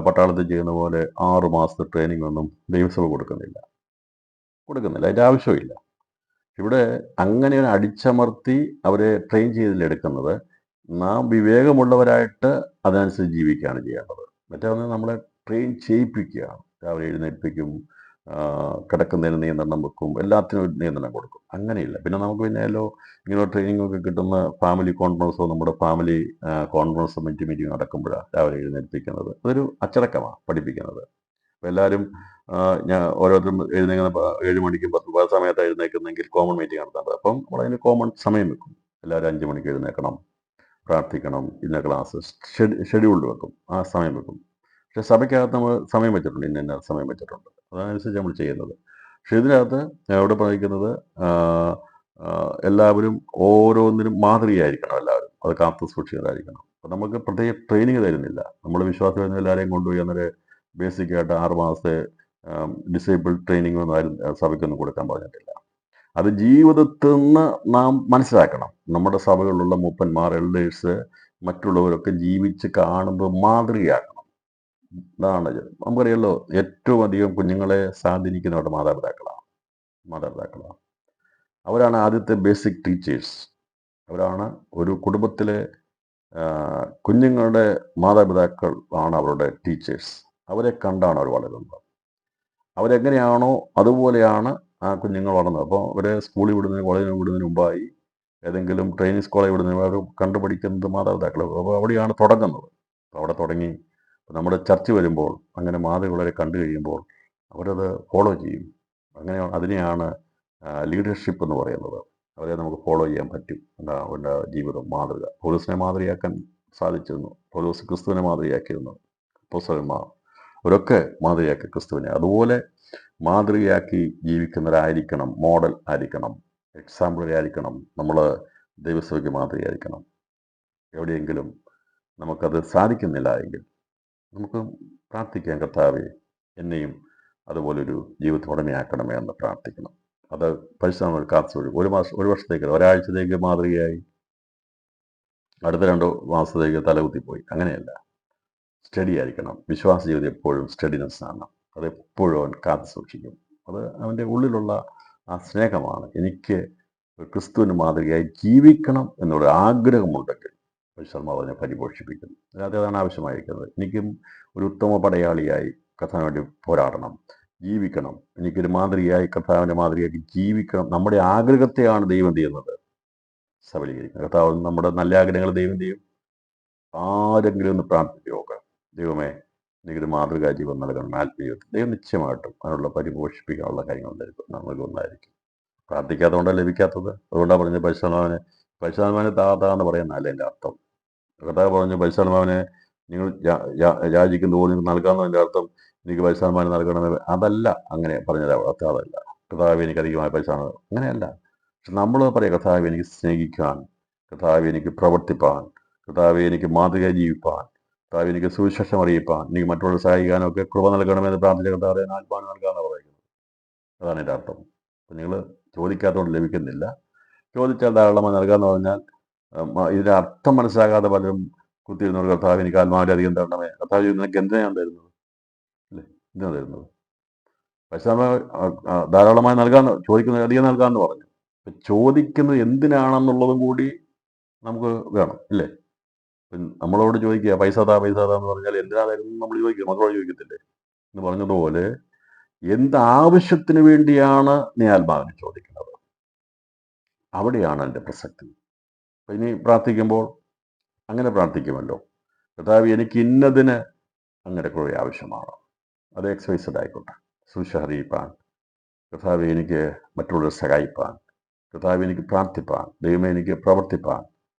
പട്ടാളത്തിൽ ചെയ്യുന്ന പോലെ 6 മാസത്തെ ട്രെയിനിങ് ഒന്നും ദൈവസഭ കൊടുക്കുന്നില്ല. അതിൻ്റെ ആവശ്യമില്ല. ഇവിടെ അങ്ങനെ ഒരു അടിച്ചമർത്തി അവരെ ട്രെയിൻ ചെയ്തിലെടുക്കുന്നത്. നാം വിവേകമുള്ളവരായിട്ട് അതനുസരിച്ച് ജീവിക്കുകയാണ് ചെയ്യേണ്ടത്. മറ്റേ നമ്മളെ ട്രെയിൻ ചെയ്യിപ്പിക്കുകയാണ്. രാവിലെ എഴുന്നേൽപ്പിക്കും, കിടക്കുന്നതിന് നിയന്ത്രണം വെക്കും, എല്ലാത്തിനും ഒരു നിയന്ത്രണം കൊടുക്കും. അങ്ങനെയില്ല. പിന്നെ നമുക്ക് പിന്നെയല്ലോ ഇങ്ങനെ ട്രെയിനിങ് ഒക്കെ കിട്ടുന്ന ഫാമിലി കോൺഫറൻസോ നമ്മുടെ ഫാമിലി കോൺഫറൻസ് മീറ്റിംഗ് നടക്കുമ്പോഴാണ് രാവിലെ എഴുന്നേൽപ്പിക്കുന്നത്. അതൊരു അച്ചടക്കമാണ് പഠിപ്പിക്കുന്നത്. അപ്പോൾ എല്ലാവരും ഞാൻ ഓരോരുത്തരും എഴുന്നേക്കുന്ന 7 മണിക്കും 10 സമയത്ത് എഴുന്നേക്കുന്നെങ്കിൽ കോമൺ മീറ്റിംഗ് നടത്തേണ്ടത്. അപ്പം നമ്മളതിന് കോമൺ സമയം വെക്കും. എല്ലാവരും 5 മണിക്ക് എഴുന്നേക്കണം, പ്രാർത്ഥിക്കണം, ഇന്ന ക്ലാസ് ഷെഡ്യൂൾഡ് വെക്കും, ആ സമയം വെക്കും. പക്ഷെ സഭയ്ക്കകത്ത് നമ്മൾ സമയം വെച്ചിട്ടുണ്ട്, ഇന്ന സമയം വെച്ചിട്ടുണ്ട്, അതനുസരിച്ച് നമ്മൾ ചെയ്യുന്നത്. പക്ഷെ ഇതിനകത്ത് ഇവിടെ പറയുന്നത് എല്ലാവരും ഓരോന്നിനും മാതൃകയായിരിക്കണം, എല്ലാവരും അത് കാത്തു സൂക്ഷിക്കുന്നതായിരിക്കണം. അപ്പം നമുക്ക് പ്രത്യേക ട്രെയിനിങ് തരുന്നില്ല. നമ്മൾ വിശ്വാസം വരുന്ന എല്ലാവരെയും കൊണ്ടുപോയി അന്നേരം ബേസിക്കായിട്ട് 6 മാസത്തെ ഡിസേബിൾ ട്രെയിനിങ് ഒന്നും ആരും സഭയ്ക്കൊന്നും കൊടുക്കാൻ പറഞ്ഞിട്ടില്ല. അത് ജീവിതത്തിൽ നിന്ന് നാം മനസ്സിലാക്കണം. നമ്മുടെ സഭകളിലുള്ള മൂപ്പന്മാർ, എൽഡേഴ്സ്, മറ്റുള്ളവരൊക്കെ ജീവിച്ച് കാണുമ്പോൾ മാതൃകയാക്കണം. ഇതാണ് നമുക്കറിയാലോ, ഏറ്റവും അധികം കുഞ്ഞുങ്ങളെ സ്വാധീനിക്കുന്നവരുടെ മാതാപിതാക്കളാണ്. അവരാണ് ആദ്യത്തെ ബേസിക് ടീച്ചേഴ്സ്. അവരാണ് ഒരു കുടുംബത്തിലെ കുഞ്ഞുങ്ങളുടെ മാതാപിതാക്കൾ ആണ് അവരുടെ ടീച്ചേഴ്സ്. അവരെ കണ്ടാണ് അവർ വളരുന്നത്. അവരെങ്ങനെയാണോ അതുപോലെയാണ് ആ കുഞ്ഞുങ്ങൾ വളർന്നത്. അപ്പോൾ അവരെ സ്കൂളിൽ വിടുന്നതിന്, കോളേജിൽ വിടുന്നതിന് മുമ്പായി ഏതെങ്കിലും ട്രെയിനിങ് സ്കൂളിൽ വിടുന്നതിന് അവർ കണ്ടുപഠിക്കുന്നത് മാതാപിതാക്കൾ. അപ്പോൾ അവിടെയാണ് തുടങ്ങുന്നത്. അപ്പോൾ അവിടെ തുടങ്ങി നമ്മുടെ ചർച്ച വരുമ്പോൾ അങ്ങനെ മാതൃകളെ കണ്ടു കഴിയുമ്പോൾ അവരത് ഫോളോ ചെയ്യും. അങ്ങനെ അതിനെയാണ് ലീഡർഷിപ്പ് എന്ന് പറയുന്നത്. അവരെ നമുക്ക് ഫോളോ ചെയ്യാൻ പറ്റും. അവരുടെ ജീവിതം മാതൃക. പൗലോസിനെ മാതൃകയാക്കാൻ സാധിച്ചിരുന്നു. പൗലോസ് ക്രിസ്തുവിനെ മാതൃകയാക്കിയിരുന്നു. അപ്പോസ്തലന്മാർ അവരൊക്കെ മാതൃകയാക്കി ക്രിസ്തുവിനെ. അതുപോലെ മാതൃകയാക്കി ജീവിക്കുന്നവരായിരിക്കണം, മോഡൽ ആയിരിക്കണം, എക്സാമ്പിളായിരിക്കണം. നമ്മൾ ദൈവസഭയ്ക്ക് മാതൃകയായിരിക്കണം. എവിടെയെങ്കിലും നമുക്കത് സാധിക്കുന്നില്ല എങ്കിൽ നമുക്ക് പ്രാർത്ഥിക്കാം, കർത്താവേ എന്നെയും അതുപോലൊരു ജീവിതോടമയാക്കണമേ എന്ന് പ്രാർത്ഥിക്കണം. അത് പരിശ്രമം കാത്തുവരും. ഒരു വർഷത്തേക്ക്, ഒരാഴ്ചത്തേക്ക് മാതൃകയായി, അടുത്ത 2 മാസത്തേക്ക് തലകുത്തിപ്പോയി. അങ്ങനെയല്ല, സ്റ്റഡി ആയിരിക്കണം. വിശ്വാസ ജീവിതം എപ്പോഴും സ്റ്റഡിനെസ് ആണ്. അതെപ്പോഴും അവൻ കാത്തു സൂക്ഷിക്കും. അത് അവൻ്റെ ഉള്ളിലുള്ള ആ സ്നേഹമാണ്. എനിക്ക് ക്രിസ്തുവിന് മാതൃകയായി ജീവിക്കണം എന്നുള്ള ആഗ്രഹമുണ്ടെങ്കിൽ പരിശുദ്ധാത്മാവ് അതിനെ പരിപോഷിപ്പിക്കുന്നു. അതാണ് ആവശ്യമായിരിക്കുന്നത്. എനിക്കും ഒരു ഉത്തമ പടയാളിയായി കർത്താവിന് വേണ്ടി പോരാടണം, ജീവിക്കണം. എനിക്കൊരു മാതൃകയായി, കർത്താവിൻ്റെ മാതൃകയാക്കി ജീവിക്കണം. നമ്മുടെ ആഗ്രഹത്തെയാണ് ദൈവം ചെയ്യുന്നത്, സബലീകരിക്കുന്നത്. കർത്താവ് നമ്മുടെ നല്ല ആഗ്രഹങ്ങൾ ദൈവം ചെയ്യും. ആരെങ്കിലും ഒന്ന് പ്രാർത്ഥിക്കുക, ദൈവമേ എനിക്കൊരു മാതൃകാ ജീവൻ നൽകണം, ആത്മീയത്തിൽ. ദൈവം നിശ്ചയമായിട്ടും അതിനുള്ള പരിപോഷിപ്പിക്കാനുള്ള കാര്യങ്ങൾ നൽകുന്നതായിരിക്കും. പ്രാർത്ഥിക്കാത്തതുകൊണ്ടാണ് ലഭിക്കാത്തത്. അതുകൊണ്ടാണ് പറഞ്ഞത് പരിശുദ്ധാത്മാവിനെ താന്ന് പറയുന്നതല്ല എൻ്റെ അർത്ഥം. കർത്താവ് പറഞ്ഞു, പരിശുദ്ധാത്മാവിനെ നിങ്ങൾ യാചിക്കുന്ന പോലെ നിങ്ങൾക്ക് നൽകാമെന്നതിൻ്റെ അർത്ഥം എനിക്ക് പരിശുദ്ധാത്മാവിനെ നൽകണമെന്ന് അതല്ല. അങ്ങനെ പറഞ്ഞത് അർത്ഥം അതല്ല. കർത്താവ് എനിക്ക് അധികമായ പരിശുദ്ധാത്മാവ് അങ്ങനെയല്ല. പക്ഷെ നമ്മൾ പറയാം, കർത്താവ് എനിക്ക് സ്നേഹിക്കാൻ, കർത്താവ് എനിക്ക് പ്രവർത്തിപ്പാൻ, കർത്താവ് എനിക്ക് മാതൃക ജീവിപ്പാൻ, കർത്താവ് എനിക്ക് സുവിശേഷം അറിയിപ്പാൻ, എനിക്ക് മറ്റുള്ളവരെ സഹായിക്കാനോ ഒക്കെ കൃപ നൽകണമെന്ന് പ്രാർത്ഥിച്ച കർത്താവ് ആത്മാവിനെ നൽകാമെന്ന് പറയുന്നത്. അതാണ് എൻ്റെ അർത്ഥം. അപ്പം നിങ്ങൾ ചോദിക്കാത്തതുകൊണ്ട് ലഭിക്കുന്നില്ല. ചോദിച്ചാൽ ധാരാളമായി നൽകാമെന്ന് പറഞ്ഞാൽ ഇതിൻ്റെ അർത്ഥം മനസ്സിലാകാതെ പലരും കുത്തിയിരുന്നവർ, കർത്താവ് എനിക്ക് ആത്മാവിൻ്റെ അധികം തരണമേ. കർത്താവ് നിനക്ക് എന്തിനാണ് തരുന്നത്? അല്ലേ, എന്തിനാണ് തരുന്നത്? പരിശുദ്ധാത്മാവ് ധാരാളമായി ചോദിക്കുന്നത് അധികം നൽകാമെന്ന് പറഞ്ഞു. അപ്പം ചോദിക്കുന്നത് എന്തിനാണെന്നുള്ളതും കൂടി നമുക്ക് വേണം, ഇല്ലേ? നമ്മളോട് ചോദിക്കുക പൈസ താ എന്ന് പറഞ്ഞാൽ എന്തിനാ തരുന്നത് നമ്മൾ ചോദിക്കുക, മക്കളോട് ചോദിക്കത്തില്ലേ? എന്ന് പറഞ്ഞതുപോലെ എന്താവശ്യത്തിന് വേണ്ടിയാണ് നീ ആത്മാവിനെ ചോദിക്കുന്നത്? അവിടെയാണ് എൻ്റെ പ്രസക്തി. അപ്പം ഇനി പ്രാർത്ഥിക്കുമ്പോൾ അങ്ങനെ പ്രാർത്ഥിക്കുമല്ലോ, കർത്താവ് എനിക്ക് ഇന്നതിന് അങ്ങനെ കുറേ ആവശ്യമാണ്. അത് എക്സസൈസ്ഡ് ആയിക്കോട്ടെ. സുവിശേഷം അറിയിപ്പാൻ, കർത്താവ് എനിക്ക് മറ്റുള്ളവരെ സഹായിപ്പാൻ, കർത്താവ് എനിക്ക് പ്രാർത്ഥിപ്പാൻ, ദൈവമേ എനിക്ക് പ്രവർത്തിപ്പാൻ,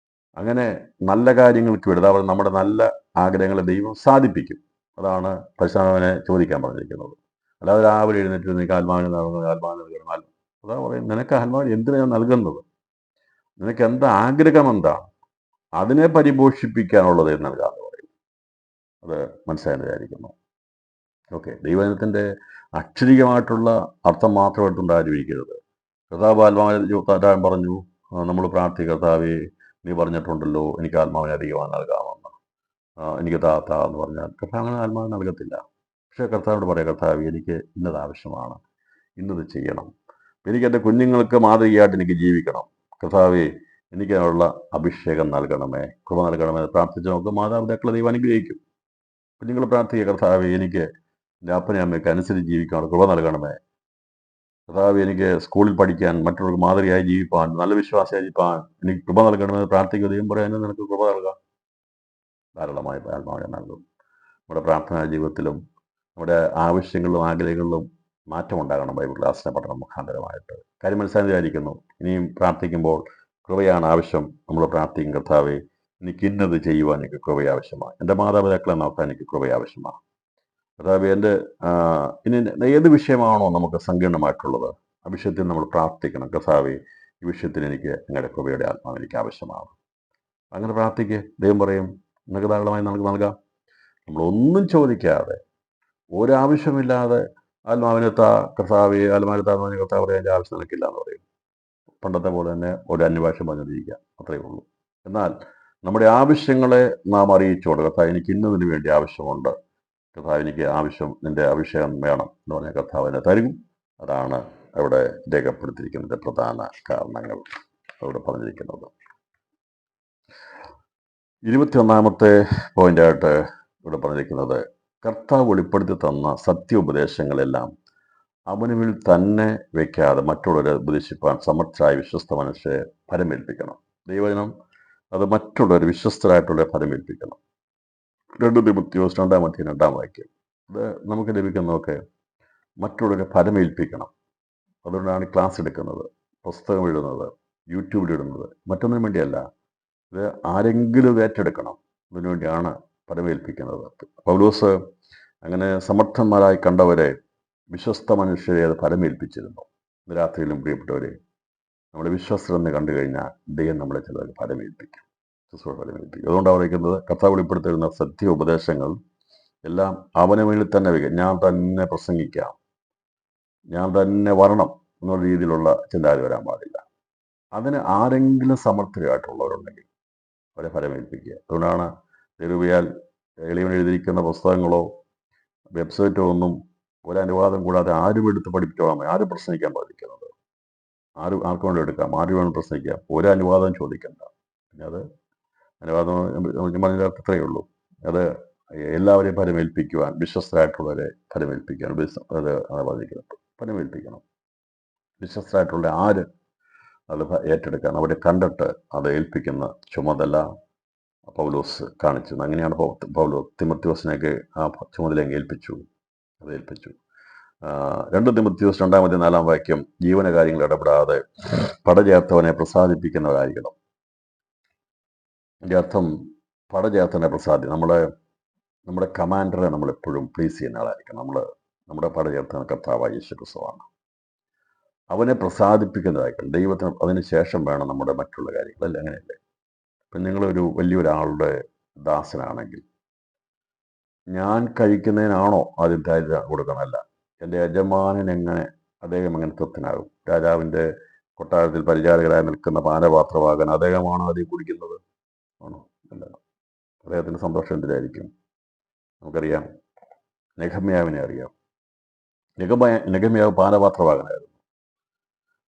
അങ്ങനെ നല്ല കാര്യങ്ങൾക്ക് വേണ്ടി അതായത് നമ്മുടെ നല്ല ആഗ്രഹങ്ങളെ ദൈവം സാധിപ്പിക്കും. അതാണ് പരിശുദ്ധാത്മാവിനെ ചോദിക്കാൻ പറഞ്ഞിരിക്കുന്നത്. അല്ലാതെ രാവിലെ എഴുന്നേറ്റ് നിനക്ക് ആത്മാവിനെ നൽകുന്നത്, ആത്മാവിനെ നൽകണം. അതാ പറയും, നിനക്ക് ആത്മാവിനെ എന്തിനാണ് നൽകുന്നത്? നിനക്ക് എന്താ ആഗ്രഹം, എന്താണ് അതിനെ പരിപോഷിപ്പിക്കാനുള്ളത് നൽകാമെന്ന് പറയും. അത് മനസ്സിലായെന്ന് വിചാരിക്കുന്നു. ഓക്കെ, ദൈവജനത്തിൻ്റെ അക്ഷരികമായിട്ടുള്ള അർത്ഥം മാത്രമായിട്ടുണ്ട് ആലോചിക്കരുത്. കർത്താവ് ആത്മാവിനെ പറഞ്ഞു, നമ്മൾ പ്രാർത്ഥിക്കുക, കർത്താവേ നീ പറഞ്ഞിട്ടുണ്ടല്ലോ എനിക്ക് ആത്മാവിനെ അധികമായി നൽകാമെന്ന്, എനിക്ക് താ എന്ന് പറഞ്ഞാൽ കർത്താവ് അങ്ങനെ ആത്മാവിനെ നൽകത്തില്ല. പക്ഷേ കർത്താവിനോട് പറയാം, കർത്താവ് എനിക്ക് ഇന്നത് ആവശ്യമാണ്, ഇന്നത് ചെയ്യണം, എനിക്ക് എൻ്റെ കുഞ്ഞുങ്ങൾക്ക് മാതൃകയായിട്ട് എനിക്ക് ജീവിക്കണം, കർത്താവേ എനിക്ക് അതിനുള്ള അഭിഷേകം നൽകണമേ, കൃപ നൽകണമേ. പ്രാർത്ഥിച്ച് നമുക്ക് മാതാപിതാക്കളെ ദൈവം അനുഗ്രഹിക്കും. കുഞ്ഞുങ്ങൾ പ്രാർത്ഥിക്കുക, കർത്താവേ എനിക്ക് എൻ്റെ അപ്പനെ അമ്മയ്ക്ക് അനുസരിച്ച് ജീവിക്കാനുള്ള കൃപ നൽകണമേ, കർത്താവ് എനിക്ക് സ്കൂളിൽ പഠിക്കാൻ, മറ്റുള്ളവർക്ക് മാതൃകയായി ജീവിപ്പാൻ, നല്ല വിശ്വാസമായി ജീവിപ്പാൻ എനിക്ക് കൃപ നൽകണമെന്ന് പ്രാർത്ഥിക്കുക. ദൈവം പറയാൻ നിനക്ക് കൃപ നൽകാം, ധാരാളമായി ആത്മാവിനെ നൽകും. നമ്മുടെ പ്രാർത്ഥനാ ജീവിതത്തിലും നമ്മുടെ ആവശ്യങ്ങളിലും ആഗ്രഹങ്ങളിലും മാറ്റമുണ്ടാകണം. ബൈബിൾ ക്ലാസ്സിനെ പഠനം മുഖാന്തരമായിട്ട് കാര്യം മനസ്സിലായിരിക്കുന്നു. ഇനിയും പ്രാർത്ഥിക്കുമ്പോൾ കൃപയാണ് ആവശ്യം. നമ്മൾ പ്രാർത്ഥിക്കും, കർത്താവേ എനിക്ക് ഇന്നത് ചെയ്യുവാൻ എനിക്ക് കൃപ ആവശ്യമാണ്, എൻ്റെ മാതാപിതാക്കളെ നോക്കാൻ എനിക്ക് കൃപ ആവശ്യമാണ്, കർത്താവേ, എൻ്റെ ഇനി ഏത് വിഷയമാണോ നമുക്ക് സങ്കീർണമായിട്ടുള്ളത്, ആ വിഷയത്തിൽ നമ്മൾ പ്രാർത്ഥിക്കണം. കർത്താവേ, ഈ വിഷയത്തിൽ എനിക്ക് നിങ്ങളുടെ കൃപയുടെ ആത്മാവ് എനിക്ക് ആവശ്യമാണ്. അങ്ങനെ പ്രാർത്ഥിക്കുക. ദൈവം പറയും നിനക്ക് ധാരാളമായി നമുക്ക് നൽകാം. നമ്മളൊന്നും ചോദിക്കാതെ, ഒരാവശ്യമില്ലാതെ ആത്മാവിനെ താ കർത്താവേ, ആത്മാവിനെ താഴ്ന്നവനെ കർത്താവ് പറയാൻ എൻ്റെ ആവശ്യം നിനക്കില്ല എന്ന് പറയും. പണ്ടത്തെ പോലെ തന്നെ ഒരു അന്യഭാഷ പറഞ്ഞിരിക്കുക, അത്രയേ ഉള്ളൂ. എന്നാൽ നമ്മുടെ ആവശ്യങ്ങളെ നാം അറിയിച്ചുകൊണ്ട്, കർത്താവ് എനിക്ക് ഇന്നതിന് വേണ്ടി ആവശ്യമുണ്ട്, കർത്താവ് എനിക്ക് ആവശ്യം, നിന്റെ അഭിഷേകം വേണം എന്ന് പറഞ്ഞ കർത്താവിനെ തരും. അതാണ് അവിടെ രേഖപ്പെടുത്തിയിരിക്കുന്നതിൻ്റെ പ്രധാന കാരണങ്ങൾ അവിടെ പറഞ്ഞിരിക്കുന്നത്. 21-ാമത്തെ പോയിന്റായിട്ട് ഇവിടെ പറഞ്ഞിരിക്കുന്നത്, കർത്താവ് വെളിപ്പെടുത്തി തന്ന സത്യോപദേശങ്ങളെല്ലാം അവനുവിൽ തന്നെ വയ്ക്കാതെ മറ്റുള്ളവരെ ഉപദേശിപ്പാൻ സമർത്ഥരായ വിശ്വസ്ത മനുഷ്യരെ ഫലമേൽപ്പിക്കണം. ദൈവജനം അത് മറ്റുള്ളവർ വിശ്വസ്തരായിട്ടുള്ളവരെ ഫലമേൽപ്പിക്കണം. 2 തിമോഥെയോസ് 2:2 ഇത് നമുക്ക് ലഭിക്കുന്നതൊക്കെ മറ്റുള്ളവരെ ഫലമേൽപ്പിക്കണം. അതുകൊണ്ടാണ് ക്ലാസ് എടുക്കുന്നത്, പുസ്തകം എഴുതുന്നത്, യൂട്യൂബിലിടുന്നത്. മറ്റൊന്നിനും വേണ്ടിയല്ല, ഇത് ആരെങ്കിലും ഏറ്റെടുക്കണം. അതിനുവേണ്ടിയാണ് ഫലമേൽപ്പിക്കുന്നത്. പൗലോസ് അങ്ങനെ സമർത്ഥന്മാരായി കണ്ടവരെ, വിശ്വസ്ത മനുഷ്യരെ അത് ഫലമേൽപ്പിച്ചിരുന്നു. ഇന്ന് രാത്രിയിലും പ്രിയപ്പെട്ടവരെ, നമ്മുടെ വിശ്വസ്തരെന്ന് കണ്ടു കഴിഞ്ഞാൽ ദൈവം നമ്മളെ ചിലർ ഫലമേൽപ്പിക്കും, ഫലമേൽപ്പിക്കും. അതുകൊണ്ടാണ് പറയുന്നത്, കർത്താവ് വെളിപ്പെടുത്തിയിരുന്ന സത്യ ഉപദേശങ്ങൾ എല്ലാം അവന് വേണ്ടി തന്നെ വയ്ക്കുക. ഞാൻ തന്നെ പ്രസംഗിക്കാം, ഞാൻ തന്നെ വരണം എന്നുള്ള രീതിയിലുള്ള ചിന്താഗതി വരാൻ പാടില്ല. അതിന് ആരെങ്കിലും സമർത്ഥരായിട്ടുള്ളവരുണ്ടെങ്കിൽ അവരെ ഫലമേൽപ്പിക്കുക. അതുകൊണ്ടാണ് തിരുവിയാൽ എളിയവൻ എഴുതിയിരിക്കുന്ന പുസ്തകങ്ങളോ വെബ്സൈറ്റോ ഒന്നും ഒരനുവാദം കൂടാതെ ആരും എടുത്ത് പഠിപ്പിച്ചോളാം, ആരും പ്രസംഗിക്കാൻ പാടിക്കുന്നത്. ആർക്കും വേണ്ടി എടുക്കാം, ആരും വേണം പ്രസംഗിക്കാം, ഒരനുവാദം ചോദിക്കണ്ട. പിന്നെ അത് അനുവാദം പറഞ്ഞ അത്രയേ ഉള്ളൂ. അത് എല്ലാവരെയും ഫലമേൽപ്പിക്കുവാൻ, വിശ്വസ്തരായിട്ടുള്ളവരെ ഫലമേൽപ്പിക്കാൻ അത് പറഞ്ഞിരിക്കുന്നത്. ഫലമേൽപ്പിക്കണം. വിശ്വസ്തരായിട്ടുള്ള ആര് അത് ഏറ്റെടുക്കാൻ, അവരെ കണ്ടിട്ട് അത് ഏൽപ്പിക്കുന്ന ചുമതല പൗലോസ് കാണിച്ചു. അങ്ങനെയാണ് തിമോഥെയോസിനൊക്കെ ആ ചുമതല ഏൽപ്പിച്ചു. 2 തിമോഥെയോസ് 2:4 ജീവന കാര്യങ്ങൾ ഇടപെടാതെ പടചേർത്തവനെ പ്രസാദിപ്പിക്കുന്നവരായിരിക്കണം. എൻ്റെ അർത്ഥം, പടചേർത്തവനെ നമ്മുടെ കമാൻഡറെ നമ്മളെപ്പോഴും പ്ലീസ് ചെയ്യുന്ന ആളായിരിക്കണം. നമ്മുടെ പടചേർത്തവൻ കർത്താവായ യേശു ക്രിസ്തുവാണ്. അവനെ പ്രസാദിപ്പിക്കുന്നതായിരിക്കണം. ദൈവത്തിന് അതിന് ശേഷം വേണം നമ്മുടെ മറ്റുള്ള കാര്യങ്ങൾ. അല്ല, അങ്ങനെയല്ലേ? ഇപ്പം നിങ്ങളൊരു വലിയൊരാളുടെ ദാസനാണെങ്കിൽ, ഞാൻ കഴിക്കുന്നതിനാണോ ആദ്യം കൊടുക്കണമല്ല, എൻ്റെ യജമാനൻ അദ്ദേഹം എങ്ങനെ തൃപ്തനാകും? രാജാവിൻ്റെ കൊട്ടാരത്തിൽ പരിചാരകരായി നിൽക്കുന്ന പാനപാത്രവാകൻ അദ്ദേഹമാണ് ആദ്യം കുടിക്കുന്നത് ആണോ? അല്ല. അദ്ദേഹത്തിൻ്റെ സന്തോഷം എന്തിനായിരിക്കും? നമുക്കറിയാം, നെഹമ്യാവിനെ അറിയാം. നെഹമ്യാവ് പാനപാത്രവാകനായിരുന്നു.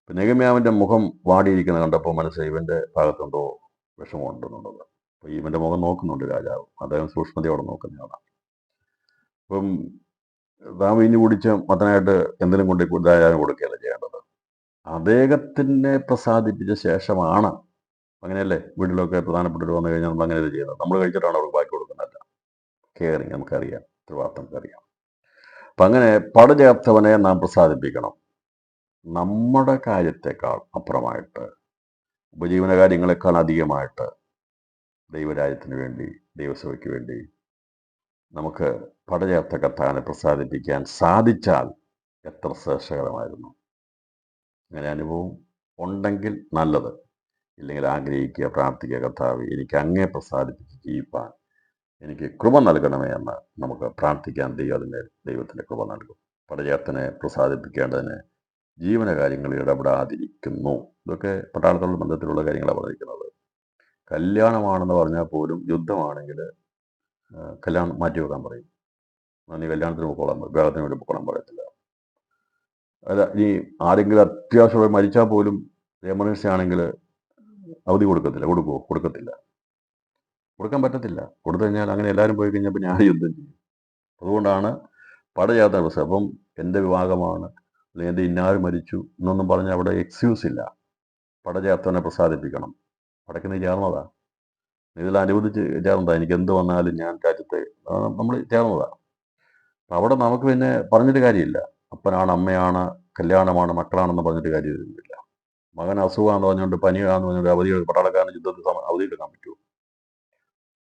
നെഹമ്യാവിൻ്റെ മുഖം വാടിയിരിക്കുന്നത് കണ്ടപ്പോൾ മനസ്സിലായി ഇവൻ്റെ ഭാഗത്തുണ്ടോ വിഷമമുണ്ടെന്നുള്ളത്. അപ്പോൾ ഇവൻ്റെ മുഖം നോക്കുന്നുണ്ട് രാജാവ്. അദ്ദേഹം സൂക്ഷ്മതയോടെ നോക്കുന്നയാളാണ്. അപ്പം താൻ വീഞ്ഞു കുടിച്ച് മത്തനായിട്ട് എന്തെങ്കിലും കൊണ്ട് രാജാവിന് കൊടുക്കുകയല്ല ചെയ്യേണ്ടത്. അദ്ദേഹത്തിനെ പ്രസാദിപ്പിച്ച ശേഷമാണ്, അങ്ങനെയല്ലേ വീട്ടിലൊക്കെ പ്രധാനപ്പെട്ടവർ വന്നു കഴിഞ്ഞാൽ നമ്മൾ അങ്ങനെ ചെയ്യുന്നത്. നമ്മൾ കഴിച്ചിട്ടാണ് അവർക്ക് ബാക്കി കൊടുക്കുന്നതല്ല. കെയറിങ് നമുക്കറിയാം, ഉത്തരവാദിത്തം നമുക്കറിയാം. അപ്പം അങ്ങനെ പടചേർത്തവനെ നാം പ്രസാദിപ്പിക്കണം. നമ്മുടെ കാര്യത്തെക്കാൾ അപ്പുറമായിട്ട്, ഉപജീവന കാര്യങ്ങളെക്കാൾ അധികമായിട്ട് ദൈവരാജ്യത്തിന് വേണ്ടി, ദൈവസഭയ്ക്ക് വേണ്ടി നമുക്ക് പടചേർത്ത കർത്താവിനെ പ്രസാദിപ്പിക്കാൻ സാധിച്ചാൽ എത്ര ശ്രേഷ്ഠകരമായിരുന്നു. അങ്ങനെ അനുഭവം ഉണ്ടെങ്കിൽ നല്ലത്. ഇല്ലെങ്കിൽ ആഗ്രഹിക്കുക, പ്രാർത്ഥിക്കുക, കർത്താവ് എനിക്ക് അങ്ങേ പ്രസാദിപ്പിച്ച് ജീവിപ്പാൻ എനിക്ക് കൃപ നൽകണമേ എന്ന് നമുക്ക് പ്രാർത്ഥിക്കാൻ ദൈവത്തിൻ്റെ കൃപ നൽകും. പടചേർത്തനെ പ്രസാദിപ്പിക്കേണ്ടതിന് ജീവന കാര്യങ്ങളിൽ ഇടപെടാതിരിക്കുന്നു. ഇതൊക്കെ പട്ടാളത്തോടുള്ള ബന്ധത്തിലുള്ള കാര്യങ്ങളാണ് പറഞ്ഞിരിക്കുന്നത്. കല്യാണമാണെന്ന് പറഞ്ഞാൽ പോലും യുദ്ധമാണെങ്കിൽ കല്യാണം മാറ്റിവെക്കാൻ പറയും. നീ കല്യാണത്തിന് പോയിക്കോളാൻ പറയും, വിവാഹത്തിന് വേണ്ടി പോയിക്കോളാൻ പറയത്തില്ല. അല്ല, ഇനി ആരെങ്കിലും അത്യാവശ്യം മരിച്ചാൽ പോലും എമർജൻസി ആണെങ്കിൽ അവധി കൊടുക്കത്തില്ല. കൊടുക്കത്തില്ല, കൊടുക്കാൻ പറ്റത്തില്ല. കൊടുത്തു കഴിഞ്ഞാൽ അങ്ങനെ എല്ലാവരും പോയി കഴിഞ്ഞപ്പോൾ ഞാൻ യുദ്ധം ചെയ്യും. അതുകൊണ്ടാണ് പടചേർത്ത പ്രശ്നം. അപ്പം എൻ്റെ വിവാഹമാണ്, അല്ലെങ്കിൽ എൻ്റെ ഇന്നാരും മരിച്ചു എന്നൊന്നും പറഞ്ഞാൽ അവിടെ എക്സ്ക്യൂസ് ഇല്ല. പടചേർത്തവനെ പ്രസാദിപ്പിക്കണം. പടയ്ക്ക് നീ ചേർന്നതാ, ഇതിൽ അനുവദിച്ച് ചേർന്നതാ. എനിക്ക് എന്ത് വന്നാലും ഞാൻ രാജ്യത്തെ നമ്മൾ ചേർന്നതാ. അപ്പം അവിടെ നമുക്ക് പിന്നെ പറഞ്ഞിട്ട് കാര്യമില്ല. അപ്പനാണ്, അമ്മയാണ്, കല്യാണമാണ്, മക്കളാണെന്ന് പറഞ്ഞിട്ട് കാര്യമില്ല. മകൻ അസുഖമാണെന്ന് പറഞ്ഞുകൊണ്ട്, പനിയാണെന്ന് പറഞ്ഞുകൊണ്ട് അവധി പട്ടാളക്കാരന് യുദ്ധത്തിൽ അവധി എടുക്കാൻ പറ്റുമോ?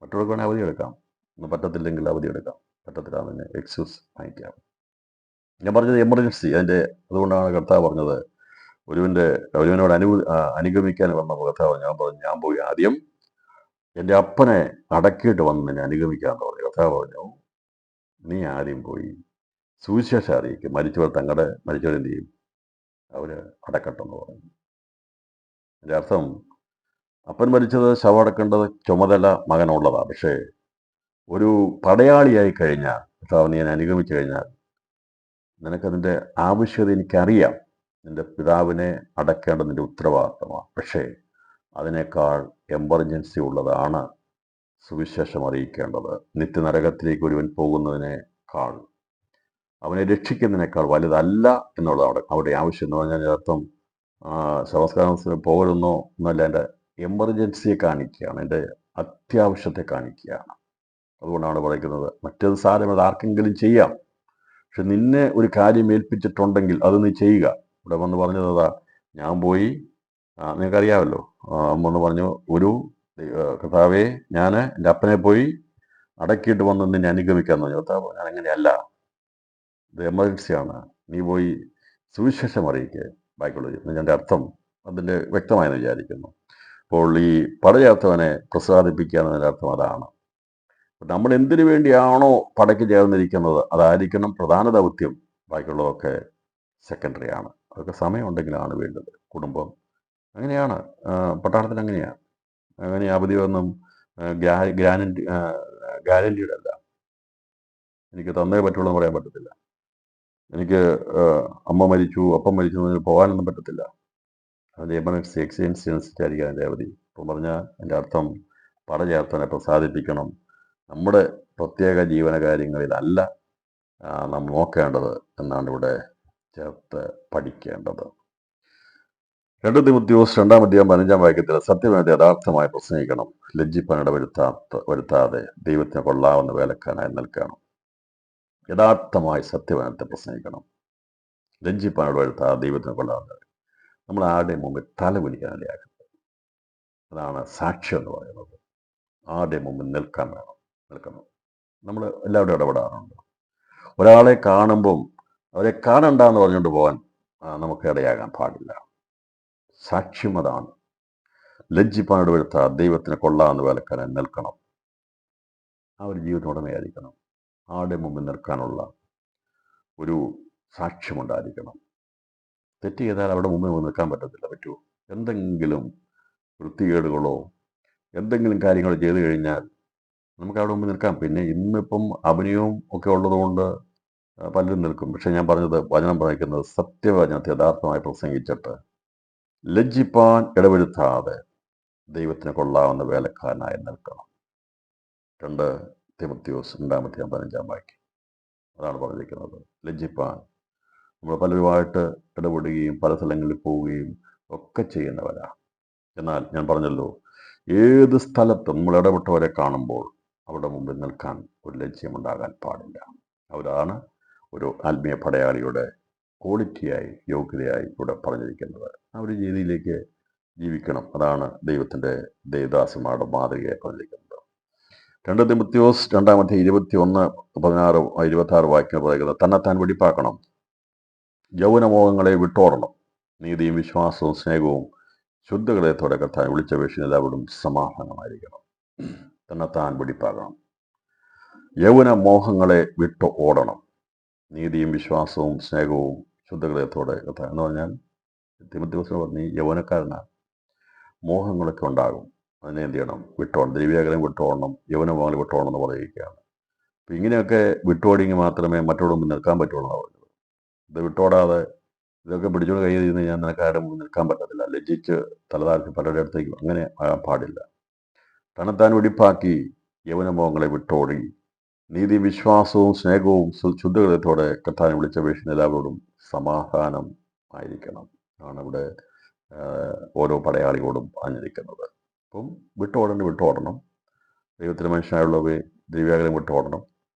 മറ്റുള്ളവർക്ക് വേണമെങ്കിൽ അവധി എടുക്കാം, ഒന്നും പറ്റത്തില്ലെങ്കിൽ അവധി എടുക്കാം. പറ്റത്തില്ല, അതിന് എക്സ്ക്യൂസ് വാങ്ങിക്കാം. ഞാൻ പറഞ്ഞത് എമർജൻസി, അതുകൊണ്ടാണ് കർത്താവ് പറഞ്ഞത് ഒരുവനോട് അനുഗമിക്കാൻ വന്നപ്പോൾ കർത്താവ് ഞാൻ പോയി ആദ്യം എൻ്റെ അപ്പനെ അടക്കിയിട്ട് വന്ന് നിന്നെ അനുഗമിക്കാന്ന് പറഞ്ഞു. കർത്താവ് പറഞ്ഞു, നീ ആദ്യം പോയി സുവിശേഷം അറിയിക്കും, മരിച്ചവരെന്ത് ചെയ്യും, അവര് അടക്കട്ടെന്ന് പറഞ്ഞു. എൻ്റെ അർത്ഥം, അപ്പൻ മരിച്ചത് ശവം അടക്കേണ്ടത് ചുമതല മകനുള്ളതാണ്. പക്ഷേ ഒരു പടയാളിയായി കഴിഞ്ഞാൽ, കർത്താവ് നീ അനുഗമിച്ചു കഴിഞ്ഞാൽ നിനക്കതിൻ്റെ ആവശ്യകത എനിക്കറിയാം. നിന്റെ പിതാവിനെ അടക്കേണ്ടത് നിന്റെ ഉത്തരവാദിത്തമാണ്. പക്ഷേ അതിനേക്കാൾ എമർജൻസി ഉള്ളതാണ് സുവിശേഷം അറിയിക്കേണ്ടത്. നിത്യനരകത്തിലേക്ക് ഒരുവൻ പോകുന്നതിനേക്കാൾ, അവനെ രക്ഷിക്കുന്നതിനേക്കാൾ വലുതല്ല എന്നുള്ളതാണ് അവിടെ ആവശ്യം. എന്ന് പറഞ്ഞാൽ അർത്ഥം ശവസ്കാരത്തിന് പോകരുന്നോ എന്നല്ല, എൻ്റെ എമർജൻസിയെ കാണിക്കുകയാണ്, എൻ്റെ അത്യാവശ്യത്തെ കാണിക്കുകയാണ്. അതുകൊണ്ടാണ് പറയുന്നത്, മറ്റേത് സാരം അത് ആർക്കെങ്കിലും ചെയ്യാം, പക്ഷെ നിന്നെ ഒരു കാര്യം ഏൽപ്പിച്ചിട്ടുണ്ടെങ്കിൽ അത് നീ ചെയ്യുക. ഇവിടെ വന്ന് പറഞ്ഞതാ, ഞാൻ പോയി, നിങ്ങൾക്കറിയാമല്ലോ, അമ്മ ഒന്ന് പറഞ്ഞു, കർത്താവേ ഞാൻ എൻ്റെ അപ്പനെ പോയി അടക്കിയിട്ട് വന്ന് നിന്നെ അനുഗമിക്കാന്ന് പറഞ്ഞു. കർത്താവ്, ഞാൻ അങ്ങനെയല്ല, ഇത് എമർജൻസിയാണ്, നീ പോയി സുവിശേഷം അറിയിക്കുക, ബാക്കിയുള്ള എൻ്റെ അർത്ഥം അതിൻ്റെ വ്യക്തമായെന്ന് വിചാരിക്കുന്നു. അപ്പോൾ ഈ പടചേർത്തവനെ പ്രസാദിപ്പിക്കുക എന്നതിൻ്റെ അർത്ഥം അതാണ്. നമ്മൾ എന്തിനു വേണ്ടിയാണോ പടയ്ക്ക് ചേർന്നിരിക്കുന്നത് അതായിരിക്കണം പ്രധാന ദൗത്യം, ബാക്കിയുള്ളതൊക്കെ സെക്കൻഡറി ആണ്. അതൊക്കെ സമയമുണ്ടെങ്കിലാണ് വേണ്ടത്. കുടുംബം അങ്ങനെയാണ്, പട്ടാളത്തിന് അങ്ങനെയാണ്. അങ്ങനെ അവധിയൊന്നും ഗ്യാരൻറ്റീഡ് അല്ല. എനിക്ക് തന്നേ പറ്റുള്ളൂ എന്ന് പറയാൻ പറ്റത്തില്ല. എനിക്ക് അമ്മ മരിച്ചു, അപ്പം മരിച്ചു എന്നതിന് പോകാനൊന്നും പറ്റത്തില്ല. അതിൻ്റെ എമർജൻസി അനുസരിച്ചായിരിക്കും അതിൻ്റെ അവധി. ഇപ്പം പറഞ്ഞാൽ എൻ്റെ അർത്ഥം, പടചേർത്തവനെ പ്രസാദിപ്പിക്കണം, നമ്മുടെ പ്രത്യേക ജീവനകാര്യങ്ങളിലല്ല നാം നോക്കേണ്ടത് എന്നാണ് ഇവിടെ ചേർത്ത് പഠിക്കേണ്ടത്. 2 തിമോത്തിയോസ് 2-ാം വാക്യത്തിൽ സത്യവേദ യഥാർത്ഥമായി പ്രസംഗിക്കണം, ലജ്ജിപ്പാൻ വരുത്താതെ ദൈവത്തിന് കൊള്ളാവുന്ന വേലക്കാനായി നിൽക്കണം. യഥാർത്ഥമായി സത്യവേദത്തെ പ്രസംഗിക്കണം, ലജ്ജിപ്പാൻ വരുത്താതെ ദൈവത്തിന് കൊള്ളാവുന്ന. നമ്മൾ ആരുടെയും മുമ്പിൽ തലകുനിക്കാനിടയാക്കുന്നത്. അതാണ് സാക്ഷ്യം എന്ന് പറയുന്നത്. ആരുടെയും മുമ്പിൽ നിൽക്കണം. നമ്മൾ എല്ലാവരും ഇടപെടാറുണ്ട്. ഒരാളെ കാണുമ്പം അവരെ കാണണ്ടെന്ന് പറഞ്ഞുകൊണ്ട് പോകാൻ നമുക്ക് ഇടയാകാൻ പാടില്ല. സാക്ഷ്യം അതാണ്. ലജ്ജിപ്പാനോട് വരുത്ത ദൈവത്തിന് കൊള്ളാവുന്ന വേലക്കാരൻ നിൽക്കണം. ആ ഒരു ജീവിതമുടമയായിരിക്കണം. ആരുടെ മുമ്പിൽ നിൽക്കാനുള്ള ഒരു സാക്ഷ്യമുണ്ടായിരിക്കണം. തെറ്റ് ചെയ്താൽ അവിടെ മുമ്പിൽ നിൽക്കാൻ പറ്റുമോ? എന്തെങ്കിലും വൃത്തികേടുകളോ എന്തെങ്കിലും കാര്യങ്ങൾ ചെയ്തു കഴിഞ്ഞാൽ നമുക്ക് അവിടെ മുമ്പിൽ നിൽക്കാം. പിന്നെ ഇന്നിപ്പം അഭിനയവും ഒക്കെ ഉള്ളതുകൊണ്ട് പലരും നിൽക്കും. പക്ഷെ ഞാൻ പറഞ്ഞത്, വചനം പറയുന്നത് സത്യവചനത്തെ യഥാർത്ഥമായി പ്രസംഗിച്ചിട്ട് ലജ്ജിപ്പാൻ ഇടവരുത്താതെ ദൈവത്തിന് കൊള്ളാവുന്ന വേലക്കാരനായി നിൽക്കണം. 2 തിമോത്തിയോസ് 2-ാം വാക്യം അതാണ് പറഞ്ഞിരിക്കുന്നത്. ലജ്ജിപ്പാൻ. നമ്മൾ പലരുമായിട്ട് ഇടപെടുകയും പല സ്ഥലങ്ങളിൽ പോവുകയും ഒക്കെ ചെയ്യുന്നവരാണ്. എന്നാൽ ഞാൻ പറഞ്ഞല്ലോ, ഏത് സ്ഥലത്തും നമ്മൾ ഇടപെട്ടവരെ കാണുമ്പോൾ അവരുടെ മുമ്പിൽ നിൽക്കാൻ ഒരു ലക്ഷ്യമുണ്ടാകാൻ പാടില്ല. അവരാണ് ഒരു ആത്മീയ പടയാളിയുടെ ക്വാളിറ്റിയായി, യോഗ്യതയായി ഇവിടെ പറഞ്ഞിരിക്കുന്നത്. ആ ഒരു രീതിയിലേക്ക് ജീവിക്കണം. അതാണ് ദൈവത്തിൻ്റെ ദേവദാസന്മാരുടെ മാതൃകയായി പറഞ്ഞിരിക്കുന്നത്. 2 തിമോത്തിയോസ് 2-ാം-16 വാക്യം പറയുന്നത്, തന്നെത്താൻ വെടിപ്പാക്കണം, യൗവനമോഹങ്ങളെ വിട്ടോടണം, നീതിയും വിശ്വാസവും സ്നേഹവും ശുദ്ധഹൃദയത്തോടെ കർത്താവിനെ വിളിച്ചപേക്ഷിക്കുന്ന എല്ലാവരോടും സമാധാനമായിരിക്കണം. തന്നെത്താൻ വെടിപ്പാകണം, യൗവന മോഹങ്ങളെ വിട്ട് ഓടണം, നീതിയും വിശ്വാസവും സ്നേഹവും ശുദ്ധഹൃദയത്തോടെ കർത്താവ്. എന്ന് പറഞ്ഞാൽ തിമോത്തിയോസിനെ പറഞ്ഞ് യൗവനക്കാരനാണ്, മോഹങ്ങളൊക്കെ ഉണ്ടാകും, അതിനെ എന്ത് ചെയ്യണം? വിട്ടോണം. ദ്രവ്യാഗ്രഹം വിട്ടോണം, യൗവനമോഹങ്ങൾ വിട്ടോണം എന്ന് പറയുകയാണ്. അപ്പം ഇങ്ങനെയൊക്കെ വിട്ടോടിയെങ്കിൽ മാത്രമേ മറ്റോട് മുന്നിൽ നിൽക്കാൻ പറ്റുള്ളൂ എന്നാണ് പറഞ്ഞത്. ഇത് വിട്ടോടാതെ ഇതൊക്കെ പിടിച്ചോണ്ട് കൈ ചെയ്യുന്ന ഞാൻ നിനക്കാരുടെ മുന്നിൽ നിൽക്കാൻ പറ്റത്തില്ല. ലജ്ജിച്ച് തലതാഴ്ത്തി പലരുടെ അടുത്തേക്കും അങ്ങനെ ആകാൻ പാടില്ല. തന്നെത്താൻ വെടിപ്പാക്കി യൗവനമോഹങ്ങളെ വിട്ടോടി നീതി വിശ്വാസവും സ്നേഹവും ശുദ്ധഹൃദയത്തോടെ കർത്താവിനെ വിളിച്ചപേക്ഷിക്കുന്ന എല്ലാവരോടും സമാധാനം ആയിരിക്കണം ആണ് ഇവിടെ ഓരോ പടയാളികളോടും പറഞ്ഞിരിക്കുന്നത്. അപ്പം വിട്ടോടണം. ദൈവത്തിന് മനുഷ്യനായുള്ളവയെ ദ്രവ്യാഗ്രഹം വിട്ടോടണം.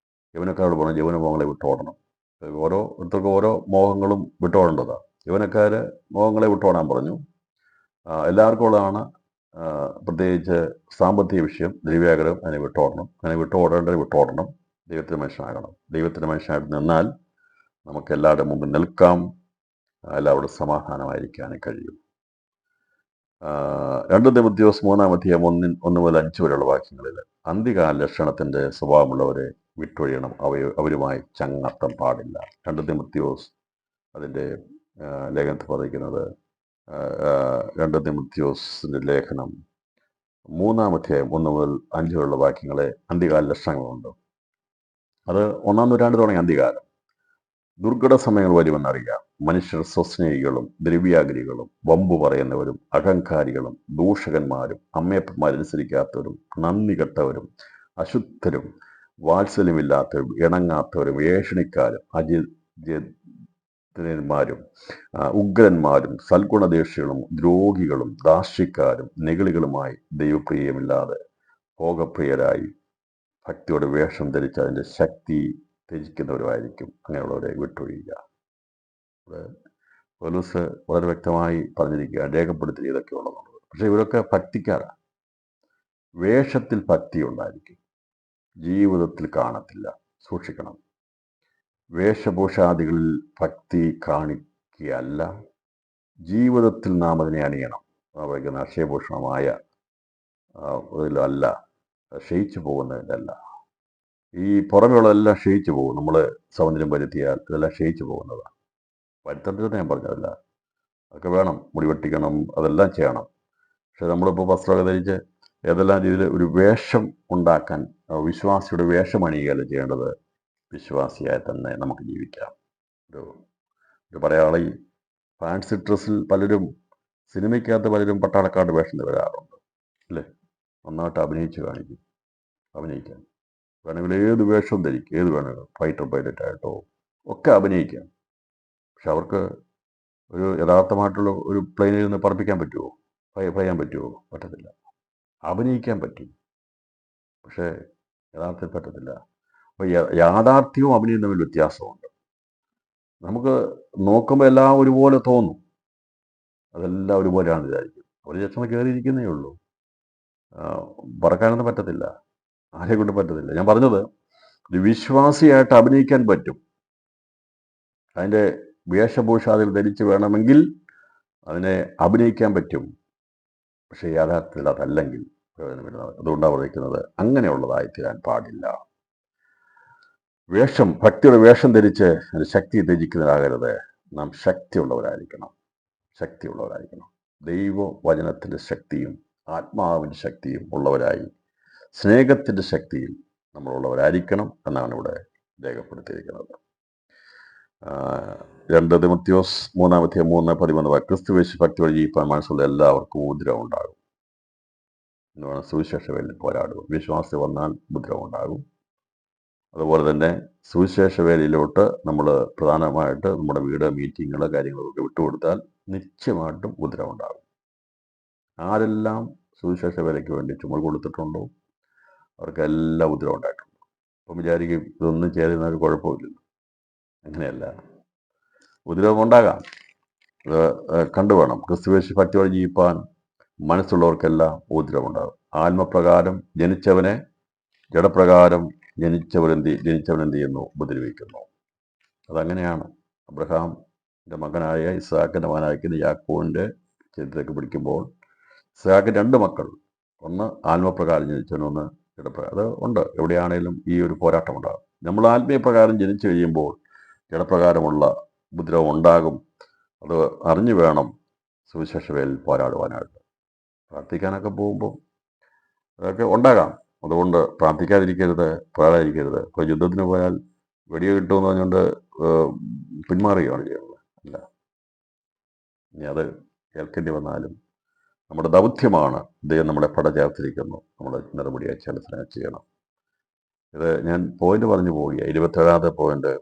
യൗവനക്കാരോട് പോകണം, യൗവനമോഹങ്ങളെ വിട്ടോടണം. ഓരോരുത്തർക്കും ഓരോ മോഹങ്ങളും വിട്ടോടേണ്ടതാണ്. യൗവനക്കാർ മോഹങ്ങളെ വിട്ടോടാൻ പറഞ്ഞു. എല്ലാവർക്കും ഉള്ളതാണ്. പ്രത്യേകിച്ച് സാമ്പത്തിക വിഷയം, ദ്രവ്യാഗ്രഹം, അതിനെ വിട്ടോടണം. അങ്ങനെ വിട്ടോടേണ്ടത് വിട്ടോടണം. ദൈവത്തിന് മനുഷ്യനാകണം. ദൈവത്തിന് മനുഷ്യനായിട്ട് നിന്നാൽ നമുക്ക് എല്ലാവരുടെ മുമ്പിൽ നിൽക്കാം, എല്ലാവരോടും സമാധാനമായിരിക്കാനും കഴിയും. 2 തിമോഥെയോസ് 3-ാം അധ്യായം 1 മുതൽ 5 വരെയുള്ള വാക്യങ്ങളിൽ അന്ത്യകാല ലക്ഷണത്തിൻ്റെ സ്വഭാവമുള്ളവരെ വിട്ടൊഴിയണം, അവരുമായി ചങ്ങാത്തം പാടില്ല. 2 തിമോഥെയോസ് അതിൻ്റെ ലേഖനത്തിൽ പറഞ്ഞിരിക്കുന്നത് 2 തിമോഥെയോസിൻ്റെ ലേഖനം 3-ാം അധ്യായം 1 മുതൽ 5 വരെയുള്ള വാക്യങ്ങളെ അന്ത്യകാല ലക്ഷണങ്ങളുണ്ട്. അത് 1-ാം നൂറ്റാണ്ട് തുടങ്ങിയ അന്ത്യകാലം. ദുർഘട സമയങ്ങൾ വരുമെന്നറിയാം. മനുഷ്യർ സ്വസ്നേഹികളും ദ്രവ്യാഗ്രഹികളും വമ്പു പറയുന്നവരും അഹങ്കാരികളും ദൂഷകന്മാരും അമ്മയപ്പന്മാരനുസരിക്കാത്തവരും നന്ദി കെട്ടവരും അശുദ്ധരും വാത്സല്യമില്ലാത്തവരും ഇണങ്ങാത്തവരും ഏഷണിക്കാരും അജിതന്മാരും ഉഗ്രന്മാരും സൽഗുണദേഷികളും ദ്രോഹികളും ദാർഷ്ട്യക്കാരും നെഗളികളുമായി ദൈവപ്രിയമില്ലാതെ ഭോഗപ്രിയരായി ഭക്തിയോടെ വേഷം ധരിച്ച് അതിൻ്റെ ശക്തി ത്യജിക്കുന്നവരുമായിരിക്കും. അങ്ങനെയുള്ളവരെ വിട്ടൊഴിയുക. പൗലോസ് വളരെ വ്യക്തമായി പറഞ്ഞിരിക്കുക, രേഖപ്പെടുത്തി ഇതൊക്കെ ഉള്ളതുള്ളത്. പക്ഷെ ഇവരൊക്കെ ഭക്തിക്കാരാണ്. വേഷത്തിൽ ഭക്തി ഉണ്ടായിരിക്കും, ജീവിതത്തിൽ കാണത്തില്ല. സൂക്ഷിക്കണം. വേഷഭൂഷാദികളിൽ ഭക്തി കാണിക്കുകയല്ല, ജീവിതത്തിൽ നാം അതിനെ അണിയണം. പറയുന്ന അക്ഷയഭൂഷണമായ ഇതിലല്ല, ക്ഷയിച്ചു പോകുന്നതിലല്ല. ഈ പുറമെയുള്ളതെല്ലാം ക്ഷയിച്ചു പോകും. നമ്മൾ സൗന്ദര്യം വരുത്തിയാൽ ഇതെല്ലാം ക്ഷയിച്ചു പോകുന്നതാണ്. വരുത്തേണ്ടത് ഞാൻ പറഞ്ഞതല്ല, അതൊക്കെ വേണം, മുടി വെട്ടിക്കണം, അതെല്ലാം ചെയ്യണം. പക്ഷെ നമ്മളിപ്പോൾ വസ്ത്രമൊക്കെ ധരിച്ച് ഏതെല്ലാം രീതിയിൽ ഒരു വേഷം ഉണ്ടാക്കാൻ, വിശ്വാസിയുടെ വേഷം അണിയുകയല്ല ചെയ്യേണ്ടത്. വിശ്വാസിയായി തന്നെ നമുക്ക് ജീവിക്കാം. ഒരു പടയാളി ഫാൻസി ഡ്രസ്സിൽ പലരും, സിനിമയ്ക്കകത്ത് പലരും പട്ടാളക്കാരുടെ വേഷം വരാറുണ്ട് അല്ലേ. നന്നായിട്ട് അഭിനയിക്കാൻ വേണമെങ്കിൽ ഏത് വേഷവും ധരിക്കും, ഏത് വേണമെങ്കിലും ഫൈറ്റർ പൈലറ്റായിട്ടോ ഒക്കെ അഭിനയിക്കാം. പക്ഷെ അവർക്ക് ഒരു യഥാർത്ഥമായിട്ടുള്ള ഒരു പ്ലെയിനിൽ നിന്ന് പറപ്പിക്കാൻ പറ്റുമോ? ചെയ്യാൻ പറ്റുമോ? പറ്റത്തില്ല. അഭിനയിക്കാൻ പറ്റും, പക്ഷേ യഥാർത്ഥത്തിൽ പറ്റത്തില്ല. അപ്പോൾ യാഥാർത്ഥ്യവും അഭിനയവും തമ്മിൽ വ്യത്യാസമുണ്ട്. നമുക്ക് നോക്കുമ്പോൾ എല്ലാം ഒരുപോലെ തോന്നും, അതെല്ലാം ഒരുപോലെയാണ് വിചാരിക്കും. ഒരു ലക്ഷണം കയറിയിരിക്കുന്നേ ഉള്ളൂ. പറക്കാനൊന്നും പറ്റത്തില്ല, ആരെ കൊണ്ട് പറ്റത്തില്ല. ഞാൻ പറഞ്ഞത് ഒരു വിശ്വാസിയായിട്ട് അഭിനയിക്കാൻ പറ്റും. അതിൻ്റെ വേഷഭൂഷാദികൾ ധരിച്ച് വേണമെങ്കിൽ അതിനെ അഭിനയിക്കാൻ പറ്റും. പക്ഷേ യാഥാർത്ഥ്യത്തിൽ അതല്ലെങ്കിൽ പ്രയോജനമില്ല. അതുകൊണ്ടാണ് പറയുന്നത് അങ്ങനെയുള്ളതായി തീരാൻ പാടില്ല. ഭക്തിയുടെ വേഷം ധരിച്ച് അതിൻ്റെ ശക്തി ത്യജിക്കുന്നതാകരുത്. നാം ശക്തിയുള്ളവരായിരിക്കണം. ദൈവവചനത്തിൻ്റെ ശക്തിയും ആത്മാവിൻ്റെ ശക്തിയും ഉള്ളവരായി, സ്നേഹത്തിൻ്റെ ശക്തിയിൽ നമ്മളുള്ളവരായിരിക്കണം എന്നാണ് ഇവിടെ രേഖപ്പെടുത്തിയിരിക്കുന്നത്. 2 തിമോഥെയോസ് 3-ാം അധ്യായം 3:13 ക്രിസ്തുവേശു ഭക്തിയോടെ ജീവിപ്പാൻ മനസ്സുള്ള എല്ലാവർക്കും ഉപദ്രവം ഉണ്ടാകും എന്ന് വേണം. സുവിശേഷ വേലയിൽ പോരാടുക. വിശ്വാസി വന്നാൽ ഉപദ്രവം ഉണ്ടാകും. അതുപോലെ തന്നെ സുവിശേഷ വേലയിലോട്ട് നമ്മൾ പ്രധാനമായിട്ട് നമ്മുടെ വീട്, മീറ്റിങ്ങുകൾ, കാര്യങ്ങളൊക്കെ വിട്ടുകൊടുത്താൽ നിശ്ചയമായിട്ടും ഉപദ്രവം ഉണ്ടാകും. ആരെല്ലാം സുവിശേഷ വേലയ്ക്ക് വേണ്ടി ചുമൽ കൊടുത്തിട്ടുണ്ടോ അവർക്കെല്ലാം ഉപദ്രവം ഉണ്ടായിട്ടുണ്ട്. അപ്പം വിചാരിക്കും ഇതൊന്നും ചെയ്തിരുന്നാൽ കുഴപ്പമില്ലല്ലോ. അങ്ങനെയല്ല, ഉപദ്രവം ഉണ്ടാകാം. കണ്ടുവേണം. ക്രിസ്തുവേശു ഭക്തിയോടെ ജീവിപ്പാൻ മനസ്സുള്ളവർക്കെല്ലാം ഉപദ്രവം ഉണ്ടാകും. ആത്മപ്രകാരം ജനിച്ചവനെ ജഡപ്രകാരം ജനിച്ചവനെന്ത് ചെയ്യുന്നു? ഉപദ്രവിക്കുന്നു. അതങ്ങനെയാണ്. അബ്രഹാമിൻ്റെ മകനായ ഇസ്ഹാക്കിൻ്റെ മകനായിരിക്കുന്ന യാക്കോബിൻ്റെ ചരിത്രത്തിലേക്ക് പിടിക്കുമ്പോൾ ഇസ്ഹാക്കിന് 2 മക്കൾ, ഒന്ന് ആത്മപ്രകാരം ജനിച്ചവനും ഒന്ന് ജഡപ്രകാരം. അത് ഉണ്ട്, എവിടെയാണേലും ഈ ഒരു പോരാട്ടം ഉണ്ടാകും. നമ്മൾ ആത്മീയപ്രകാരം ജനിച്ചു കഴിയുമ്പോൾ ജഡപ്രകാരമുള്ള ഉപദ്രവം ഉണ്ടാകും. അത് അറിഞ്ഞു വേണം സുവിശേഷ വേലയിൽ പോരാടുവാനായിട്ട്. പ്രാർത്ഥിക്കാനൊക്കെ പോകുമ്പോൾ അതൊക്കെ ഉണ്ടാകാം. അതുകൊണ്ട് പ്രാർത്ഥിക്കാതിരിക്കരുത്, പോരാടാതിരിക്കരുത്. ഇപ്പോൾ യുദ്ധത്തിന് പോയാൽ വെടിയോ കിട്ടുമെന്ന് പറഞ്ഞുകൊണ്ട് പിന്മാറുകയാണ് ചെയ്യുന്നത്. അല്ല, ഇനി അത് കേൾക്കേണ്ടി വന്നാലും നമ്മുടെ ദൗത്യമാണ്. ദൈവം നമ്മളെ പടചേർത്തിരിക്കുന്നു, നമ്മൾ നടപടിയായി ചലനം ചെയ്യണം. ഇത് ഞാൻ പോയിന്റ് പറഞ്ഞു പോവുക. 27-ാമത്തെ പോയിന്റ്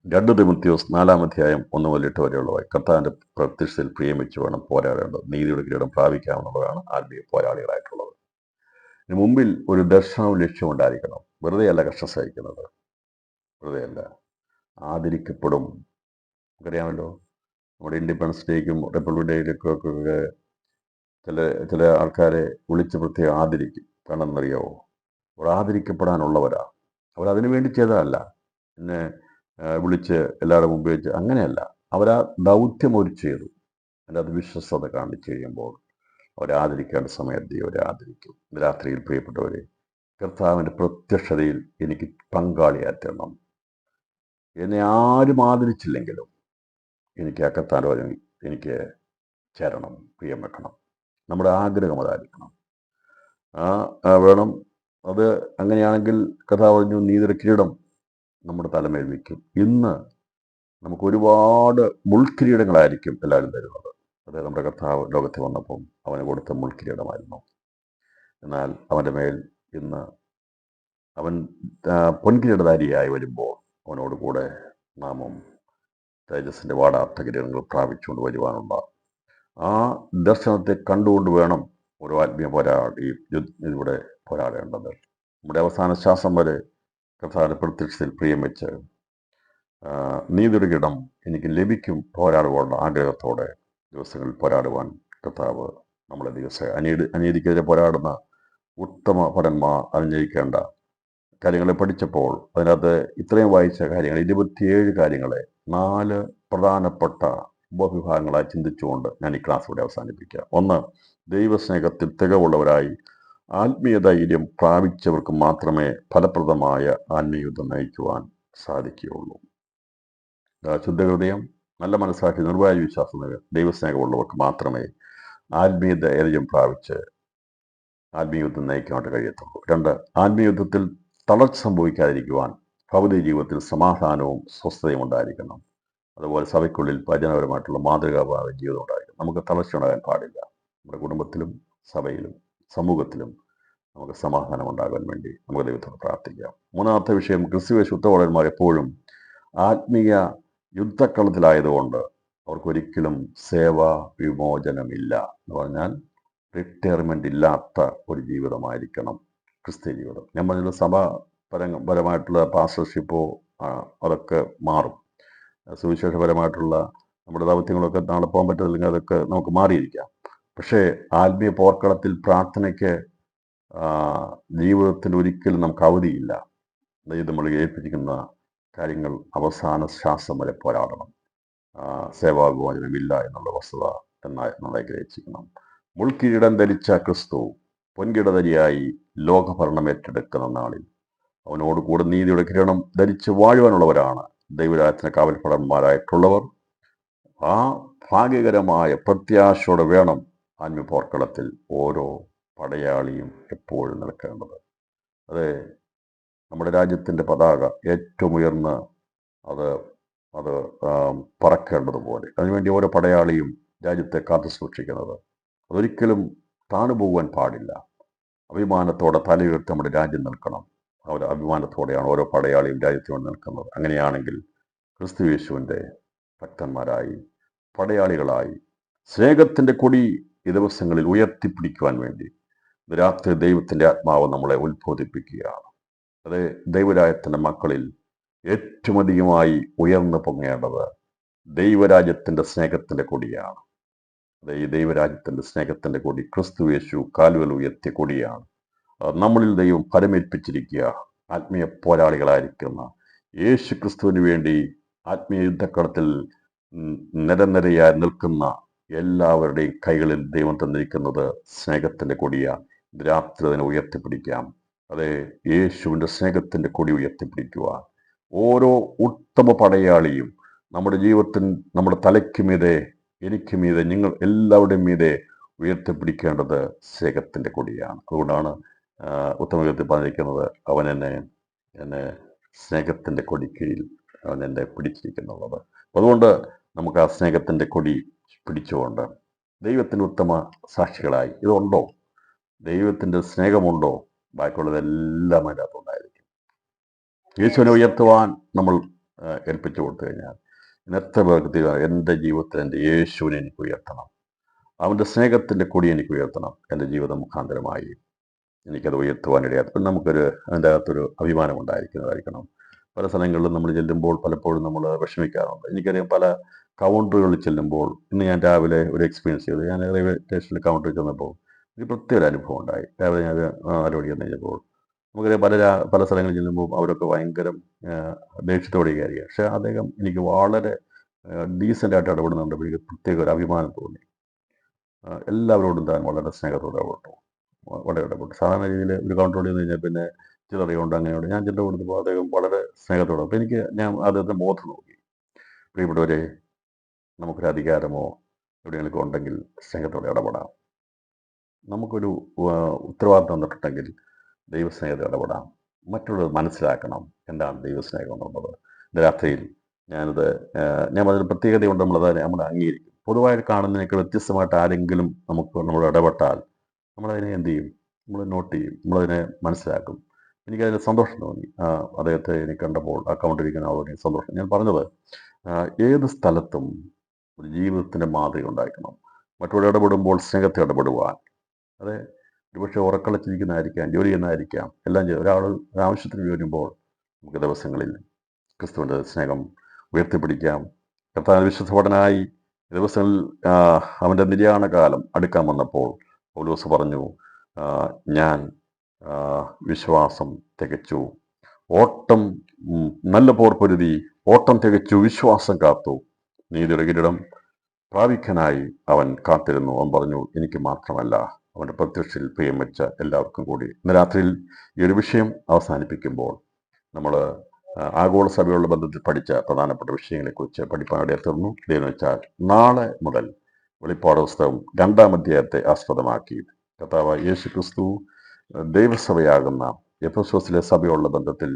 2 തിമോഥെയോസ് 4-ാം അധ്യായം 1 മുതൽ 8 വരെയുള്ളവ. കർത്താവിൻ്റെ പ്രത്യക്ഷത്തിൽ പ്രിയം വെച്ച് വേണം പോരാടേണ്ടത്. നീതിയുടെ കിരീടം പ്രാപിക്കാമെന്നുള്ളതാണ് ആത്മീയ പോരാളികളായിട്ടുള്ളത്. ഇതിന് മുമ്പിൽ ഒരു ദർശനവും ലക്ഷ്യവും ഉണ്ടായിരിക്കണം. വെറുതെയല്ല കഷ്ടം സഹിക്കുന്നത്, വെറുതെയല്ല. ആദരിക്കപ്പെടും. നമുക്കറിയാമല്ലോ, നമ്മുടെ ഇൻഡിപെൻഡൻസ് ഡേക്കും റിപ്പബ്ലിക് ഡേയിലേക്കൊക്കെ ചില ആൾക്കാരെ വിളിച്ച് പ്രത്യേകം ആദരിക്കും. കാരണം എന്നറിയാവോ, അവർ ആദരിക്കപ്പെടാനുള്ളവരാ. അവരതിനു വേണ്ടി ചെയ്തതല്ല. എന്നെ വിളിച്ച് എല്ലാവരുടെ മുമ്പ് വെച്ച് അങ്ങനെയല്ല. അവരാ ദൗത്യം ഒരു ചെയ്തു. അതിൻ്റെ അത് വിശ്വസ്തത കാണിച്ചു കഴിയുമ്പോൾ അവരെ ആദരിക്കേണ്ട സമയത്ത് അവരെ ആദരിക്കും. രാത്രിയിൽ പ്രിയപ്പെട്ടവരെ, കർത്താവിൻ്റെ പ്രത്യക്ഷതയിൽ എനിക്ക് പങ്കാളിയാറ്റണം. എന്നെ ആരും ആദരിച്ചില്ലെങ്കിലും എനിക്ക് ആ കർത്താവിൻ്റെ എനിക്ക് ചേരണം, പ്രിയം വെക്കണം. നമ്മുടെ ആഗ്രഹം അതായിരിക്കണം. വേണം. അത് അങ്ങനെയാണെങ്കിൽ കർത്താവ് പറഞ്ഞു, നീതിയുടെ കിരീടം നമ്മുടെ തലമേൽ വയ്ക്കും. ഇന്ന് നമുക്ക് ഒരുപാട് മുൾക്കിരീടങ്ങളായിരിക്കും എല്ലാവരും തരുന്നത്. അത് നമ്മുടെ കർത്താവ് ലോകത്തിൽ വന്നപ്പം അവന് കൊടുത്ത മുൾക്കിരീടമായിരുന്നു. എന്നാൽ അവൻ്റെ മേൽ ഇന്ന് അവൻ പൊൻകിരീടധാരിയായി വരുമ്പോൾ അവനോട് കൂടെ നാമം തേജസ്സിൻ്റെ വാടാത്ത കിരീടങ്ങൾ പ്രാപിച്ചുകൊണ്ട് വരുവാനുള്ള ആ ദർശനത്തെ കണ്ടുകൊണ്ട് വേണം ഓരോ ആത്മീയ ഇവിടെ പോരാടേണ്ടത്. നമ്മുടെ അവസാന ശ്വാസം വരെ കർത്താവിൻ്റെ പ്രത്യക്ഷത്തിൽ പ്രിയം വെച്ച് നീതിയുടെ കിരീടം എനിക്ക് ലഭിക്കും പോരാടുവാനുള്ള ആഗ്രഹത്തോടെ ദിവസങ്ങളിൽ പോരാടുവാൻ കർത്താവ് നമ്മളെ അനീതിക്കെതിരെ പോരാടുന്ന ഉത്തമ ഭടന്മാർ അറിഞ്ഞിരിക്കേണ്ട കാര്യങ്ങളെ പഠിച്ചപ്പോൾ അതിനകത്ത് ഇത്രയും വായിച്ച കാര്യങ്ങൾ 27 കാര്യങ്ങളെ 4 പ്രധാനപ്പെട്ട ഉപവിഭാഗങ്ങളായി ചിന്തിച്ചുകൊണ്ട് ഞാൻ ഈ ക്ലാസ് ഇവിടെ അവസാനിപ്പിക്കാം. 1, ദൈവസ്നേഹത്തിൽ തികവുള്ളവരായി ആത്മീയ ധൈര്യം പ്രാപിച്ചവർക്ക് മാത്രമേ ഫലപ്രദമായ ആത്മീയയുദ്ധം നയിക്കുവാൻ സാധിക്കുകയുള്ളൂ. ശുദ്ധഹൃദയം, നല്ല മനസ്സാക്ഷി, നിർഭയ വിശ്വാസം, ദൈവസ്നേഹമുള്ളവർക്ക് മാത്രമേ ആത്മീയ ധൈര്യം പ്രാപിച്ച് ആത്മീയയുദ്ധം നയിക്കാനായിട്ട് കഴിയത്തുള്ളൂ. 2, ആത്മീയയുദ്ധത്തിൽ തളർച്ച സംഭവിക്കാതിരിക്കുവാൻ ഭൗതിക ജീവിതത്തിൽ സമാധാനവും സ്വസ്ഥതയും ഉണ്ടായിരിക്കണം. അതുപോലെ സഭയ്ക്കുള്ളിൽ ഭജനപരമായിട്ടുള്ള മാതൃകാപരമായ ജീവിതം ഉണ്ടായിരിക്കണം. നമുക്ക് തളർച്ച ഉണ്ടാകാൻ പാടില്ല. നമ്മുടെ കുടുംബത്തിലും സഭയിലും സമൂഹത്തിലും നമുക്ക് സമാധാനം ഉണ്ടാകാൻ വേണ്ടി നമുക്ക് ദൈവത്തോട് പ്രാർത്ഥിക്കാം. 3-ാമത്തെ വിഷയം, ക്രിസ്തുവ ശുദ്ധവളന്മാർ എപ്പോഴും ആത്മീയ യുദ്ധക്കളത്തിലായതുകൊണ്ട് അവർക്കൊരിക്കലും സേവാ വിമോചനമില്ല എന്ന് പറഞ്ഞാൽ റിട്ടയർമെൻ്റ് ഇല്ലാത്ത ഒരു ജീവിതമായിരിക്കണം ക്രിസ്ത്യ ജീവിതം. ഞാൻ പറഞ്ഞത് സഭാപരമായിട്ടുള്ള പാസ്റ്റർഷിപ്പോ അതൊക്കെ മാറും. സുവിശേഷപരമായിട്ടുള്ള നമ്മുടെ ദൗത്യങ്ങളൊക്കെ നാളെ പോകാൻ പറ്റത്തില്ലെങ്കിൽ അതൊക്കെ നമുക്ക് മാറിയിരിക്കാം. പക്ഷേ ആത്മീയ പോർക്കളത്തിൽ പ്രാർത്ഥനയ്ക്ക് ജീവിതത്തിൽ ഒരിക്കലും നമുക്ക് അവധിയില്ല. ദൈവം നമ്മൾ ഏൽപ്പിച്ചിരിക്കുന്ന കാര്യങ്ങൾ അവസാന ശ്വാസം വരെ പോരാടണം. സേവാവിമോചനമില്ല എന്നുള്ള വസ്തുത നന്നായി ഗ്രഹിച്ചിരിക്കണം. മുൾക്കിരീടം ധരിച്ച ക്രിസ്തു പൊൻകിടധരിയായി ലോകഭരണം ഏറ്റെടുക്കുന്ന നാളിൽ അവനോട് കൂടെ നീതിയുടെ കിരീടം ധരിച്ച് വാഴുവാനുള്ളവരാണ് ദൈവരാജ്യത്തിന് കാവൽഭടന്മാരായിട്ടുള്ളവർ. ആ ഭാഗ്യകരമായ പ്രത്യാശയോടെ വേണം ആത്മീയ പോർക്കളത്തിൽ ഓരോ പടയാളിയും എപ്പോഴും നിൽക്കേണ്ടത്. അത് നമ്മുടെ രാജ്യത്തിൻ്റെ പതാക ഏറ്റവും ഉയർന്ന് അത് പറക്കേണ്ടതുപോലെ അതിനുവേണ്ടി ഓരോ പടയാളിയും രാജ്യത്തെ കാത്തു സൂക്ഷിക്കുന്നത്. അതൊരിക്കലും താണുപോകുവാൻ പാടില്ല. അഭിമാനത്തോടെ തലയുയർത്തി നമ്മുടെ രാജ്യം നിൽക്കണം. അവർ അഭിമാനത്തോടെയാണ് ഓരോ പടയാളിയും രാജ്യത്തോടെ നിൽക്കുന്നത്. അങ്ങനെയാണെങ്കിൽ ക്രിസ്തു യേശുവിൻ്റെ ഭക്തന്മാരായി പടയാളികളായി സ്നേഹത്തിൻ്റെ കൊടി ഈ ദിവസങ്ങളിൽ ഉയർത്തിപ്പിടിക്കുവാൻ വേണ്ടി രാത്രി ദൈവത്തിൻ്റെ ആത്മാവ് നമ്മളെ ഉത്ബോധിപ്പിക്കുകയാണ്. അത് ദൈവരാജ്യത്തിൻ്റെ മക്കളിൽ ഏറ്റവും അധികമായി ഉയർന്നു പൊങ്ങേണ്ടത് ദൈവരാജ്യത്തിൻ്റെ സ്നേഹത്തിൻ്റെ കൊടിയാണ്. അത് ഈ ദൈവരാജ്യത്തിൻ്റെ സ്നേഹത്തിൻ്റെ കൊടി ക്രിസ്തു യേശു കാലുകൾ ഉയർത്തിയ കൊടിയാണ്. നമ്മളിൽ ദൈവം ഫലമേൽപ്പിച്ചിരിക്കുക ആത്മീയ പോരാളികളായിരിക്കുന്ന യേശു ക്രിസ്തുവിന് വേണ്ടി ആത്മീയ യുദ്ധക്കളത്തിൽ നിരനിരയായി നിൽക്കുന്ന എല്ലാവരുടെയും കൈകളിൽ ദൈവം തന്നിരിക്കുന്നത് സ്നേഹത്തിൻ്റെ കൊടിയാണ്. രാത്രി അതിനെ ഉയർത്തിപ്പിടിക്കാം. അതെ, യേശുവിൻ്റെ സ്നേഹത്തിൻ്റെ കൊടി ഉയർത്തിപ്പിടിക്കുവാൻ ഓരോ ഉത്തമ പടയാളിയും നമ്മുടെ ജീവിതത്തിൽ നമ്മുടെ തലയ്ക്ക് മീതെ എനിക്ക് മീതെ നിങ്ങൾ എല്ലാവരുടെയും മീതെ ഉയർത്തിപ്പിടിക്കേണ്ടത് സ്നേഹത്തിൻ്റെ കൊടിയാണ്. അതുകൊണ്ടാണ് ഉത്തമഗീതത്തിൽ പറഞ്ഞിരിക്കുന്നത്, അവൻ എന്നെ സ്നേഹത്തിൻ്റെ കൊടി കീഴിൽ അവൻ എന്നെ പിടിച്ചിരിക്കുന്നുള്ളത്. അതുകൊണ്ട് നമുക്ക് ആ സ്നേഹത്തിൻ്റെ കൊടി പിടിച്ചുകൊണ്ട് ദൈവത്തിൻ്റെ ഉത്തമ സാക്ഷികളായി ഇതുണ്ടോ, ദൈവത്തിൻ്റെ സ്നേഹമുണ്ടോ, ബാക്കിയുള്ളതെല്ലാം അതിനകത്തുണ്ടായിരിക്കും. യേശുവിനെ ഉയർത്തുവാൻ നമ്മൾ ഏൽപ്പിച്ചു കൊടുത്തു കഴിഞ്ഞാൽ എത്ര പേർക്ക് എൻ്റെ ജീവിതത്തിൽ എൻ്റെ യേശുവിനെ എനിക്ക് ഉയർത്തണം, അവൻ്റെ സ്നേഹത്തിൻ്റെ കൊടി എനിക്ക് ഉയർത്തണം, എൻ്റെ ജീവിതം മുഖാന്തരമായി എനിക്കത് ഉയർത്തുവാനിടയാത്ത പിന്നെ നമുക്കൊരു അതിൻ്റെ അകത്തൊരു അഭിമാനം ഉണ്ടായിരിക്കുന്നതായിരിക്കണം. പല സ്ഥലങ്ങളിലും നമ്മൾ ചെല്ലുമ്പോൾ പലപ്പോഴും നമ്മൾ വിഷമിക്കാറുണ്ട്. എനിക്കറിയാം, പല കൗണ്ടറുകളിൽ ചെല്ലുമ്പോൾ ഇന്ന് ഞാൻ രാവിലെ ഒരു എക്സ്പീരിയൻസ് ചെയ്തു. ഞാൻ റെയിൽവേ സ്റ്റേഷനിൽ കൗണ്ടറിൽ ചെന്നപ്പോൾ ഒരു പ്രത്യേക അനുഭവം ഉണ്ടായി. രാവിലെ ഞാൻ 4 മണിക്ക് കഴിഞ്ഞപ്പോൾ നമുക്കറിയാം പല സ്ഥലങ്ങളിൽ ചെല്ലുമ്പോൾ അവരൊക്കെ ഭയങ്കര ദേഷ്യത്തോടെ കയറിയ, പക്ഷെ അദ്ദേഹം എനിക്ക് വളരെ ഡീസൻ്റായിട്ട് ഇടപെടുന്നുണ്ട്. എനിക്ക് പ്രത്യേക ഒരു അഭിമാനം തോന്നി. എല്ലാവരോടും താൻ വളരെ സ്നേഹത്തോടെ ഇടപെട്ടു, വളരെ ഇടപെട്ടു. സാധാരണ രീതിയിൽ ഒരു കൗണ്ടറോട് ചെന്ന് കഴിഞ്ഞാൽ പിന്നെ ചിലറിയുണ്ട്, അങ്ങനെയുണ്ട്. ഞാൻ ചിന്ത കൊടുത്തപ്പോൾ അദ്ദേഹം വളരെ സ്നേഹത്തോടെ. അപ്പോൾ ഞാൻ അദ്ദേഹത്തെ ബോധം നോക്കി. പ്രിയപ്പെട്ടവരെ, നമുക്കൊരു അധികാരമോ എവിടെയെങ്കിലും ഉണ്ടെങ്കിൽ സ്നേഹത്തോടെ ഇടപെടാം. നമുക്കൊരു ഉത്തരവാദിത്വം തന്നിട്ടുണ്ടെങ്കിൽ ദൈവസ്നേഹത്തെ ഇടപെടാം. മറ്റുള്ളവർ മനസ്സിലാക്കണം എന്താണ് ദൈവസ്നേഹം എന്നുള്ളത്. ഇന്ന് രാത്രിയിൽ ഞാൻ പറഞ്ഞ പ്രത്യേകതയുണ്ട്, നമ്മൾ അംഗീകരിക്കും. പൊതുവായി കാണുന്നതിനേക്കാൾ വ്യത്യസ്തമായിട്ട് ആരെങ്കിലും നമ്മൾ ഇടപെട്ടാൽ നമ്മളതിനെ എന്ത് ചെയ്യും? നമ്മൾ നോട്ട് ചെയ്യും, നമ്മളതിനെ മനസ്സിലാക്കും. എനിക്കതിന് സന്തോഷം തോന്നി. അദ്ദേഹത്തെ എനിക്ക് കണ്ടപ്പോൾ ആ കൗണ്ടറിരിക്കുന്ന ആളോട് എനിക്ക് സന്തോഷം. ഞാൻ പറഞ്ഞത്, ഏത് സ്ഥലത്തും ഒരു ജീവിതത്തിൻ്റെ മാതൃക ഉണ്ടായിരിക്കണം. മറ്റുള്ള ഇടപെടുമ്പോൾ സ്നേഹത്തെ ഇടപെടുവാൻ. അത് ഒരുപക്ഷെ ഉറക്കളച്ചിരിക്കുന്നതായിരിക്കാം, ജോലി ചെയ്യുന്നതായിരിക്കാം, എല്ലാം ചെയ്യും. ആവശ്യത്തിന് വരുമ്പോൾ നമുക്ക് ദിവസങ്ങളിൽ ക്രിസ്തുവിൻ്റെ സ്നേഹം ഉയർത്തിപ്പിടിക്കാം. കർത്താവിന് വിശുദ്ധഭടനായി ദിവസങ്ങളിൽ അവൻ്റെ നിര്യാണ കാലം അടുക്കാൻ വന്നപ്പോൾ പൗലോസ് പറഞ്ഞു, ഞാൻ വിശ്വാസം തികച്ചു, ഓട്ടം നല്ല പോർ പൊരുതി, ഓട്ടം തികച്ചു, വിശ്വാസം കാത്തു, നീതിയുടെ കിരീടം പ്രാപിക്കാനായി അവൻ കാത്തിരുന്നു. അവൻ പറഞ്ഞു, എനിക്ക് മാത്രമല്ല, അവൻ്റെ പ്രത്യക്ഷയിൽ പ്രിയം വെച്ച എല്ലാവർക്കും കൂടി. ഇന്ന് രാത്രിയിൽ ഈ ഒരു വിഷയം അവസാനിപ്പിക്കുമ്പോൾ നമ്മൾ ആഗോള സഭയുള്ള ബന്ധത്തിൽ പഠിച്ച പ്രധാനപ്പെട്ട വിഷയങ്ങളെക്കുറിച്ച് പഠിപ്പാൻ എത്തുന്നു. ഇതെന്ന് വെച്ചാൽ നാളെ മുതൽ വെളിപ്പാട് പുസ്തകം 2-ാം അധ്യായത്തെ ആസ്പദമാക്കി കർത്താവായ യേശു ക്രിസ്തു ദൈവസഭയാകുന്ന എഫെസോസിലെ സഭയുള്ള ബന്ധത്തിൽ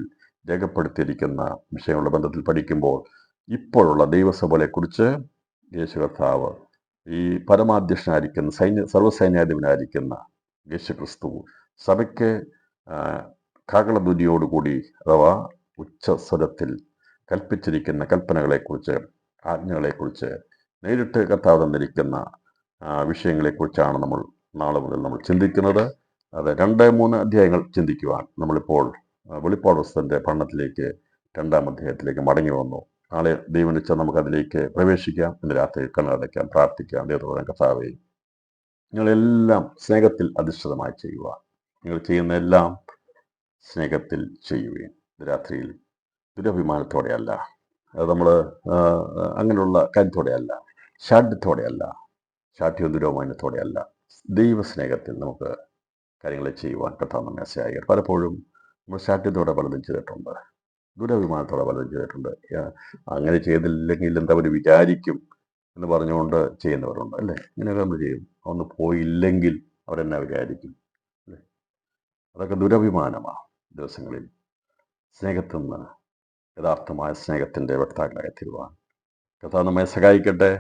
രേഖപ്പെടുത്തിയിരിക്കുന്ന വിഷയങ്ങളുടെ ബന്ധത്തിൽ പഠിക്കുമ്പോൾ ഇപ്പോഴുള്ള ദൈവസഭകളെക്കുറിച്ച് യേശു കർത്താവ്, ഈ പരമാധ്യക്ഷനായിരിക്കുന്ന സർവ്വസൈന്യാധിപനായിരിക്കുന്ന യേശു ക്രിസ്തു സഭയ്ക്ക് കാഹളധ്വനിയോടുകൂടി അഥവാ ഉച്ചസ്വരത്തിൽ കൽപ്പിച്ചിരിക്കുന്ന കൽപ്പനകളെക്കുറിച്ച്, ആജ്ഞകളെക്കുറിച്ച് നേരിട്ട് കർത്താവ് തന്നിരിക്കുന്ന വിഷയങ്ങളെക്കുറിച്ചാണ് നമ്മൾ നാളെ മുതൽ നമ്മൾ ചിന്തിക്കുന്നത്. അത് 2-3 അധ്യായങ്ങൾ ചിന്തിക്കുവാൻ നമ്മളിപ്പോൾ വെളിപ്പാട് പുസ്തകത്തിൻ്റെ പഠനത്തിലേക്ക് 2-ാം അധ്യായത്തിലേക്ക് മടങ്ങി വന്നു. നാളെ ദൈവം വെച്ചാൽ നമുക്കതിലേക്ക് പ്രവേശിക്കാം. ഇന്ന് രാത്രി കണ്ണടയ്ക്കാം, പ്രാർത്ഥിക്കാം. ദൈവത്തോടെ കർത്താവേ, നിങ്ങളെല്ലാം സ്നേഹത്തിൽ അധിഷ്ഠിതമായി ചെയ്യുക. നിങ്ങൾ ചെയ്യുന്ന എല്ലാം സ്നേഹത്തിൽ ചെയ്യുകയും രാത്രിയിൽ ദുരഭിമാനത്തോടെയല്ല, അത് നമ്മൾ അങ്ങനെയുള്ള കാര്യത്തോടെയല്ല, ഷാഠ്യത്തോടെയല്ല, ഷാഠ്യവും ദുരഭിമാനത്തോടെയല്ല, ദൈവസ്നേഹത്തിൽ നമുക്ക് കാര്യങ്ങളെ ചെയ്യുവാൻ കർത്താവ് നമ്മെ സഹായിക്കും. പലപ്പോഴും നമ്മൾ ഷാഠ്യത്തോടെ പലതും ചെയ്തിട്ടുണ്ട്, ദുരഭിമാനത്തോടെ പലതും ചെയ്തിട്ടുണ്ട്. അങ്ങനെ ചെയ്തില്ലെങ്കിൽ എന്താ അവർ വിചാരിക്കും എന്ന് പറഞ്ഞുകൊണ്ട് ചെയ്യുന്നവരുണ്ട്, അല്ലേ? ഇങ്ങനെയൊക്കെ നമ്മൾ ചെയ്യും. ഒന്ന് പോയില്ലെങ്കിൽ അവരെന്നാ വിചാരിക്കും, അല്ലേ? അതൊക്കെ ദുരഭിമാനമാണ്. ദിവസങ്ങളിൽ സ്നേഹത്തിൽ നിന്ന് യഥാർത്ഥമായ സ്നേഹത്തിൻ്റെ വക്താക്കളായി തീരുവാൻ കർത്താവ് നമ്മെ സഹായിക്കട്ടെ.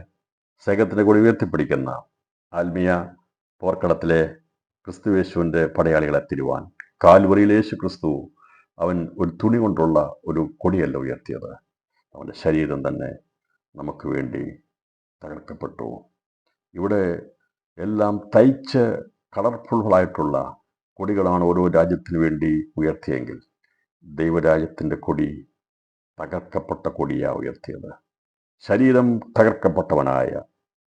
സ്നേഹത്തിൻ്റെ കൂടി ഉയർത്തിപ്പിടിക്കുന്ന ആത്മീയ പോർക്കളത്തിലെ ക്രിസ്തുയേശുവിൻ്റെ പടയാളികളെ തിരുവാൻ കാൽവറിയിൽ യേശു ക്രിസ്തു അവൻ ഒരു തുണി കൊണ്ടുള്ള ഒരു കൊടിയല്ല ഉയർത്തിയത്, അവൻ്റെ ശരീരം തന്നെ നമുക്ക് വേണ്ടി തകർക്കപ്പെട്ടു. ഇവിടെ എല്ലാം തയ്ച്ച് കളർഫുള്ളായിട്ടുള്ള കൊടികളാണ് ഓരോ രാജ്യത്തിനു വേണ്ടി ഉയർത്തിയെങ്കിൽ ദൈവരാജ്യത്തിൻ്റെ കൊടി തകർക്കപ്പെട്ട കൊടിയാണ് ഉയർത്തിയത്. ശരീരം തകർക്കപ്പെട്ടവനായ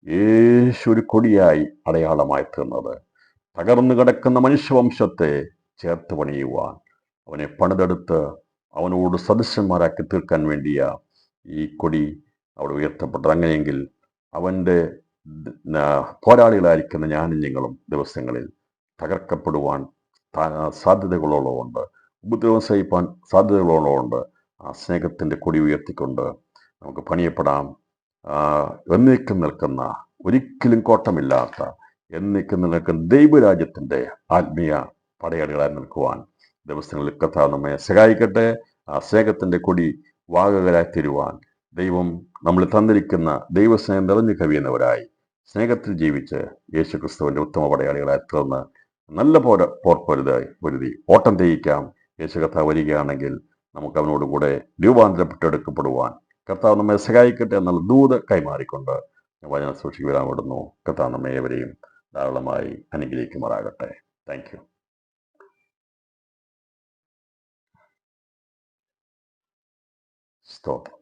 യേശു ഒരു കൊടിയായി അടയാളമായി തീർന്നത് തകർന്നു കിടക്കുന്ന മനുഷ്യവംശത്തെ ചേർത്ത് പണിയുവാൻ, അവനെ പണിതെടുത്ത് അവനോട് സദൃശന്മാരാക്കി തീർക്കാൻ വേണ്ടിയ ഈ കൊടി അവിടെ ഉയർത്തപ്പെട്ടത്. അങ്ങനെയെങ്കിൽ അവൻ്റെ പോരാളികളായിരിക്കുന്ന ഞാനും നിങ്ങളും ദിവസങ്ങളിൽ തകർക്കപ്പെടുവാൻ സാധ്യതകളോളമുണ്ട്, ഉപദ്രവം സഹിപ്പാൻ സാധ്യതകളോളമുണ്ട്. ആ സ്നേഹത്തിൻ്റെ കൊടി ഉയർത്തിക്കൊണ്ട് നമുക്ക് പണിയപ്പെടാം. എന്നേക്കും നിൽക്കുന്ന, ഒരിക്കലും കോട്ടമില്ലാത്ത, എന്നേക്കും നിൽക്കുന്ന ദൈവരാജ്യത്തിൻ്റെ ആത്മീയ പടയാളികളായി നിൽക്കുവാൻ ദിവസങ്ങളിൽ കർത്താവ് നമ്മെ സഹായിക്കട്ടെ. ആ സ്നേഹത്തിൻ്റെ കൊടി വാഹകരായി തീരുവാൻ ദൈവം നമ്മൾ തന്നിരിക്കുന്ന ദൈവസ്നേഹം നിറഞ്ഞു കവിയുന്നവരായി സ്നേഹത്തിൽ ജീവിച്ച് യേശു ക്രിസ്തുവിൻ്റെ ഉത്തമ പടയാളികളായി തീർന്ന് നല്ല പൊരുതി ഓട്ടം തെയ്യിക്കാം. യേശു കർത്താവ് വരികയാണെങ്കിൽ നമുക്ക് അവനോടുകൂടെ രൂപാന്തരപ്പെട്ടെടുക്കപ്പെടുവാൻ കർത്താവ് നമ്മെ സഹായിക്കട്ടെ എന്നുള്ള ദൂത് കൈമാറിക്കൊണ്ട് വചന സൂക്ഷിക്കുവാൻ വിടുന്നു. കർത്താവ് നമ്മെ ഏവരെയും ധാരാളമായി അനുഗ്രഹിക്കുമാറാകട്ടെ. Thank you. സ്തോത്രം.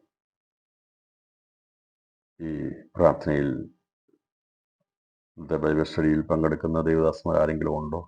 ഈ പ്രാർത്ഥനയിൽ ബൈബിൾ സ്റ്റഡിയിൽ പങ്കെടുക്കുന്ന ദൈവദാസന്മാർ ആരെങ്കിലും ഉണ്ടോ?